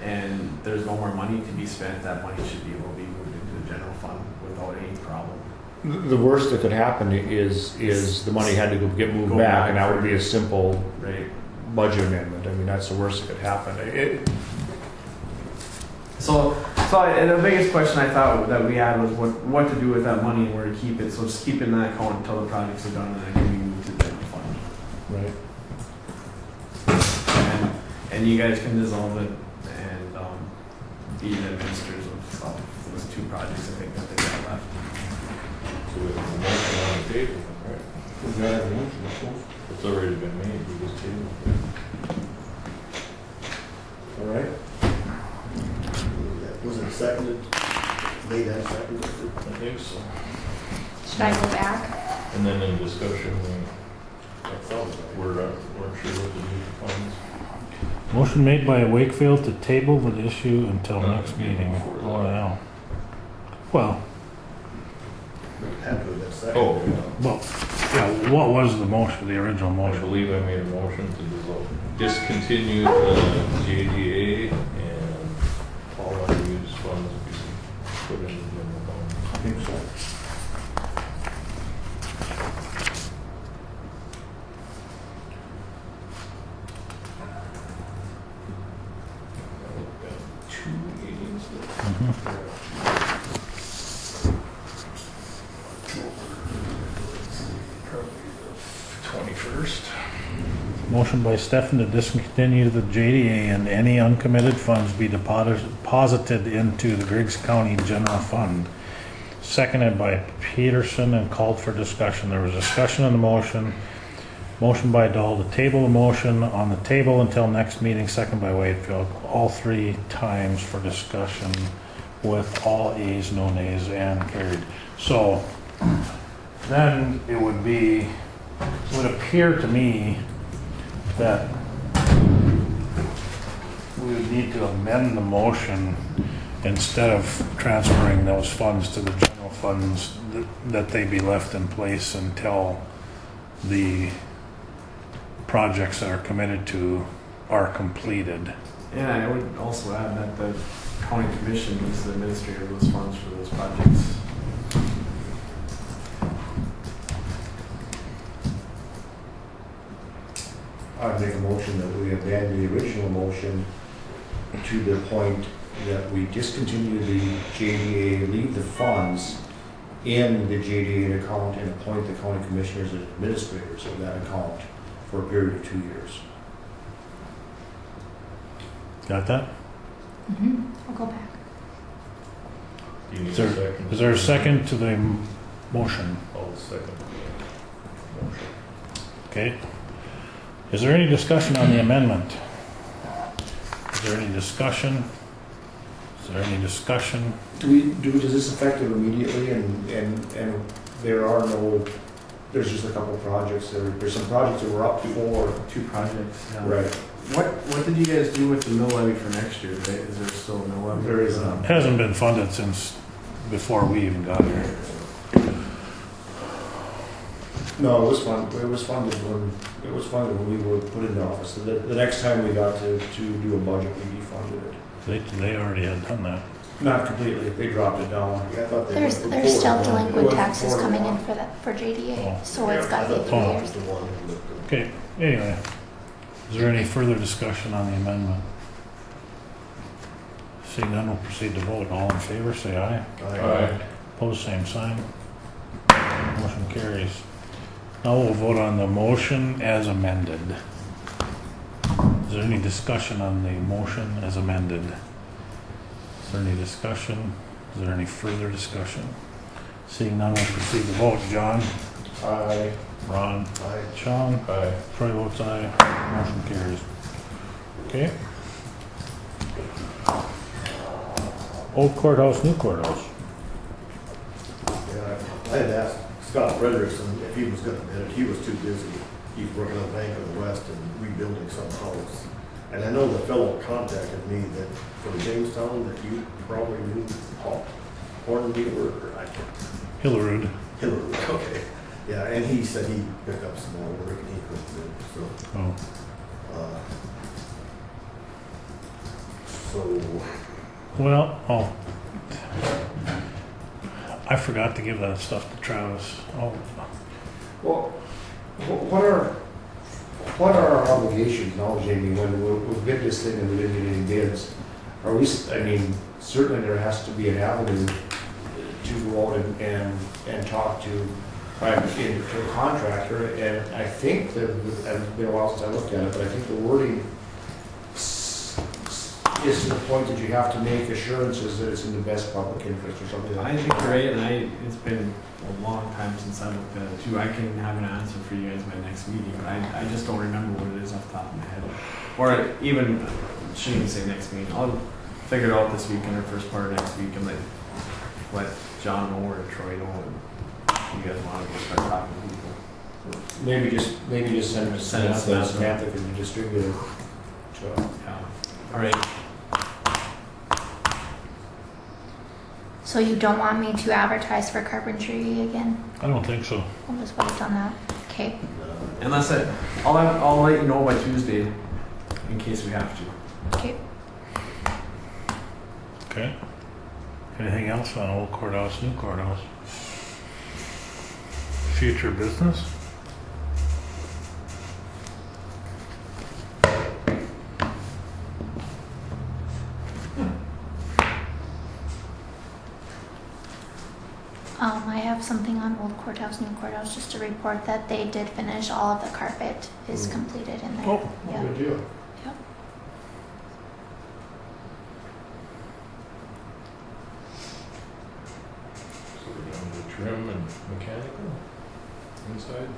and there's no more money to be spent, that money should be able to be moved into the general fund without any problem.
The worst that could happen is the money had to get moved back, and that would be a simple
Right.
budget amendment. I mean, that's the worst that could happen.
And the biggest question I thought that we had was what to do with that money and where to keep it. So just keep it in that account until the projects are done and then it can be moved to the general fund.
Right.
And you guys can dissolve it and be the administrators of those 2 projects I think that they got left.
So we have a motion on the table, right? It's already been made, we just tabled it.
All right.
Was it seconded? Made and seconded?
I think so.
Should I go back?
And then in discussion, we're weren't sure what to do with funds.
Motion made by Wakefield to table the issue until next meeting. Oh, yeah. Well,
Had to have been seconded.
Oh,
well, yeah, what was the motion, the original
I
motion?
believe I made a motion to discontinue the JDA and all unused funds be put in the general fund.
I think so.
We've got 2 meetings left.
Mhm.
21st.
Motion by Stefan to discontinue the JDA and any uncommitted funds be deposited into the Griggs County General Fund. Seconded by Peterson and called for discussion. There was discussion on the motion. Motion by Dahl to table the motion on the table until next meeting, second by Wakefield. All 3 times for discussion with all ayes, no nays, and carried. So then it would appear to me that we would need to amend the motion instead of transferring those funds to the general funds, that they be left in place until the projects that are committed to are completed.
And I would also add that the county commission is the administrator of those funds for those projects.
I'd make a motion that we amend the original motion to the point that we discontinue the JDA, leave the funds in the JDA account and appoint the county commissioners as administrators of that account for a period of 2 years.
Got that?
I'll go back.
Do you need
Is
a
there,
second?
is there a second to the motion?
I'll second the motion.
Okay. Is there any discussion on the amendment? Is there any discussion? Is there any discussion?
Does this affect it immediately and there's just a couple projects there's some projects that were up before.
2 projects. Yeah.
Right.
What did you guys do with the mill levy for next year? Right? Is there still a mill levy?
There is
It hasn't been funded since before we even got here.
No, it was funded when we were put in the office. The next time we got to do a budget, we defunded it.
They already had done that.
Not completely, they dropped it down.
Yeah, I thought they
There's
went
there's still
before.
delinquent
It
taxes
was
coming in
before.
for JDA,
Oh.
so it's got to be 3
Oh.
years.
The one with
Okay, anyway. Is there any further discussion on the amendment? Seeing none, we'll proceed to vote. All in favor, say aye.
the.
Opposed, same sign. Motion carries. Now we'll vote on the motion as amended. Is there any discussion on the motion as amended? Is there any discussion? Is there any further discussion? Seeing none, we'll proceed to vote. John?
Aye.
Ron?
Aye.
Sean?
Aye.
Troy votes aye. Motion carries. Okay. Old courthouse, new courthouse.
Yeah, I had asked Scott Frederickson if he was gonna bid it. He was too busy. He's working on Bank of the West and rebuilding some house. And I know the fellow contacted me that from Jamestown that you probably knew, Paul Hornbeaver, or I can't.
Hillerud.
Hillary, okay. Yeah, and he said he'd pick up some more work and he couldn't do it, so.
Oh.
So,
Well, I forgot to give that stuff to Travis. Oh,
Well, what are our obligations now, Jamie, when we bid this thing and we didn't get any bids? Are we, I mean, certainly there has to be an avenue to go out and talk to a contractor, and I think that, it's been a while since I looked at it, but I think the wording is to the point that you have to make assurances that it's in the best public interest or something like that.
I think you're right, and it's been a long time since I looked at it too. I can have an answer for you guys by next meeting, but I just don't remember what it is off the top of my head. Or even, shouldn't even say next meeting. I'll figure it out this weekend or first part of next week and let John know or Troy know, and you guys want to go start talking to people.
Maybe just send it to Samantha can distribute it. So,
Yeah. All right.
So you don't want me to advertise for carpentry again?
I don't think so.
I'll just wait on that. Okay.
Unless I'll let you know by Tuesday in case we have to.
Okay.
Okay. Anything else on old courthouse, new courthouse? Future business?
I have something on old courthouse, new courthouse, just to report that they did finish all of the carpet is completed in there.
Oh,
Yeah.
good deal.
Yep.
So we're down to trim and mechanical inside.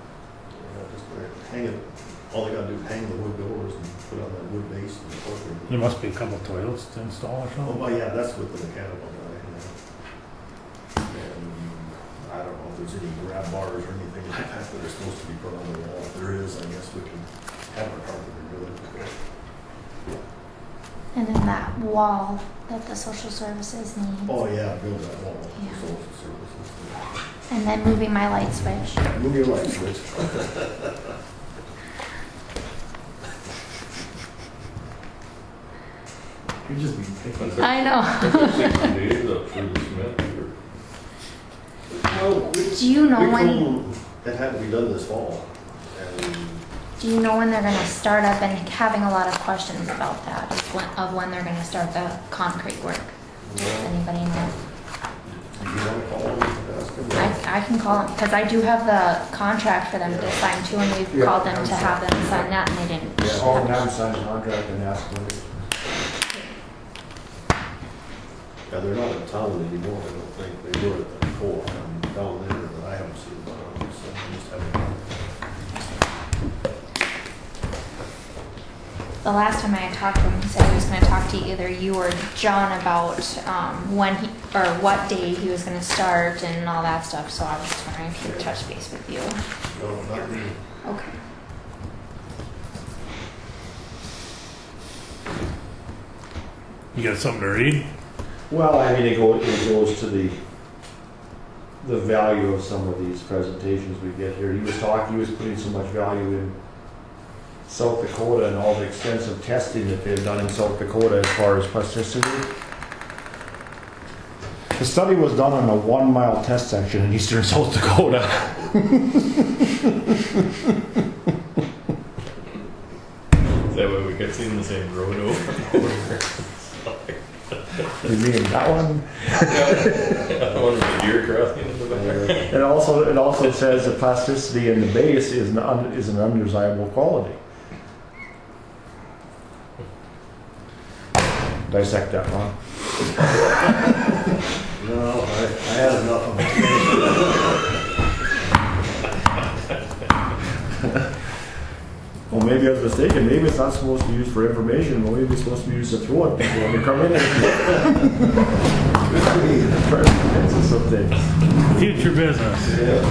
hang it, all they gotta do is hang the wood doors and put on that wood base and incorporate it.
There must be a couple toilets to install or
Oh,
something.
well, yeah, that's with the mechanical guy. And I don't know if there's any grab bars or anything like that that are supposed to be put on the wall. If there is, I guess we can have our carpenter do it.
And then that wall that the social services needs.
Oh, yeah, build that wall,
Yeah.
social services.
And then moving my light switch.
Move your light switch.
You're just being picky.
I know.
60 days up for the Smith.
Well,
Do you know
we
when?
told them it had to be done this fall. And
Do you know when they're going to start? I've been having a lot of questions about that, of when they're going to start the concrete work. Does anybody know?
do you want to call them and ask them?
I can call them, because I do have the contract for them to sign too, and we've
Yeah,
called them to have them sign that, and they didn't.
Call them down, sign the contract and ask them.
Yeah, they're not in town anymore, I don't think. They were at the co-op down there, but I haven't seen them around, so I just haven't.
The last time I had talked to him, he said he was going to talk to either you or John about when he, or what day he was going to start and all that stuff, so I was trying to touch base with you.
No, not me.
Okay.
You got something to read?
Well, I mean, it goes to the value of some of these presentations we get here. He was putting so much value in South Dakota and all the extensive testing that they've done in South Dakota as far as plasticity. The study was done on a 1 mile test section in eastern South Dakota.
Is that why we kept seeing the same road over and over?
You mean that one?
The one with the deer crossing in the back.
It also says the plasticity in the base is an undesirable quality. Dissect that one.
No, I had enough of it.
Well, maybe I was mistaken. Maybe it's not supposed to be used for information, but maybe it's supposed to be used to throw it when we come in. It's some things.
Future business.
Yeah.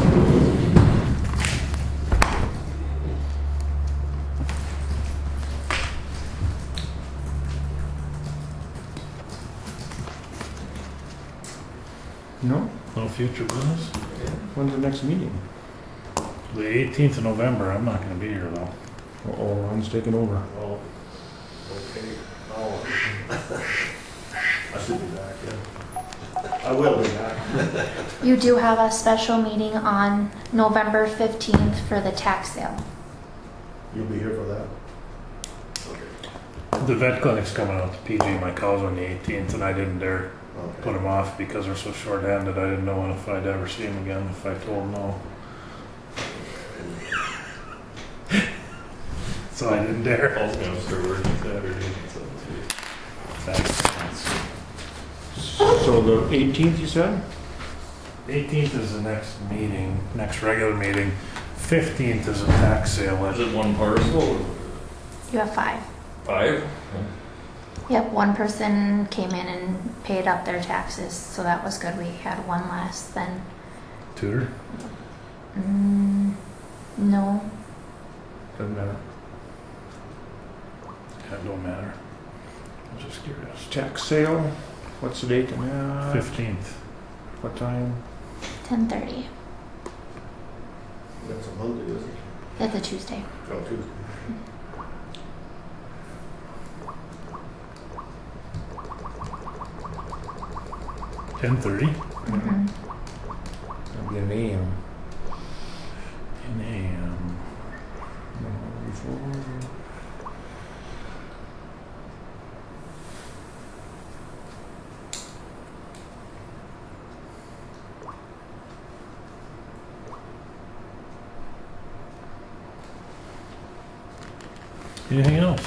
No?
No future business?
When's the next meeting?
The 18th of November, I'm not gonna be here though.
Uh-oh, Ron's taking over.
Well, okay. Oh. I should be back, yeah. I will be back.
You do have a special meeting on November 15th for the tax sale.
You'll be here for that?
The vet clinic's coming out to PG my cows on the 18th, and I didn't dare put
Okay.
them off because they're so short-handed. I didn't know if I'd ever see them again if I told them no. So I didn't dare.
Paul's gonna start working Saturday.
Thanks.
So the 18th, you said?
18th is the next meeting, next regular meeting. 15th is a tax sale.
Is it one parcel?
You have 5.
5?
Yep, one person came in and paid up their taxes, so that was good. We had one less than.
Tutor?
No,
Doesn't matter.
That don't matter. I'm just curious.
Tax sale, what's the date on that?
15th.
What time?
10:30.
That's a Monday, isn't it?
It's a Tuesday.
Oh, Tuesday.
10:30?
Mhm.
It'll be an AM.
In AM. Anything else?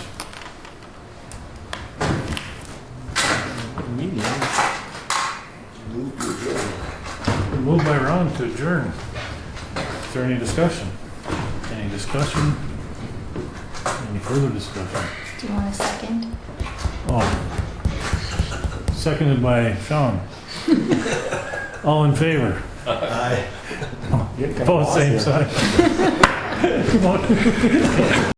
Meeting.
Move to adjourn.
Moved by Ron to adjourn. Is there any discussion? Any discussion? Any further discussion?
Do you want a second?
Oh. Seconded by Sean. All in favor?
Aye.
Both same side. Come on.